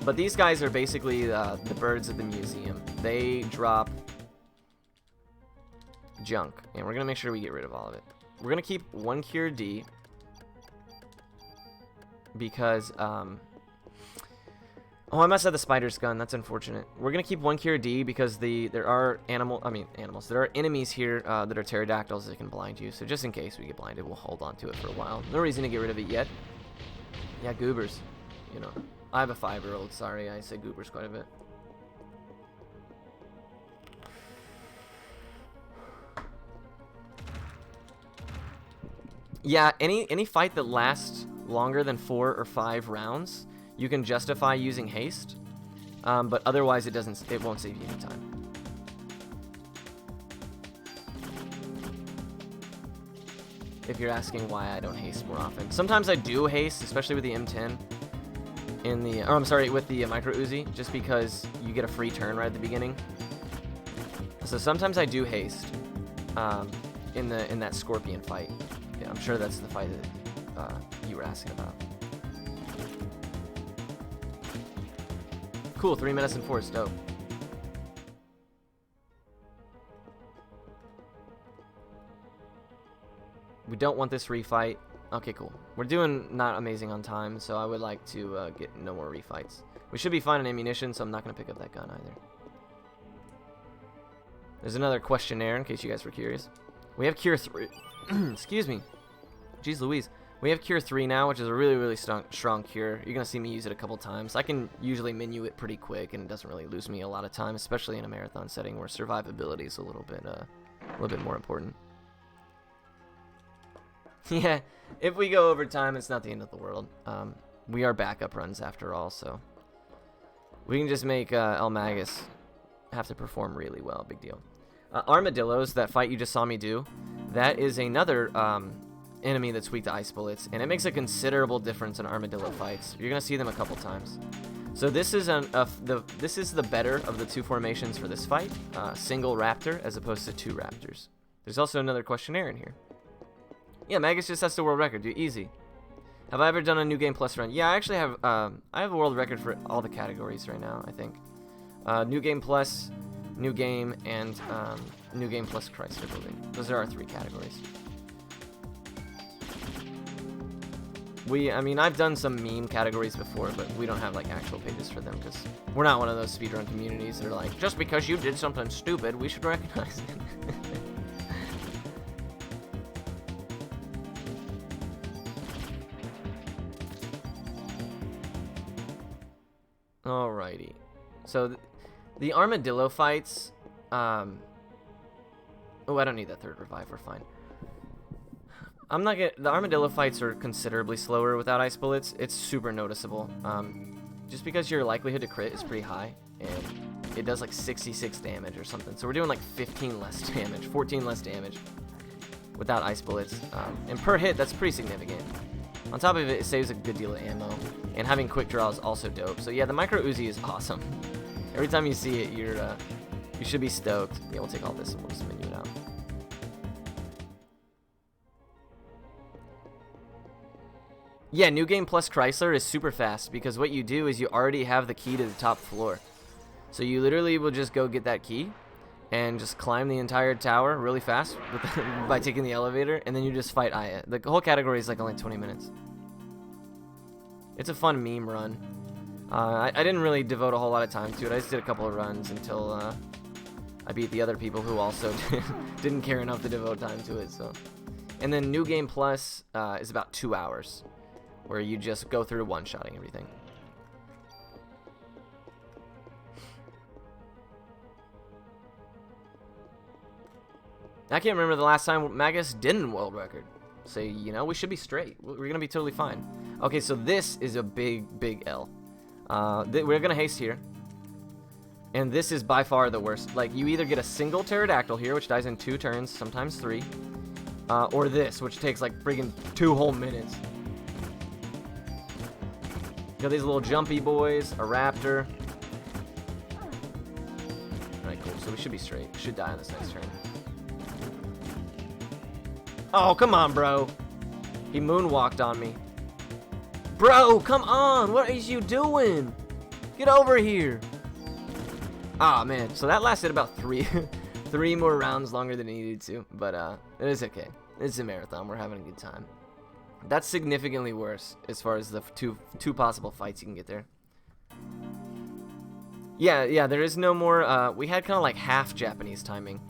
But these guys are basically the birds of the museum. They drop junk, and we're going to make sure we get rid of all of it. We're going to keep 1 cure D because oh, I must have the spider's gun. That's unfortunate. We're gonna keep 1 cure D because there are animals. There are enemies here that are pterodactyls that can blind you. So just in case we get blinded, we'll hold on to it for a while. No reason to get rid of it yet. Yeah, goobers. You know, I have a 5-year-old. Sorry, I say goobers quite a bit. Yeah, any fight that lasts longer than 4 or 5 rounds, you can justify using haste, but otherwise it won't save you any time. If you're asking why I don't haste more often, sometimes I do haste, especially with the M10 with the micro Uzi, just because you get a free turn right at the beginning. So sometimes I do haste in that scorpion fight. Yeah, I'm sure that's the fight that you were asking about. Cool, 3 minutes and 4 is dope. We don't want this refight. Okay, cool. We're doing not amazing on time, so I would like to get no more refights. We should be fine on ammunition, so I'm not going to pick up that gun either. There's another questionnaire, in case you guys were curious. We have Cure 3. Excuse me. Jeez Louise. We have Cure 3 now, which is a really, really strong cure. You're going to see me use it a couple times. I can usually menu it pretty quick, and it doesn't really lose me a lot of time, especially in a marathon setting where survivability is a little bit more important. Yeah, if we go over time, it's not the end of the world. We are backup runs after all, so we can just make El Magus have to perform really well. Big deal. Armadillos, that fight you just saw me do, that is another enemy that's weak to ice bullets, and it makes a considerable difference in armadillo fights. You're gonna see them a couple times. So this is the better of the 2 formations for this fight, single raptor as opposed to 2 raptors. There's also another questionnaire in here. Yeah, Magus just has the world record. Do easy. Have I ever done a New Game Plus run? Yeah, I actually have. I have a world record for all the categories right now, I think. New Game Plus, New Game, and New Game Plus Chrysler Building. Those are our 3 categories. I mean, I've done some meme categories before, but we don't have like actual pages for them because we're not one of those speedrun communities that are like, just because you did something stupid, we should recognize it. Alrighty. So the armadillo fights, oh, I don't need that third revive, we're fine. The armadillo fights are considerably slower without ice bullets. It's super noticeable. Just because your likelihood to crit is pretty high, and it does like 66 damage or something. So we're doing like 15 less damage, 14 less damage without ice bullets. And per hit, that's pretty significant. On top of it, it saves a good deal of ammo, and having quick draw is also dope. So yeah, the micro Uzi is awesome. Every time you see it, you should be stoked. Yeah, we'll take all this and we'll just menu it out. Yeah, New Game Plus Chrysler is super fast because what you do is you already have the key to the top floor. So you literally will just go get that key and just climb the entire tower really fast by taking the elevator, and then you just fight Aya. The whole category is like only 20 minutes. It's a fun meme run. I didn't really devote a whole lot of time to it. I just did a couple of runs until I beat the other people who also didn't care enough to devote time to it. So, and then New Game Plus is about 2 hours, where you just go through one-shotting everything. I can't remember the last time Magus didn't world record. So, you know, we should be straight. We're going to be totally fine. Okay, so this is a big, big L. We're going to haste here. And this is by far the worst. Like, you either get a single pterodactyl here, which dies in 2 turns, sometimes 3. Or this, which takes like friggin' 2 whole minutes. You got these little jumpy boys, a raptor. Alright, cool. So we should be straight. Should die on this next turn. Oh, come on, bro. He moonwalked on me. Bro, come on. What is you doing? Get over here. Ah, man. So that lasted about 3 more rounds longer than it needed to. But it is okay. It's a marathon. We're having a good time. That's significantly worse as far as the two possible fights you can get there. Yeah, there is no more. We had kind of like half Japanese timing.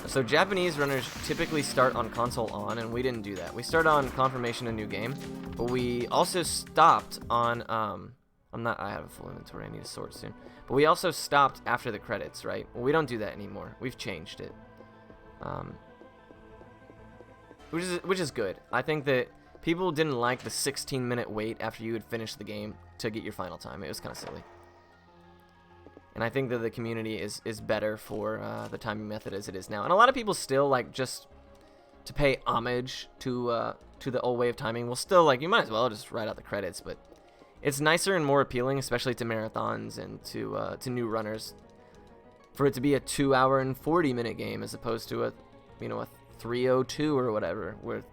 So Japanese runners typically start on console on, and we didn't do that. We started on confirmation a new game, but we also stopped on I have a full inventory. I need a sword soon. But we also stopped after the credits, right? Well, we don't do that anymore. We've changed it. Which is good. I think that people didn't like the 16-minute wait after you had finished the game to get your final time. It was kind of silly. And I think that the community is better for the timing method as it is now. And a lot of people still, like, just to pay homage to the old way of timing, will still, like, you might as well just write out the credits. But it's nicer and more appealing, especially to marathons and to new runners, for it to be a 2 hour and 40-minute game as opposed to a 3:02 or whatever, where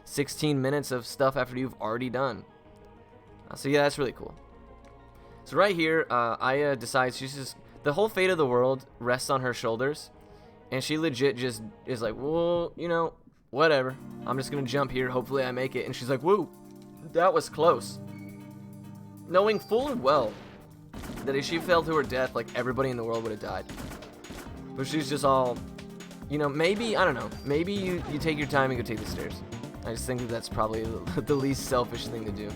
16 minutes of stuff after you've already done. So yeah, that's really cool. So right here, Aya decides the whole fate of the world rests on her shoulders, and she legit just is like, well, whatever. I'm just gonna jump here. Hopefully I make it. And she's like, woo, that was close. Knowing full and well that if she fell to her death, like, everybody in the world would have died. But she's just all, maybe, I don't know, maybe you take your time and go take the stairs. I just think that's probably the least selfish thing to do.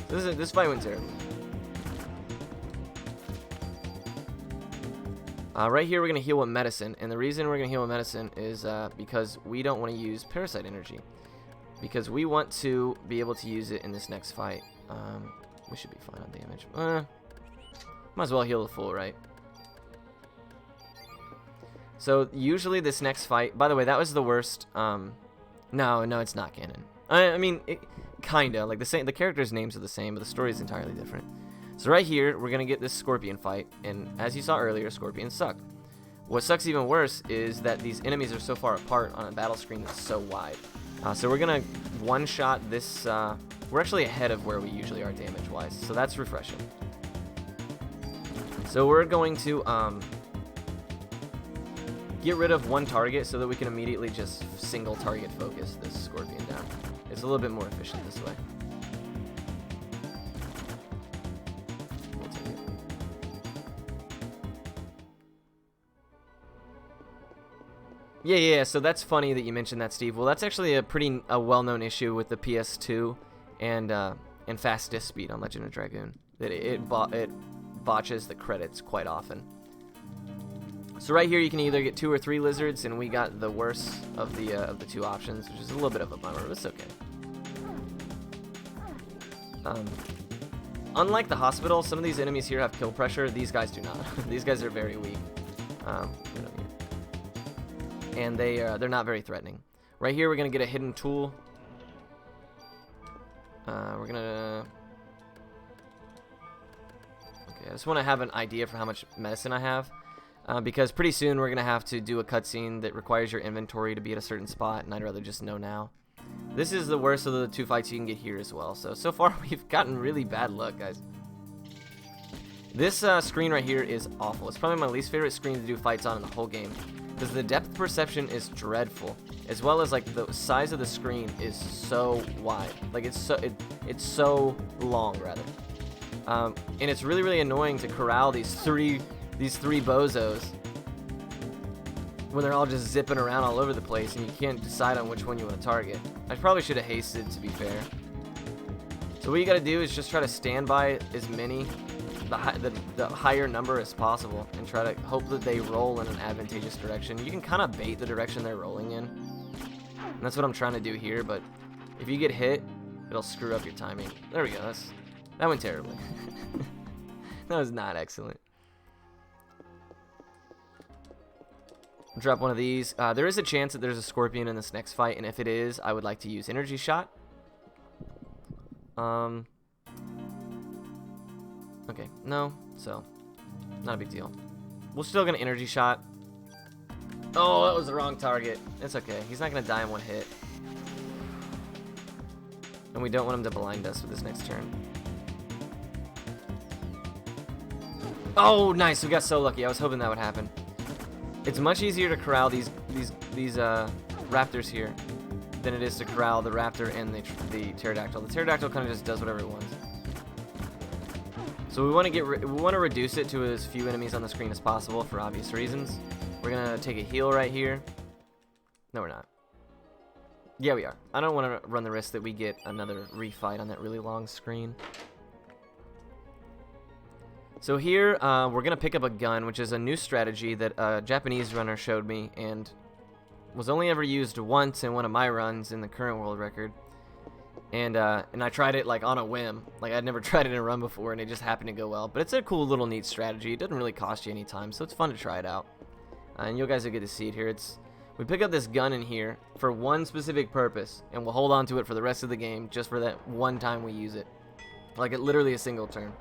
This fight went terribly. Right here, we're going to heal with medicine. And the reason we're going to heal with medicine is because we don't want to use Parasite energy. Because we want to be able to use it in this next fight. We should be fine on damage. Might as well heal the full, right? So usually this next fight... By the way, that was the worst... No, it's not canon. I mean, kinda. Like, the characters' names are the same, but the story is entirely different. So right here, we're gonna get this scorpion fight, and as you saw earlier, scorpions suck. What sucks even worse is that these enemies are so far apart on a battle screen that's so wide. So we're gonna one-shot this. We're actually ahead of where we usually are damage-wise, so that's refreshing. So we're going to get rid of one target so that we can immediately just single target focus this scorpion down. It's a little bit more efficient this way. We'll take it. Yeah, so that's funny that you mentioned that, Steve. Well, that's actually a well-known issue with the PS2 and fast disk speed on Legend of Dragoon. That it botches the credits quite often. So right here you can either get 2 or 3 lizards, and we got the worst of the 2 options, which is a little bit of a bummer, but it's okay. Unlike the hospital, some of these enemies here have kill pressure. These guys do not. These guys are very weak. And they're not very threatening. Right here we're gonna get a hidden tool. We're gonna. Okay, I just want to have an idea for how much medicine I have. Because pretty soon we're going to have to do a cutscene that requires your inventory to be at a certain spot, and I'd rather just know now. This is the worst of the 2 fights you can get here as well. So far we've gotten really bad luck, guys. This screen right here is awful. It's probably my least favorite screen to do fights on in the whole game, because the depth perception is dreadful, as well as like the size of the screen is so wide. Like it's so long rather. And it's really annoying to corral these three bozos when they're all just zipping around all over the place and you can't decide on which one you want to target. I probably should have hasted, to be fair. So what you got to do is just try to stand by as many, the higher number as possible, and try to hope that they roll in an advantageous direction. You can kind of bait the direction they're rolling in, and that's what I'm trying to do here, but if you get hit, it'll screw up your timing. There we go. That went terribly. That was not excellent. Drop one of these. There is a chance that there's a scorpion in this next fight, and if it is, I would like to use energy shot. Okay, no, so not a big deal. We're still gonna energy shot. Oh, that was the wrong target. It's okay. He's not gonna die in one hit, and we don't want him to blind us with this next turn. Oh, nice. We got so lucky. I was hoping that would happen. It's much easier to corral these raptors here than it is to corral the raptor and the pterodactyl. The pterodactyl kind of just does whatever it wants. So we want to reduce it to as few enemies on the screen as possible for obvious reasons. We're gonna take a heal right here. No, we're not. Yeah, we are. I don't want to run the risk that we get another refight on that really long screen. So here, we're going to pick up a gun, which is a new strategy that a Japanese runner showed me, and was only ever used once in one of my runs in the current world record. And I tried it, like, on a whim. Like, I'd never tried it in a run before, and it just happened to go well. But it's a cool little neat strategy. It doesn't really cost you any time, so it's fun to try it out. And you guys will get to see it here. We pick up this gun in here for one specific purpose, and we'll hold on to it for the rest of the game, just for that one time we use it. Like, literally a single turn.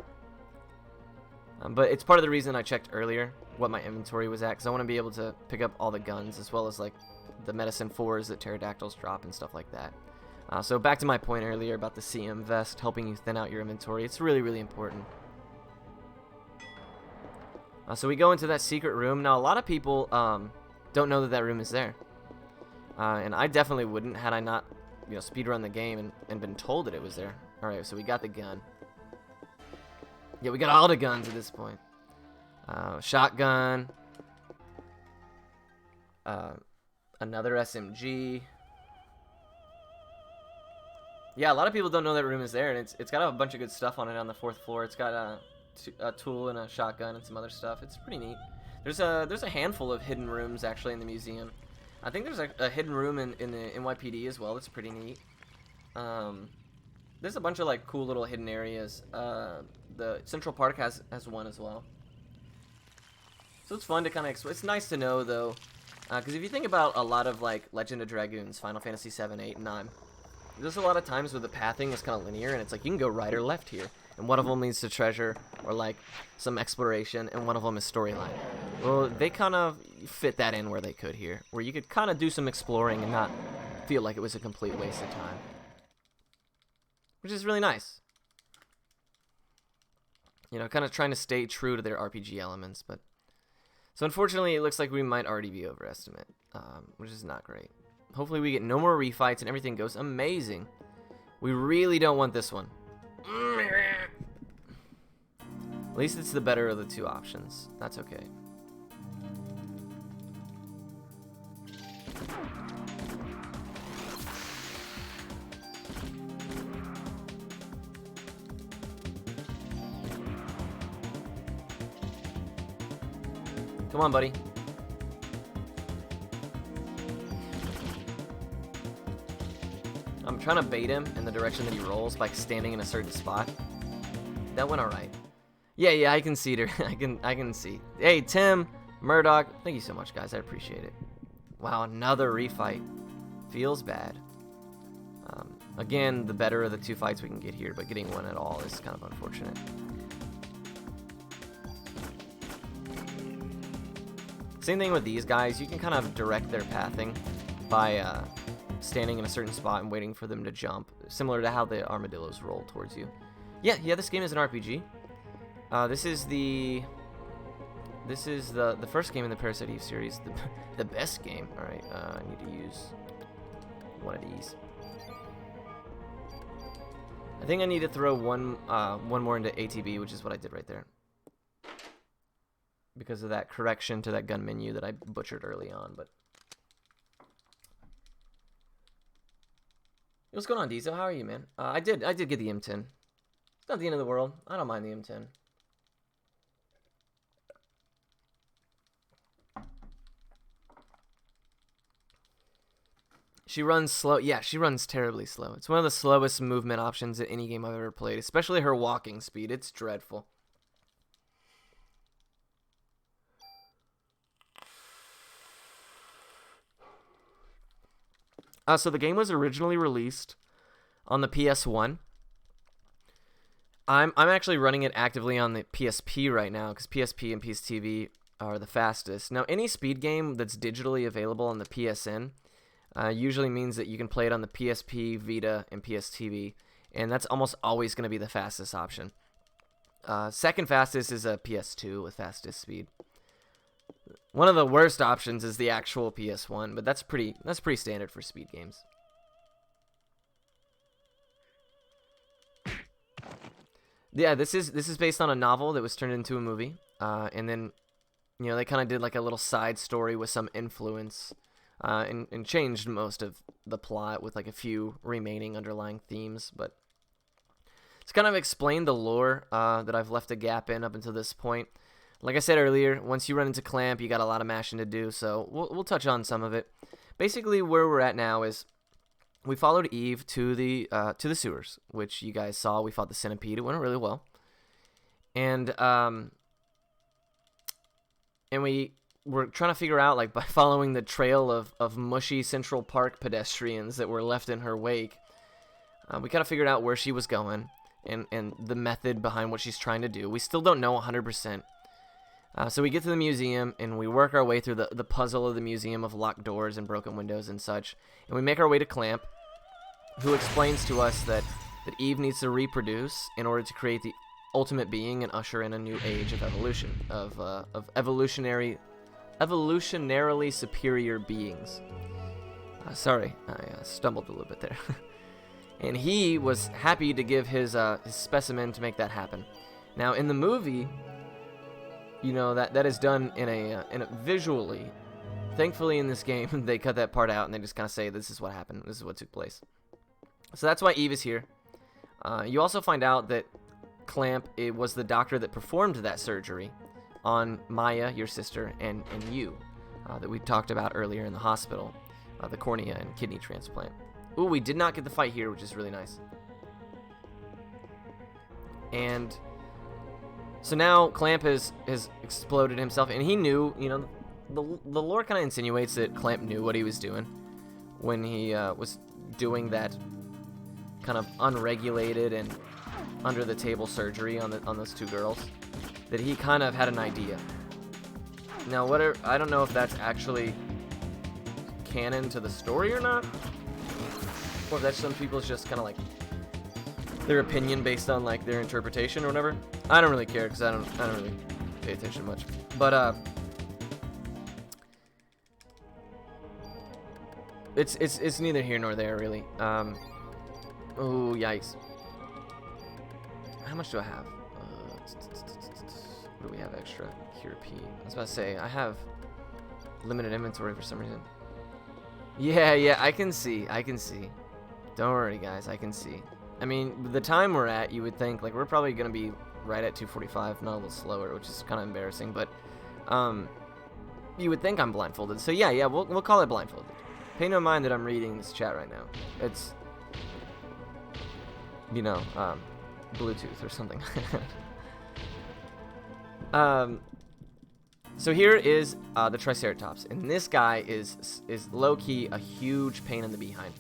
But it's part of the reason I checked earlier what my inventory was at, because I want to be able to pick up all the guns, as well as like the medicine 4s that pterodactyls drop and stuff like that. So back to my point earlier about the CM vest helping you thin out your inventory. It's really important. So we go into that secret room. Now a lot of people don't know that room is there, and I definitely wouldn't had I not, speedrun the game and been told that it was there. All right, so we got the gun. Yeah, we got all the guns at this point. Shotgun. Another SMG. Yeah, a lot of people don't know that room is there, and it's got a bunch of good stuff on it on the 4th floor. It's got a tool and a shotgun and some other stuff. It's pretty neat. There's a handful of hidden rooms actually in the museum. I think there's a hidden room in the NYPD as well. It's pretty neat. There's a bunch of like cool little hidden areas. The Central Park has one as well. So it's fun to kind of explore. It's nice to know though, because if you think about a lot of like Legend of Dragoons, Final Fantasy 7, 8, and 9, there's a lot of times where the pathing is kind of linear, and it's like you can go right or left here, and one of them leads to treasure or like some exploration, and one of them is storyline. Well, they kind of fit that in where they could here, where you could kind of do some exploring and not feel like it was a complete waste of time, which is really nice. Kind of trying to stay true to their RPG elements, but so unfortunately it looks like we might already be overestimate, which is not great. Hopefully we get no more refights and everything goes amazing. We really don't want this one. At least it's the better of the two options. That's okay. Come on, buddy. I'm trying to bait him in the direction that he rolls by standing in a certain spot. That went alright. Yeah, I can see her. I can see. Hey, Tim, Murdoch, thank you so much, guys. I appreciate it. Wow, another refight. Feels bad. Again, the better of the two fights we can get here, but getting one at all is kind of unfortunate. Same thing with these guys. You can kind of direct their pathing by standing in a certain spot and waiting for them to jump, similar to how the armadillos roll towards you. Yeah, this game is an RPG. This is the first game in the Parasite Eve series, the best game. All right, I need to use one of these. I think I need to throw one more into ATB, which is what I did right there, because of that correction to that gun menu that I butchered early on. But what's going on, Diesel? How are you, man? I did get the M10. It's not the end of the world. I don't mind the M10. She runs slow. Yeah, she runs terribly slow. It's one of the slowest movement options in any game I've ever played, especially her walking speed. It's dreadful. So the game was originally released on the PS1. I'm actually running it actively on the PSP right now because PSP and PSTV are the fastest. Now, any speed game that's digitally available on the PSN usually means that you can play it on the PSP, Vita, and PSTV, and that's almost always going to be the fastest option. Second fastest is a PS2 with fastest speed. One of the worst options is the actual PS1, but that's pretty standard for speed games. Yeah, this is based on a novel that was turned into a movie, and then they kind of did like a little side story with some influence, and changed most of the plot with like a few remaining underlying themes, but it's kind of explained the lore that I've left a gap in up until this point. Like I said earlier, once you run into Clamp, you got a lot of mashing to do, so we'll touch on some of it. Basically, where we're at now is we followed Eve to the sewers, which you guys saw. We fought the centipede. It went really well, and we were trying to figure out, like, by following the trail of mushy Central Park pedestrians that were left in her wake, we kind of figured out where she was going and the method behind what she's trying to do. We still don't know 100%. So we get to the museum, and we work our way through the puzzle of the museum of locked doors and broken windows and such. And we make our way to Clamp, who explains to us that Eve needs to reproduce in order to create the ultimate being and usher in a new age of evolution, of evolutionarily superior beings. Sorry, I stumbled a little bit there. And he was happy to give his specimen to make that happen. Now, in the movie, that is done in a visually. Thankfully, in this game, they cut that part out and they just kind of say, this is what happened, this is what took place. So that's why Eve is here. You also find out that Clamp, it was the doctor that performed that surgery on Maya, your sister, and you, that we talked about earlier in the hospital, the cornea and kidney transplant. Ooh, we did not get the fight here, which is really nice. And so now Clamp has exploded himself, and he knew, the lore kind of insinuates that Clamp knew what he was doing when he was doing that kind of unregulated and under-the-table surgery on those two girls, that he kind of had an idea. Now, I don't know if that's actually canon to the story or not, or if that's some people's just kind of like their opinion based on like their interpretation or whatever. I don't really care because I don't really pay attention much. But It's neither here nor there, really. Oh, yikes. How much do I have? What do we have extra? Cure P. I was about to say, I have limited inventory for some reason. Yeah, I can see. Don't worry, guys, I can see. I mean, the time we're at, you would think, like, we're probably going to be right at 2:45, not a little slower, which is kind of embarrassing, but, you would think I'm blindfolded. So, yeah, we'll call it blindfolded. Pay no mind that I'm reading this chat right now. It's, you know, Bluetooth or something. So here is the Triceratops, and this guy is low-key a huge pain in the behind.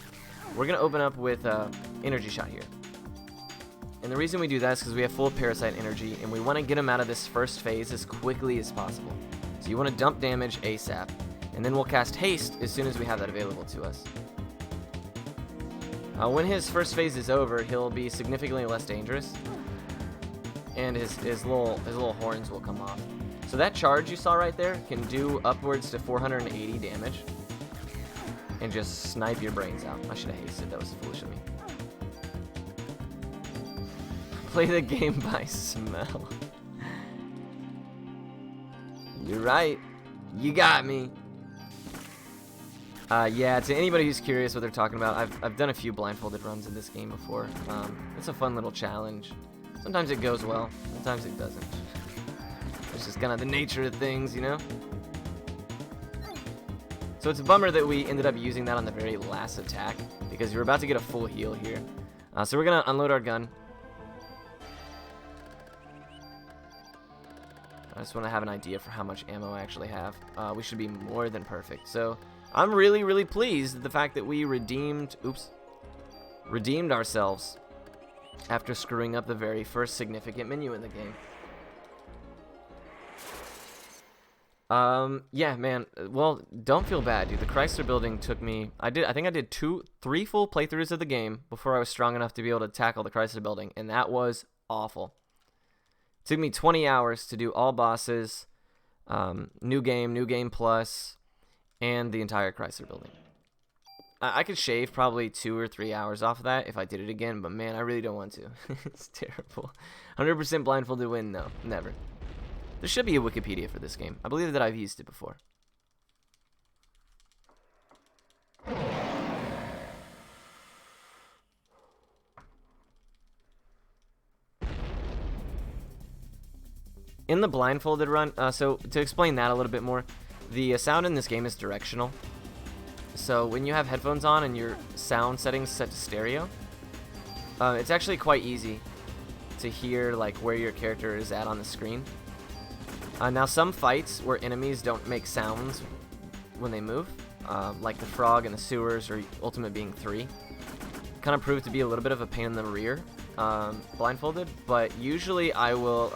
We're gonna open up with energy shot here, and the reason we do that is because we have full Parasite energy, and we want to get him out of this first phase as quickly as possible. So you want to dump damage ASAP, and then we'll cast haste as soon as we have that available to us. When his first phase is over, he'll be significantly less dangerous, and his little horns will come off. So that charge you saw right there can do upwards to 480 damage and just snipe your brains out. I should have hasted. That was foolish of me. Play the game by smell. You're right. You got me. Yeah, to anybody who's curious what they're talking about, I've done a few blindfolded runs in this game before. It's a fun little challenge. Sometimes it goes well, sometimes it doesn't. It's just kind of the nature of things, you know? So it's a bummer that we ended up using that on the very last attack, because you're about to get a full heal here. So we're going to unload our gun. I just want to have an idea for how much ammo I actually have. We should be more than perfect. So I'm really, really pleased at the fact that we redeemed ourselves after screwing up the very first significant menu in the game. Yeah, man. Well, don't feel bad, dude. The Chrysler Building took me. I think I did 3 full playthroughs of the game before I was strong enough to be able to tackle the Chrysler Building, and that was awful. It took me 20 hours to do all bosses, new game plus, and the entire Chrysler Building. I could shave probably 2 or 3 hours off of that if I did it again, but man, I really don't want to. It's terrible. 100% blindfolded win? No, never. There should be a Wikipedia for this game. I believe that I've used it before. In the blindfolded run, so to explain that a little bit more, the sound in this game is directional. So when you have headphones on and your sound settings set to stereo, it's actually quite easy to hear like where your character is at on the screen. Now some fights where enemies don't make sounds when they move, like the frog in the sewers or Ultimate Being 3, kind of prove to be a little bit of a pain in the rear, blindfolded. But usually I will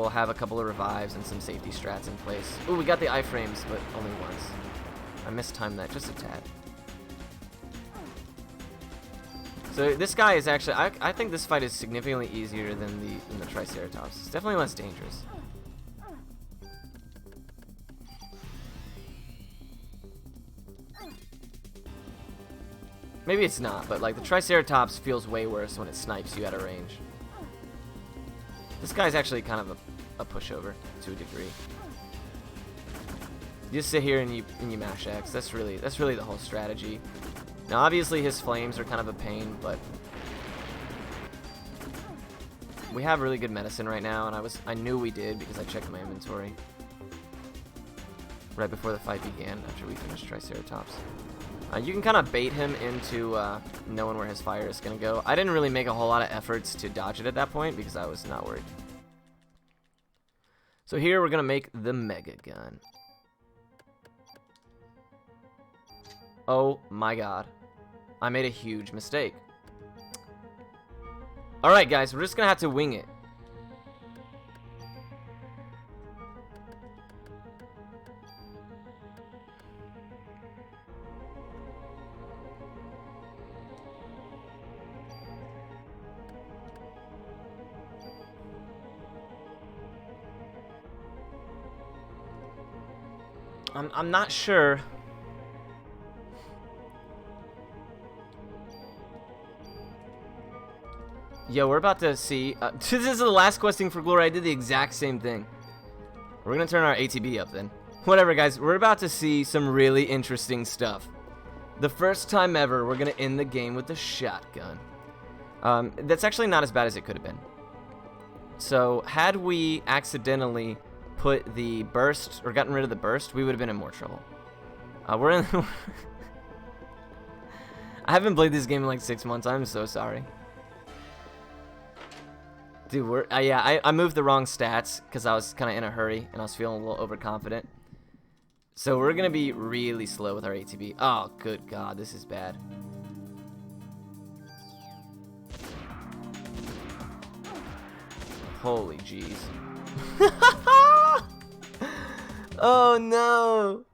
have a couple of revives and some safety strats in place. Ooh, we got the iframes, but only once. I mistimed that just a tad. So this guy is actually, I think this fight is significantly easier than the Triceratops. It's definitely less dangerous. Maybe it's not, but like the Triceratops feels way worse when it snipes you at a range. This guy's actually kind of a pushover to a degree. You just sit here and you mash X. That's really the whole strategy. Now obviously his flames are kind of a pain, but we have really good medicine right now, and I knew we did because I checked my inventory right before the fight began after we finished Triceratops. You can kind of bait him into knowing where his fire is going to go. I didn't really make a whole lot of efforts to dodge it at that point because I was not worried. So here we're going to make the Mega Gun. Oh my god. I made a huge mistake. Alright guys, we're just going to have to wing it. I'm not sure Yo, we're about to see. This is the last questing for Glory. I did the exact same thing. We're gonna turn our ATB up then. Whatever, guys. We're about to see some really interesting stuff. The first time ever, we're gonna end the game with the shotgun. That's actually not as bad as it could have been. So, had we accidentally put the burst or gotten rid of the burst, we would have been in more trouble. We're in. I haven't played this game in like 6 months. I'm so sorry. Dude, we're yeah. I moved the wrong stats because I was kind of in a hurry and I was feeling a little overconfident. So we're gonna be really slow with our ATB. Oh, good God, this is bad. Holy jeez. Oh no.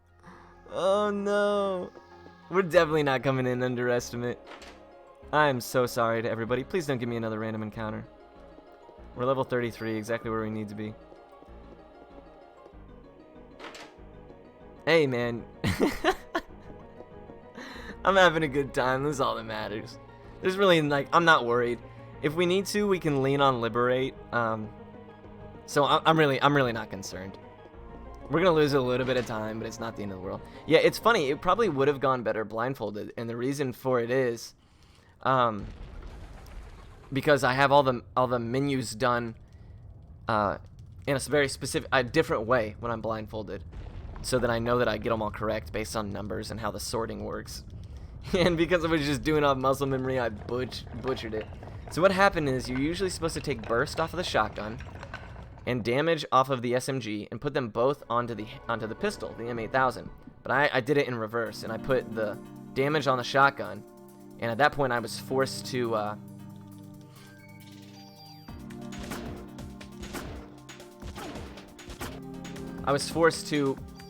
Oh no. We're definitely not coming in underestimate. I am so sorry to everybody. Please don't give me another random encounter. We're level 33, exactly where we need to be. Hey, man. I'm having a good time. That's all that matters. There's really, like, I'm not worried. If we need to, we can lean on Liberate. So I'm really not concerned. We're gonna lose a little bit of time, but it's not the end of the world. Yeah, it's funny. It probably would have gone better blindfolded, and the reason for it is, because I have all the menus done in a very specific, a different way when I'm blindfolded, so that I know that I get them all correct based on numbers and how the sorting works. And because I was just doing off muscle memory, I butchered it. So what happened is you're usually supposed to take burst off of the shotgun and damage off of the SMG and put them both onto the pistol, the M8000. But I did it in reverse, and I put the damage on the shotgun, and at that point I was forced to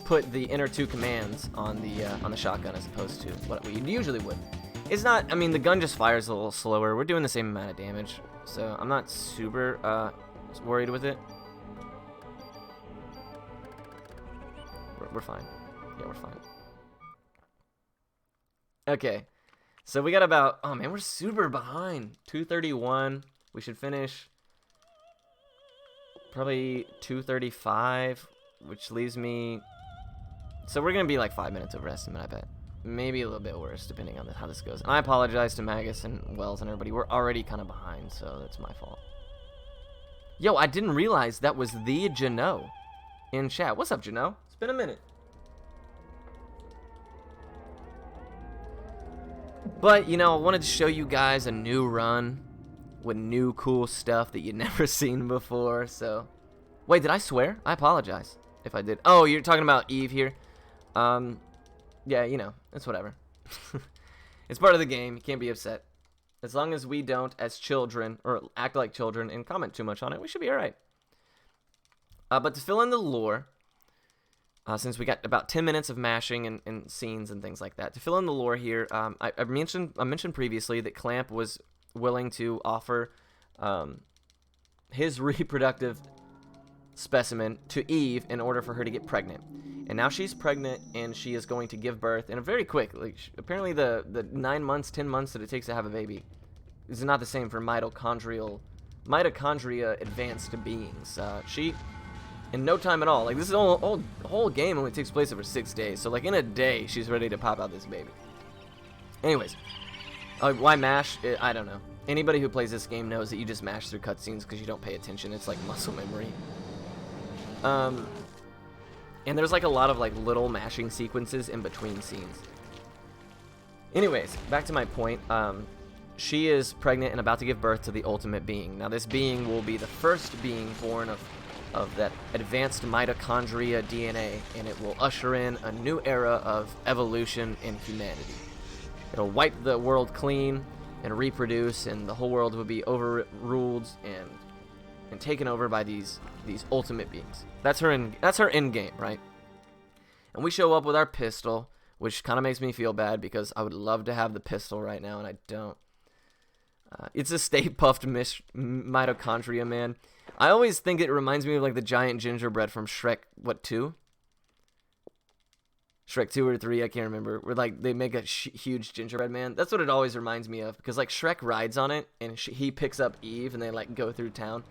put the inner two commands on the shotgun as opposed to what we usually would. It's not, I mean, the gun just fires a little slower. We're doing the same amount of damage, so I'm not super worried with it. We're fine. Yeah, we're fine. Okay, so we got about, oh man, we're super behind. 231. We should finish probably 235, which leaves me, so we're gonna be like 5 minutes over estimate, I bet. Maybe a little bit worse, depending on how this goes. And I apologize to Magus and Wells and everybody. We're already kind of behind, so that's my fault. Yo, I didn't realize that was the Jano in chat. What's up, Jano? It's been a minute. But, you know, I wanted to show you guys a new run with new cool stuff that you'd never seen before, so. Wait, did I swear? I apologize if I did. Oh, you're talking about Eve here? Yeah, you know, it's whatever. It's part of the game. You can't be upset. As long as we don't, as children, or act like children and comment too much on it, we should be alright. But to fill in the lore, since we got about 10 minutes of mashing and scenes and things like that, to fill in the lore here, I mentioned previously that Clamp was willing to offer his reproductive specimen to Eve in order for her to get pregnant. And now she's pregnant, and she is going to give birth, and very quick. Like, apparently the 9 months, 10 months that it takes to have a baby is not the same for mitochondria advanced beings. She, in no time at all, like, this is whole game only takes place over 6 days, so like in a day she's ready to pop out this baby. Anyways, why mash? I don't know. Anybody who plays this game knows that you just mash through cutscenes because you don't pay attention. It's like muscle memory. And there's like a lot of like little mashing sequences in between scenes. Anyways, back to my point. She is pregnant and about to give birth to the ultimate being. Now this being will be the first being born of that advanced mitochondria DNA, and it will usher in a new era of evolution in humanity. It'll wipe the world clean and reproduce, and the whole world will be overruled and taken over by these ultimate beings. That's her end game, right? And we show up with our pistol, which kind of makes me feel bad because I would love to have the pistol right now, and I don't. It's a Stay Puffed mitochondria, man. I always think it reminds me of like the giant gingerbread from Shrek, what, 2? Shrek 2 or 3, I can't remember, where like they make a huge gingerbread man. That's what it always reminds me of, because like Shrek rides on it and he picks up Eve and they like go through town.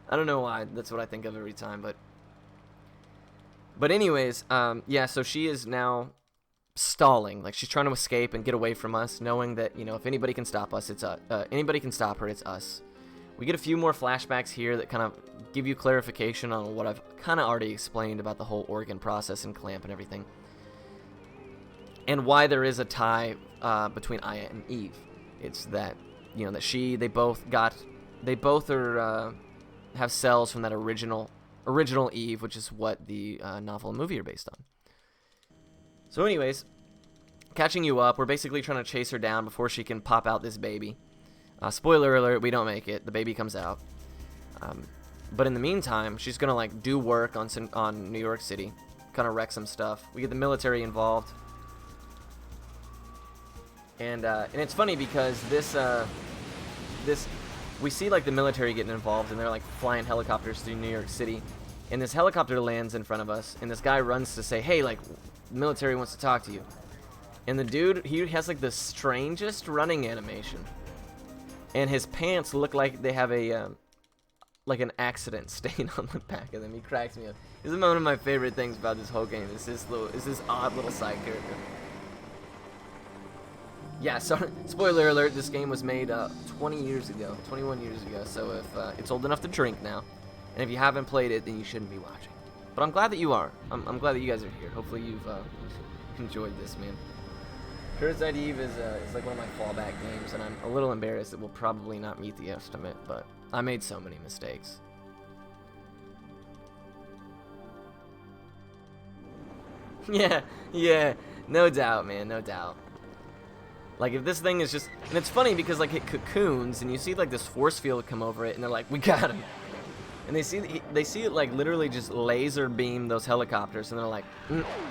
I don't know why, that's what I think of every time, but anyways, yeah, so she is now stalling. Like, she's trying to escape and get away from us, knowing that, you know, if anybody can stop us, it's anybody can stop her, it's us. We get a few more flashbacks here that kind of give you clarification on what I've kind of already explained about the whole organ process and clamp and everything, and why there is a tie between Aya and Eve. It's that, you know, that they both are have cells from that original Eve, which is what the novel and movie are based on. So anyways, catching you up, we're basically trying to chase her down before she can pop out this baby. Spoiler alert, we don't make it. The baby comes out. But in the meantime, she's going to like do work on New York City, kind of wreck some stuff. We get the military involved. And it's funny because this we see like the military getting involved, and they're like flying helicopters through New York City. And this helicopter lands in front of us, and this guy runs to say, "Hey, like, the military wants to talk to you." And the dude, he has like the strangest running animation, and his pants look like they have a like an accident stain on the back of them. He cracks me up. This is one of my favorite things about this whole game. Is this odd little side character. Yeah, so spoiler alert, this game was made 21 years ago, so if it's old enough to drink now, and if you haven't played it, then you shouldn't be watching. But I'm glad that you are. I'm glad that you guys are here. Hopefully you've enjoyed this, man. Parasite Eve is like one of my fallback games, and I'm a little embarrassed it will probably not meet the estimate, but I made so many mistakes. Yeah, no doubt, man, no doubt. Like, if this thing is just... And it's funny because, like, it cocoons, and you see, like, this force field come over it, and they're like, "We got him." And they see it, like, literally just laser beam those helicopters, and they're like,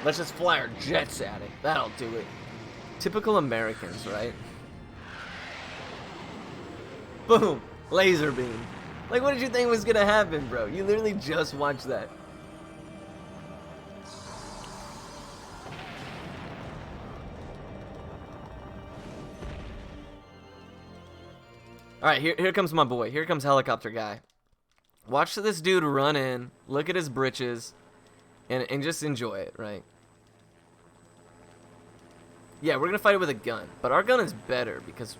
"Let's just fly our jets at it. That'll do it." Typical Americans, right? Boom! Laser beam. Like, what did you think was gonna happen, bro? You literally just watched that. Alright, here comes my boy. Here comes helicopter guy. Watch this dude run in, look at his britches, and just enjoy it, right? Yeah, we're gonna fight it with a gun, but our gun is better because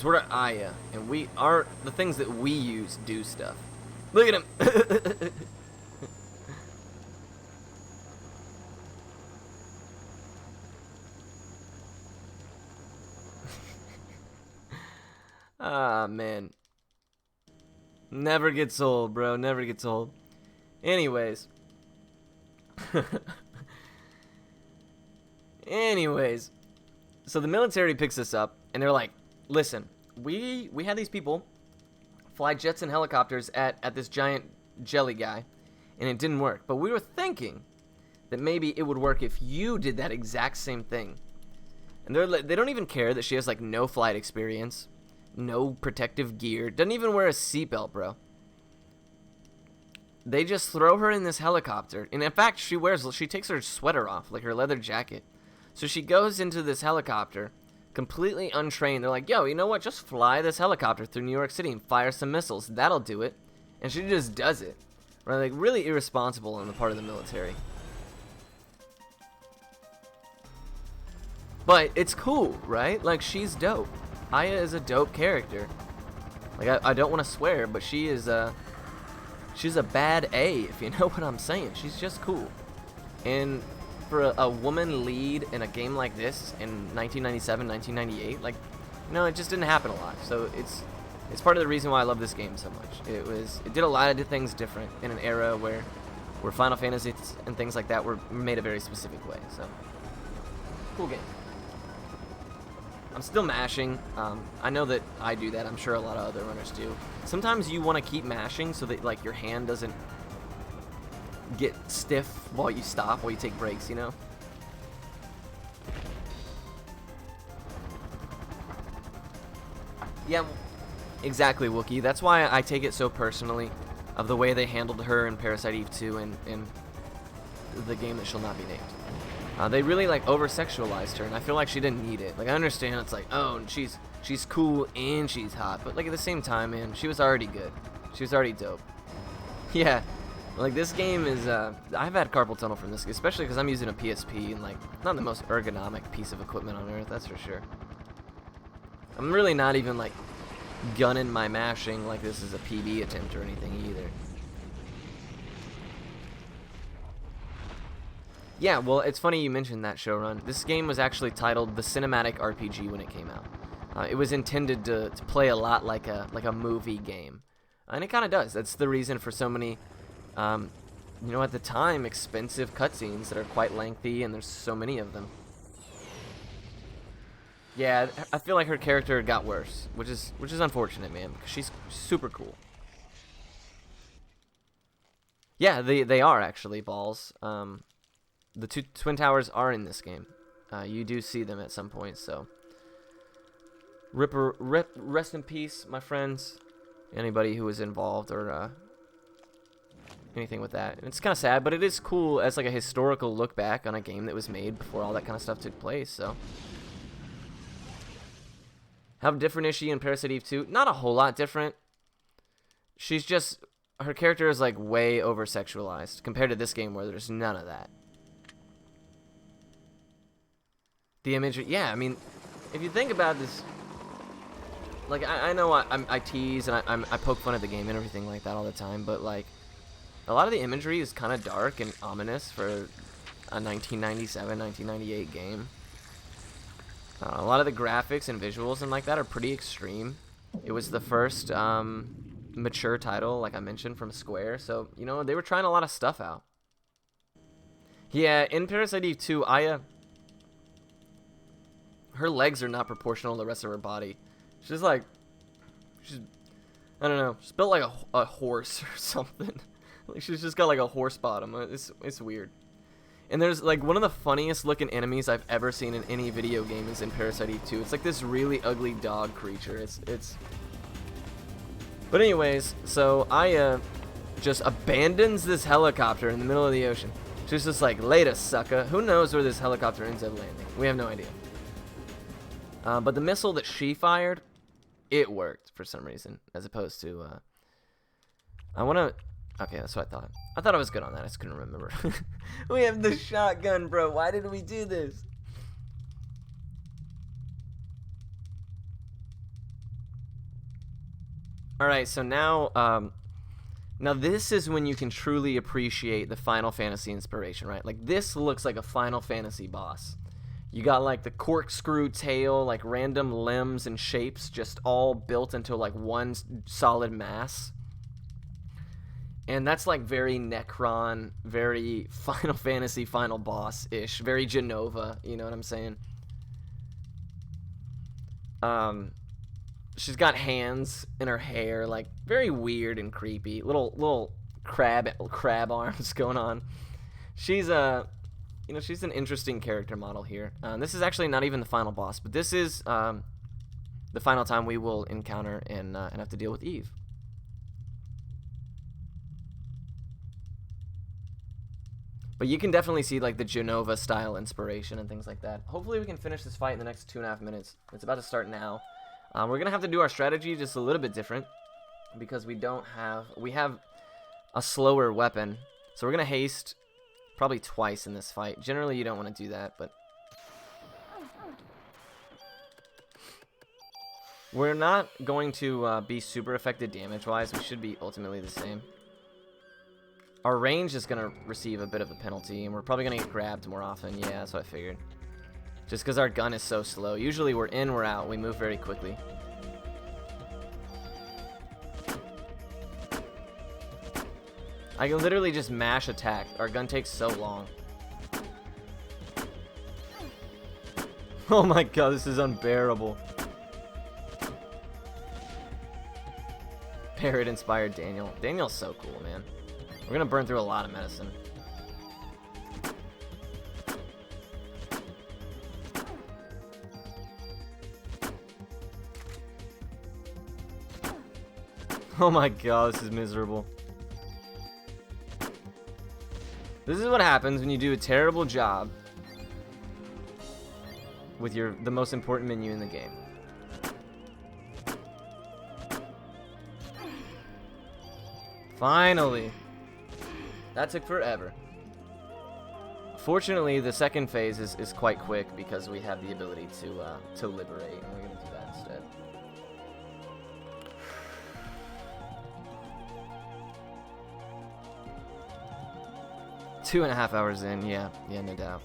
we're Aya, and the things that we use do stuff. Look at him. Ah, man. Never gets old, bro. Never gets old. Anyways. So the military picks us up, and they're like, "Listen, we had these people fly jets and helicopters at this giant jelly guy, and it didn't work. But we were thinking that maybe it would work if you did that exact same thing." And they don't even care that she has, like, no flight experience. No protective gear. Doesn't even wear a seatbelt, bro. They just throw her in this helicopter. And in fact, she takes her sweater off, like her leather jacket. So she goes into this helicopter, completely untrained. They're like, "Yo, you know what? Just fly this helicopter through New York City and fire some missiles. That'll do it." And she just does it. Right? Like, really irresponsible on the part of the military. But it's cool, right? Like, she's dope. Aya is a dope character. Like, I don't want to swear, but she's a bad A, if you know what I'm saying. She's just cool. And for a woman lead in a game like this in 1997, 1998, like, you know, it just didn't happen a lot. So it's part of the reason why I love this game so much. It did a lot of things different in an era where Final Fantasy and things like that were made a very specific way. So, cool game. I'm still mashing. I know that I do that. I'm sure a lot of other runners do. Sometimes you want to keep mashing so that, like, your hand doesn't get stiff while you stop, while you take breaks, you know? Yeah, exactly, Wookie. That's why I take it so personally of the way they handled her in Parasite Eve 2 and the game that shall not be named. They really like over-sexualized her, and I feel like she didn't need it. Like I understand it's like, oh, she's cool and she's hot, but like at the same time, man, she was already good. She was already dope. Yeah, like this game is. I've had carpal tunnel from this, especially because I'm using a PSP and like not the most ergonomic piece of equipment on earth. That's for sure. I'm really not even like gunning my mashing like this is a PB attempt or anything either. Yeah, well, it's funny you mentioned that, Showrun. This game was actually titled the Cinematic RPG when it came out. It was intended to play a lot like a movie game, and it kind of does. That's the reason for so many, you know, at the time, expensive cutscenes that are quite lengthy, and there's so many of them. Yeah, I feel like her character got worse, which is unfortunate, man, because she's super cool. Yeah, they are actually balls. The two Twin Towers are in this game. You do see them at some point, so rest in peace, my friends. Anybody who was involved or anything with that. And it's kind of sad, but it is cool as like a historical look back on a game that was made before all that kind of stuff took place. So, how different is she in Parasite Eve 2? Not a whole lot different. She's just, her character is like way over sexualized compared to this game where there's none of that. The imagery, yeah, I mean, if you think about this, like, I know I tease and I poke fun at the game and everything like that all the time, but, like, a lot of the imagery is kind of dark and ominous for a 1997, 1998 game. A lot of the graphics and visuals and like that are pretty extreme. It was the first mature title, like I mentioned, from Square, so, you know, they were trying a lot of stuff out. Yeah, in Parasite Eve 2, her legs are not proportional to the rest of her body. She's like, I don't know, she's built like a horse or something. Like she's just got like a horse bottom. It's weird. And there's like one of the funniest looking enemies I've ever seen in any video game is in Parasite Eve 2. It's like this really ugly dog creature. It's. But anyways, so Aya just abandons this helicopter in the middle of the ocean. She's just like, later, sucker. Who knows where this helicopter ends up landing? We have no idea. But the missile that she fired, it worked for some reason, as opposed to, okay, that's what I thought. I thought I was good on that, I just couldn't remember. We have the shotgun, bro. Why did we do this? Alright, so now this is when you can truly appreciate the Final Fantasy inspiration, right? Like, this looks like a Final Fantasy boss. You got like the corkscrew tail, like random limbs and shapes just all built into like one solid mass. And that's like very Necron, very Final Fantasy final boss-ish, very Genova, you know what I'm saying? She's got hands in her hair, like very weird and creepy. Little crab arms going on. She's you know, she's an interesting character model here. This is actually not even the final boss, but this is the final time we will encounter and have to deal with Eve. But you can definitely see like the Genova style inspiration and things like that. Hopefully we can finish this fight in the next 2.5 minutes. It's about to start now. We're gonna have to do our strategy just a little bit different because we have a slower weapon. So we're gonna haste probably twice in this fight. Generally, you don't want to do that, but we're not going to be super affected damage-wise. We should be ultimately the same. Our range is going to receive a bit of a penalty, and we're probably going to get grabbed more often. Yeah, that's what I figured. Just because our gun is so slow. Usually we're in, we're out. We move very quickly. I can literally just mash attack. Our gun takes so long. Oh my god, this is unbearable. Parrot-inspired Daniel. Daniel's so cool, man. We're gonna burn through a lot of medicine. Oh my god, this is miserable. This is what happens when you do a terrible job with the most important menu in the game. Finally. That took forever. Fortunately, the second phase is quite quick because we have the ability to liberate, and we're going to do that instead. Two and a half hours in, yeah, no doubt.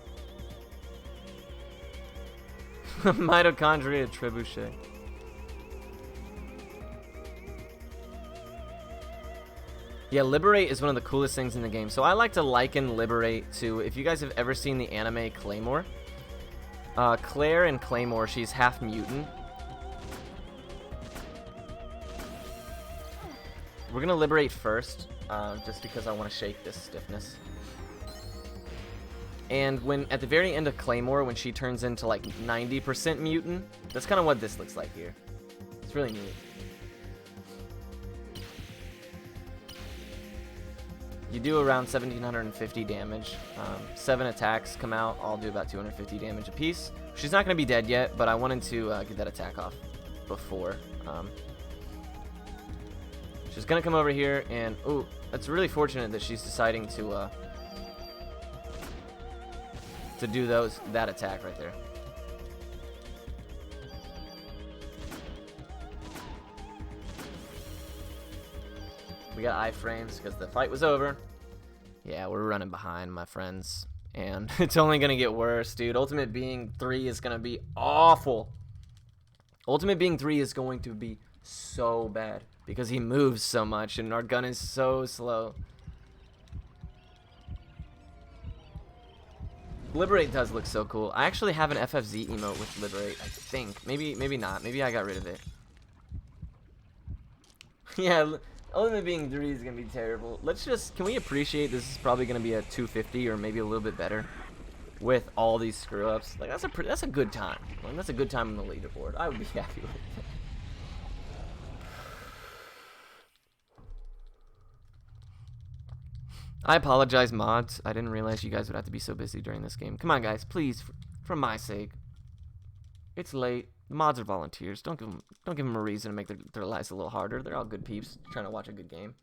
Mitochondria trebuchet. Yeah, Liberate is one of the coolest things in the game. So I like to liken Liberate to, if you guys have ever seen the anime Claymore. Claire in Claymore, she's half mutant. We're going to Liberate first, just because I want to shake this stiffness. And when at the very end of Claymore, when she turns into like 90% mutant, that's kind of what this looks like here. It's really neat. You do around 1750 damage. 7 attacks come out, all do about 250 damage apiece. She's not going to be dead yet, but I wanted to get that attack off before. She's going to come over here, and ooh, it's really fortunate that she's deciding to do that attack right there. We got iframes because the fight was over. Yeah, we're running behind, my friends. And it's only going to get worse, dude. Ultimate Being 3 is going to be awful. Ultimate Being 3 is going to be so bad because he moves so much and our gun is so slow. Liberate does look so cool. I actually have an FFZ emote with Liberate, I think. Maybe not. Maybe I got rid of it. Yeah, Ultimate Being 3 is going to be terrible. Can we appreciate this is probably going to be a 250 or maybe a little bit better with all these screw-ups. Like, that's a good time. Like, that's a good time on the leaderboard. I would be happy with it. I apologize, mods. I didn't realize you guys would have to be so busy during this game. Come on, guys, please, for my sake. It's late. The mods are volunteers. Don't give them a reason to make their lives a little harder. They're all good peeps trying to watch a good game.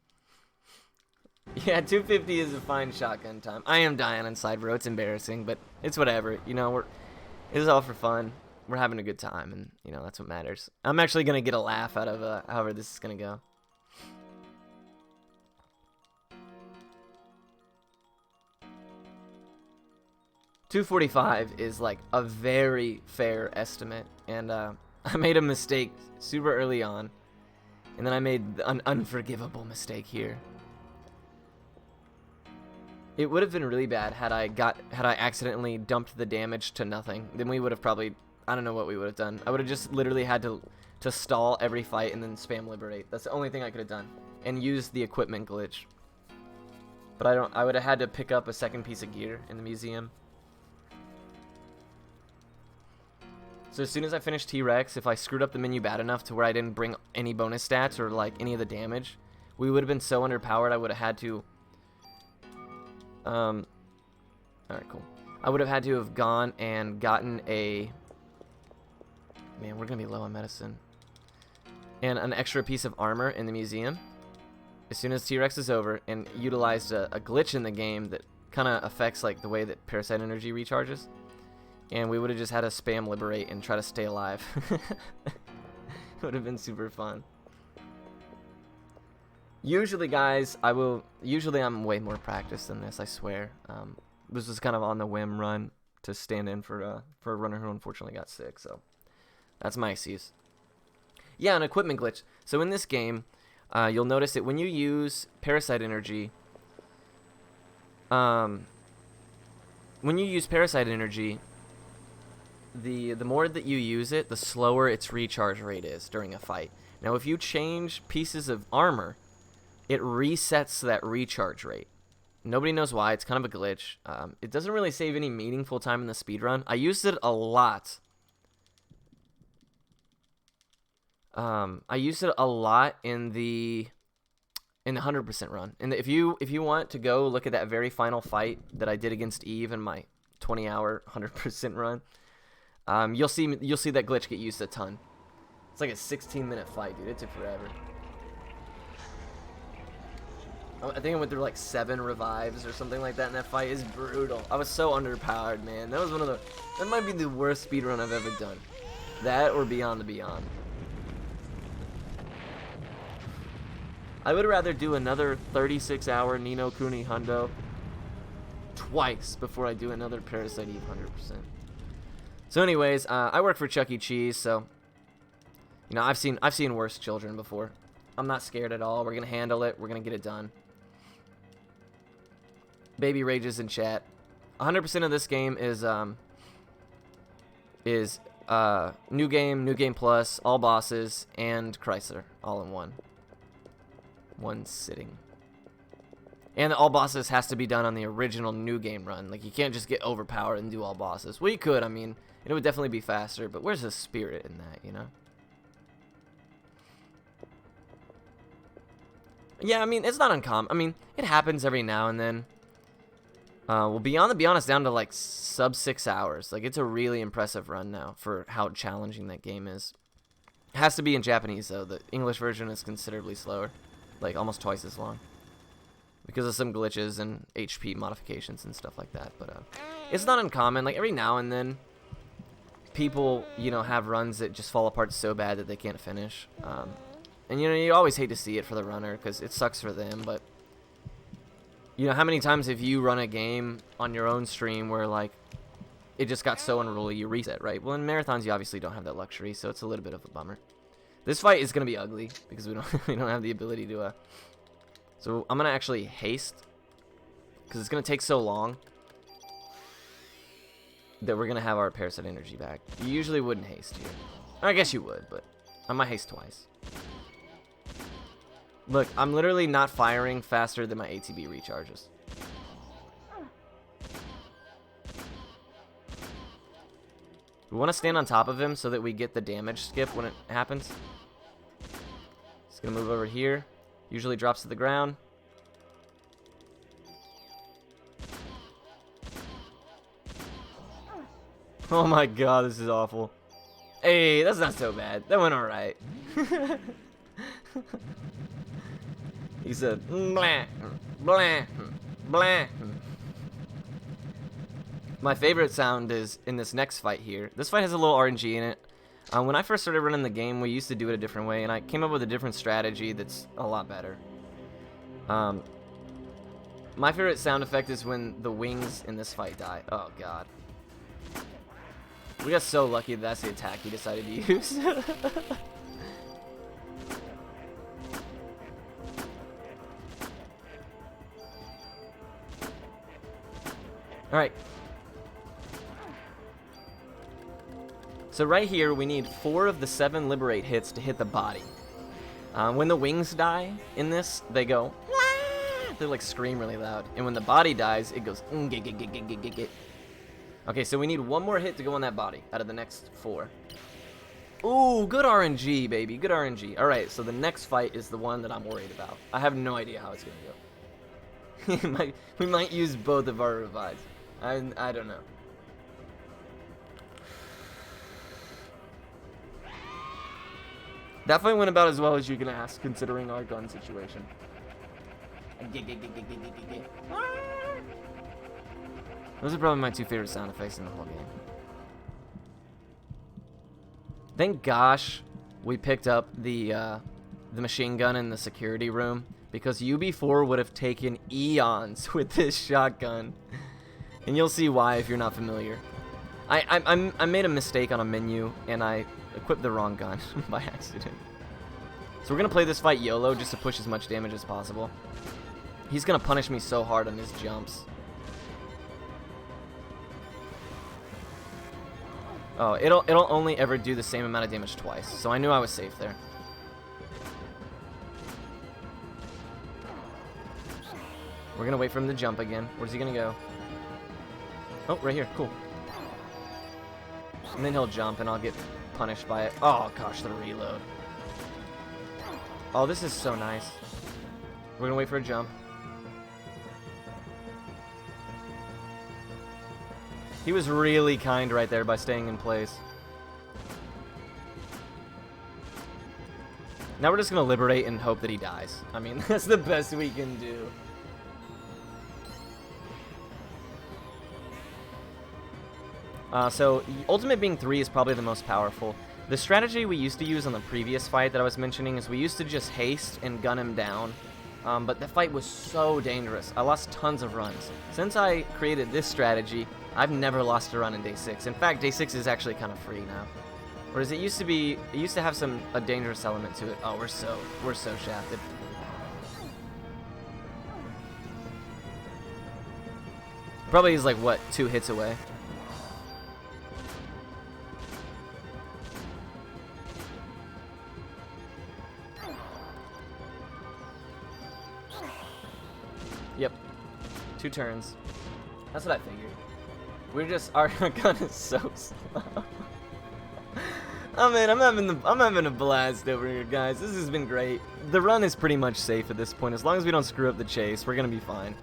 Yeah, 250 is a fine shotgun time. I am dying inside, bro. It's embarrassing, but it's whatever. You know, it's all for fun. We're having a good time, and you know that's what matters. I'm actually gonna get a laugh out of however this is gonna go. $245 is like a very fair estimate, and I made a mistake super early on, and then I made an unforgivable mistake here. It would have been really bad had I accidentally dumped the damage to nothing. Then we would have probably, I don't know what we would have done. I would have just literally had to stall every fight and then spam Liberate. That's the only thing I could have done, and use the equipment glitch. But I would have had to pick up a second piece of gear in the museum. So as soon as I finished T-Rex, if I screwed up the menu bad enough to where I didn't bring any bonus stats or like any of the damage, we would have been so underpowered I would have had to alright, cool. I would have had to have gone and gotten a, man, we're gonna be low on medicine, and an extra piece of armor in the museum as soon as T-Rex is over, and utilized a glitch in the game that kind of affects like the way that Parasite energy recharges. And we would have just had to spam Liberate and try to stay alive. It would have been super fun. Usually, guys, usually I'm way more practiced than this, I swear. This was kind of on the whim run to stand in for a runner who unfortunately got sick, so that's my excuse. Yeah, an equipment glitch. So in this game, you'll notice that when you use Parasite energy, the more that you use it, the slower its recharge rate is during a fight. Now, if you change pieces of armor, it resets that recharge rate. Nobody knows why. It's kind of a glitch. It doesn't really save any meaningful time in the speedrun. I used it a lot. I used it a lot in the in the 100% run. And if you want to go look at that very final fight that I did against Eve in my 20-hour 100% run, you'll see that glitch get used a ton. It's like a 16-minute fight, dude. It took forever. I think I went through like 7 revives or something like that in that fight. It's brutal. I was so underpowered, man. That might be the worst speedrun I've ever done. That or Beyond the Beyond. I would rather do another 36-hour Ni no Kuni Hundo twice before I do another Parasite Eve 100%. So anyways, I work for Chuck E. Cheese, so you know, I've seen worse children before. I'm not scared at all. We're gonna handle it. We're gonna get it done. Baby rages in chat. 100% of this game is new game plus, all bosses, and Chrysler all in one sitting. And all bosses has to be done on the original new game run. Like, you can't just get overpowered and do all bosses. Well, you could. I mean, it would definitely be faster. But where's the spirit in that? You know. Yeah, I mean, it's not uncommon. I mean, it happens every now and then. Well, Beyond the Beyond is down to like sub 6 hours. Like, it's a really impressive run now for how challenging that game is. It has to be in Japanese though. The English version is considerably slower, like almost twice as long, because of some glitches and HP modifications and stuff like that. But it's not uncommon. Like, every now and then, people, you know, have runs that just fall apart so bad that they can't finish. And you know, you always hate to see it for the runner because it sucks for them, but you know, how many times have you run a game on your own stream where, like, it just got so unruly you reset, right? Well, in marathons, you obviously don't have that luxury, so it's a little bit of a bummer. This fight is going to be ugly because we don't have the ability to... So I'm going to actually haste because it's going to take so long that we're going to have our Parasite energy back. You usually wouldn't haste here. I guess you would, but I might haste twice. Look, I'm literally not firing faster than my ATB recharges. We want to stand on top of him so that we get the damage skip when it happens. He's going to move over here. Usually drops to the ground. Oh my god, this is awful. Hey, that's not so bad. That went alright. He said, blah, blah, blah. My favorite sound is in this next fight here. This fight has a little RNG in it. When I first started running the game, we used to do it a different way, and I came up with a different strategy that's a lot better. My favorite sound effect is when the wings in this fight die. Oh, God. We got so lucky that that's the attack he decided to use. Alright. So right here, we need 4 of the 7 Liberate hits to hit the body. When the wings die in this, they go... They like scream really loud. And when the body dies, it goes... Okay, so we need 1 more hit to go on that body out of the next 4. Ooh, good RNG, baby. Good RNG. Alright, so the next fight is the one that I'm worried about. I have no idea how it's going to go. we might use both of our revives. I don't know. That fight went about as well as you can ask, considering our gun situation. Those are probably my 2 favorite sound effects in the whole game. Thank gosh we picked up the machine gun in the security room, because UB4 would have taken eons with this shotgun. And you'll see why if you're not familiar. I made a mistake on a menu, and I equipped the wrong gun by accident. So we're going to play this fight YOLO just to push as much damage as possible. He's going to punish me so hard on his jumps. Oh, it'll only ever do the same amount of damage twice. So I knew I was safe there. We're going to wait for him to jump again. Where's he going to go? Oh, right here. Cool. And then he'll jump and I'll get punished by it. Oh, gosh, the reload. Oh, this is so nice. We're gonna wait for a jump. He was really kind right there by staying in place. Now we're just gonna liberate and hope that he dies. I mean, that's the best we can do. So ultimate being 3 is probably the most powerful. The strategy we used to use on the previous fight that I was mentioning is we used to just haste and gun him down. But the fight was so dangerous. I lost tons of runs. Since I created this strategy, I've never lost a run in day 6. In fact, day 6 is actually kind of free now. Whereas it used to have a dangerous element to it. Oh, we're so shafted. Probably is like, what, 2 hits away. Yep. 2 turns. That's what I figured. Our gun is so slow. Oh man, I'm having a blast over here, guys. This has been great. The run is pretty much safe at this point. As long as we don't screw up the chase, we're gonna be fine.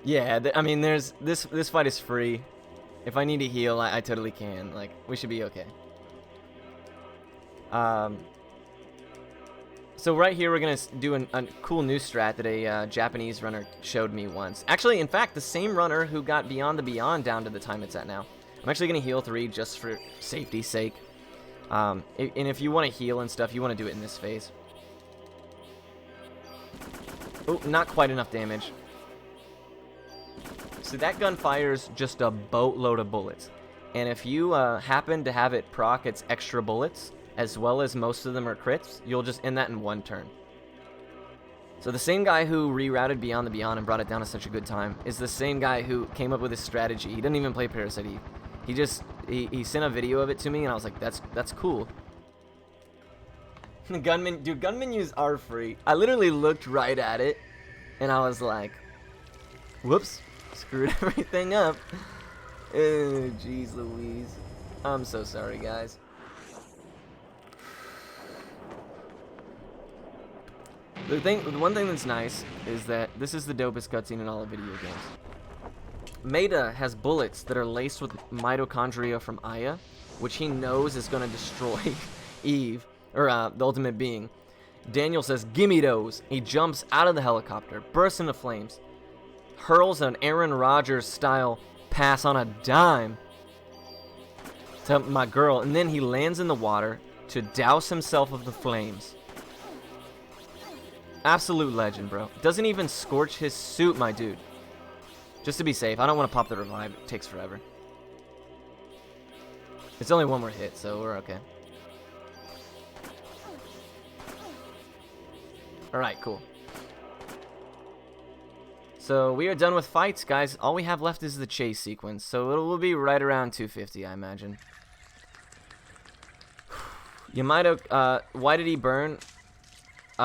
Yeah, I mean, this fight is free. If I need to heal, I totally can. Like, we should be okay. So right here, we're going to do a cool new strat that a Japanese runner showed me once. Actually, in fact, the same runner who got Beyond the Beyond down to the time it's at now. I'm actually going to heal 3 just for safety's sake. And if you want to heal and stuff, you want to do it in this phase. Oh, not quite enough damage. So that gun fires just a boatload of bullets. And if you happen to have it proc its extra bullets, as well as most of them are crits, you'll just end that in 1 turn. So the same guy who rerouted Beyond the Beyond and brought it down at such a good time is the same guy who came up with this strategy. He didn't even play Parasite Eve. He sent a video of it to me, and I was like, that's cool. Gunman menus are free. I literally looked right at it, and I was like, whoops, screwed everything up. Oh, jeez Louise. I'm so sorry, guys. The one thing that's nice is that this is the dopest cutscene in all of video games. Maida has bullets that are laced with mitochondria from Aya, which he knows is going to destroy Eve, or the ultimate being. Daniel says, "Gimme those." He jumps out of the helicopter, bursts into flames, hurls an Aaron Rodgers style pass on a dime to my girl, and then he lands in the water to douse himself of the flames. Absolute legend, bro. Doesn't even scorch his suit, my dude. Just to be safe. I don't want to pop the revive. It takes forever. It's only 1 more hit, so we're okay. Alright, cool. So we are done with fights, guys. All we have left is the chase sequence. So it will be right around 250, I imagine. Yamato, why did he burn?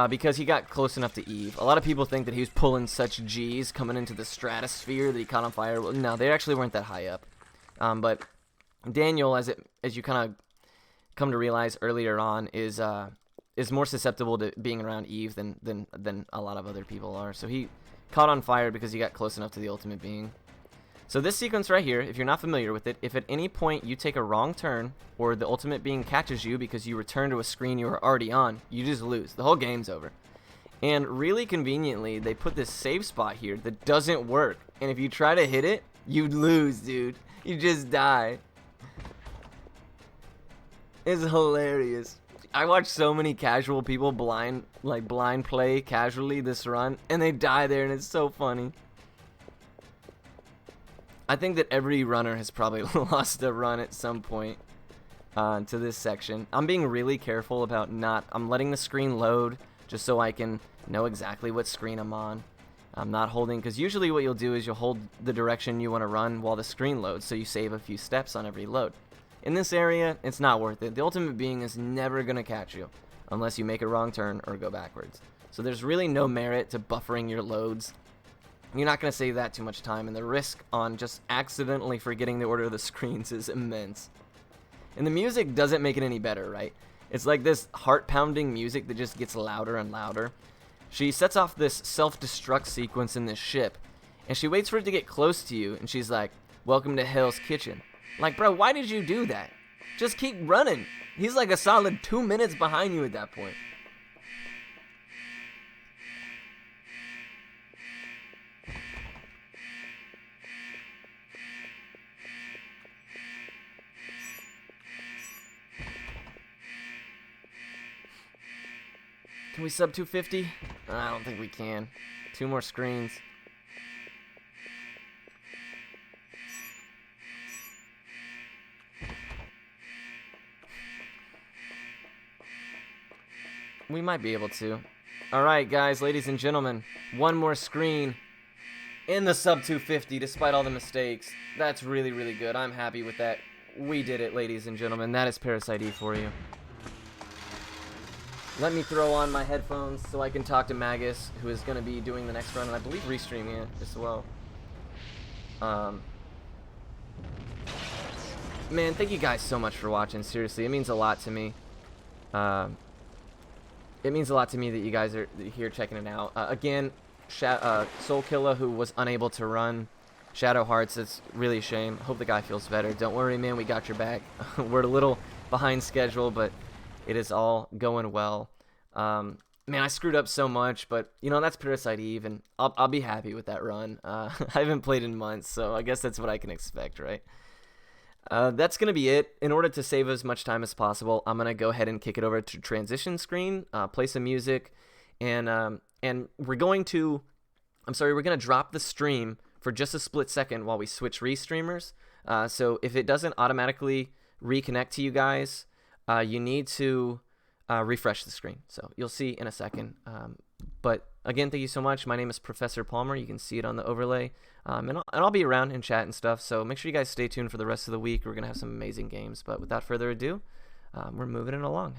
Because he got close enough to Eve. A lot of people think that he was pulling such G's coming into the stratosphere that he caught on fire. Well, no, they actually weren't that high up. But Daniel, as you kind of come to realize earlier on, is more susceptible to being around Eve than a lot of other people are. So he caught on fire because he got close enough to the ultimate being. So this sequence right here, if you're not familiar with it, if at any point you take a wrong turn or the ultimate being catches you because you return to a screen you were already on, you just lose. The whole game's over. And really conveniently, they put this save spot here that doesn't work. And if you try to hit it, you lose, dude. You just die. It's hilarious. I watch so many casual people blind play casually this run, and they die there, and it's so funny. I think that every runner has probably lost a run at some point to this section. I'm being really careful about I'm letting the screen load just so I can know exactly what screen I'm on. I'm not holding, because usually what you'll do is you'll hold the direction you want to run while the screen loads, so you save a few steps on every load. In this area, it's not worth it. The ultimate being is never going to catch you unless you make a wrong turn or go backwards. So there's really no merit to buffering your loads. You're not going to save that too much time, and the risk on just accidentally forgetting the order of the screens is immense. And the music doesn't make it any better, right? It's like this heart-pounding music that just gets louder and louder. She sets off this self-destruct sequence in this ship, and she waits for it to get close to you, and she's like, "Welcome to Hell's Kitchen." Like, bro, why did you do that? Just keep running. He's like a solid 2 minutes behind you at that point. Can we sub 250? I don't think we can. 2 more screens. We might be able to. Alright, guys, ladies and gentlemen. 1 more screen in the sub 250, despite all the mistakes. That's really, really good. I'm happy with that. We did it, ladies and gentlemen. That is Parasite E for you. Let me throw on my headphones so I can talk to Magus, who is going to be doing the next run, and I believe restreaming it as well. Man, thank you guys so much for watching. Seriously, it means a lot to me. It means a lot to me that you guys are here checking it out. Again, Soul Killer, who was unable to run Shadow Hearts, it's really a shame. Hope the guy feels better. Don't worry, man, we got your back. We're a little behind schedule, but it is all going well. Man, I screwed up so much, but, you know, that's Parasite Eve, and I'll be happy with that run. I haven't played in months, so I guess that's what I can expect, right? That's going to be it. In order to save as much time as possible, I'm going to go ahead and kick it over to transition screen, play some music, and we're going to drop the stream for just a split second while we switch restreamers. So if it doesn't automatically reconnect to you guys, you need to refresh the screen. So you'll see in a second. But again, thank you so much. My name is Professor Palmer. You can see it on the overlay. And I'll be around in chat and stuff. So make sure you guys stay tuned for the rest of the week. We're going to have some amazing games. But without further ado, we're moving it along.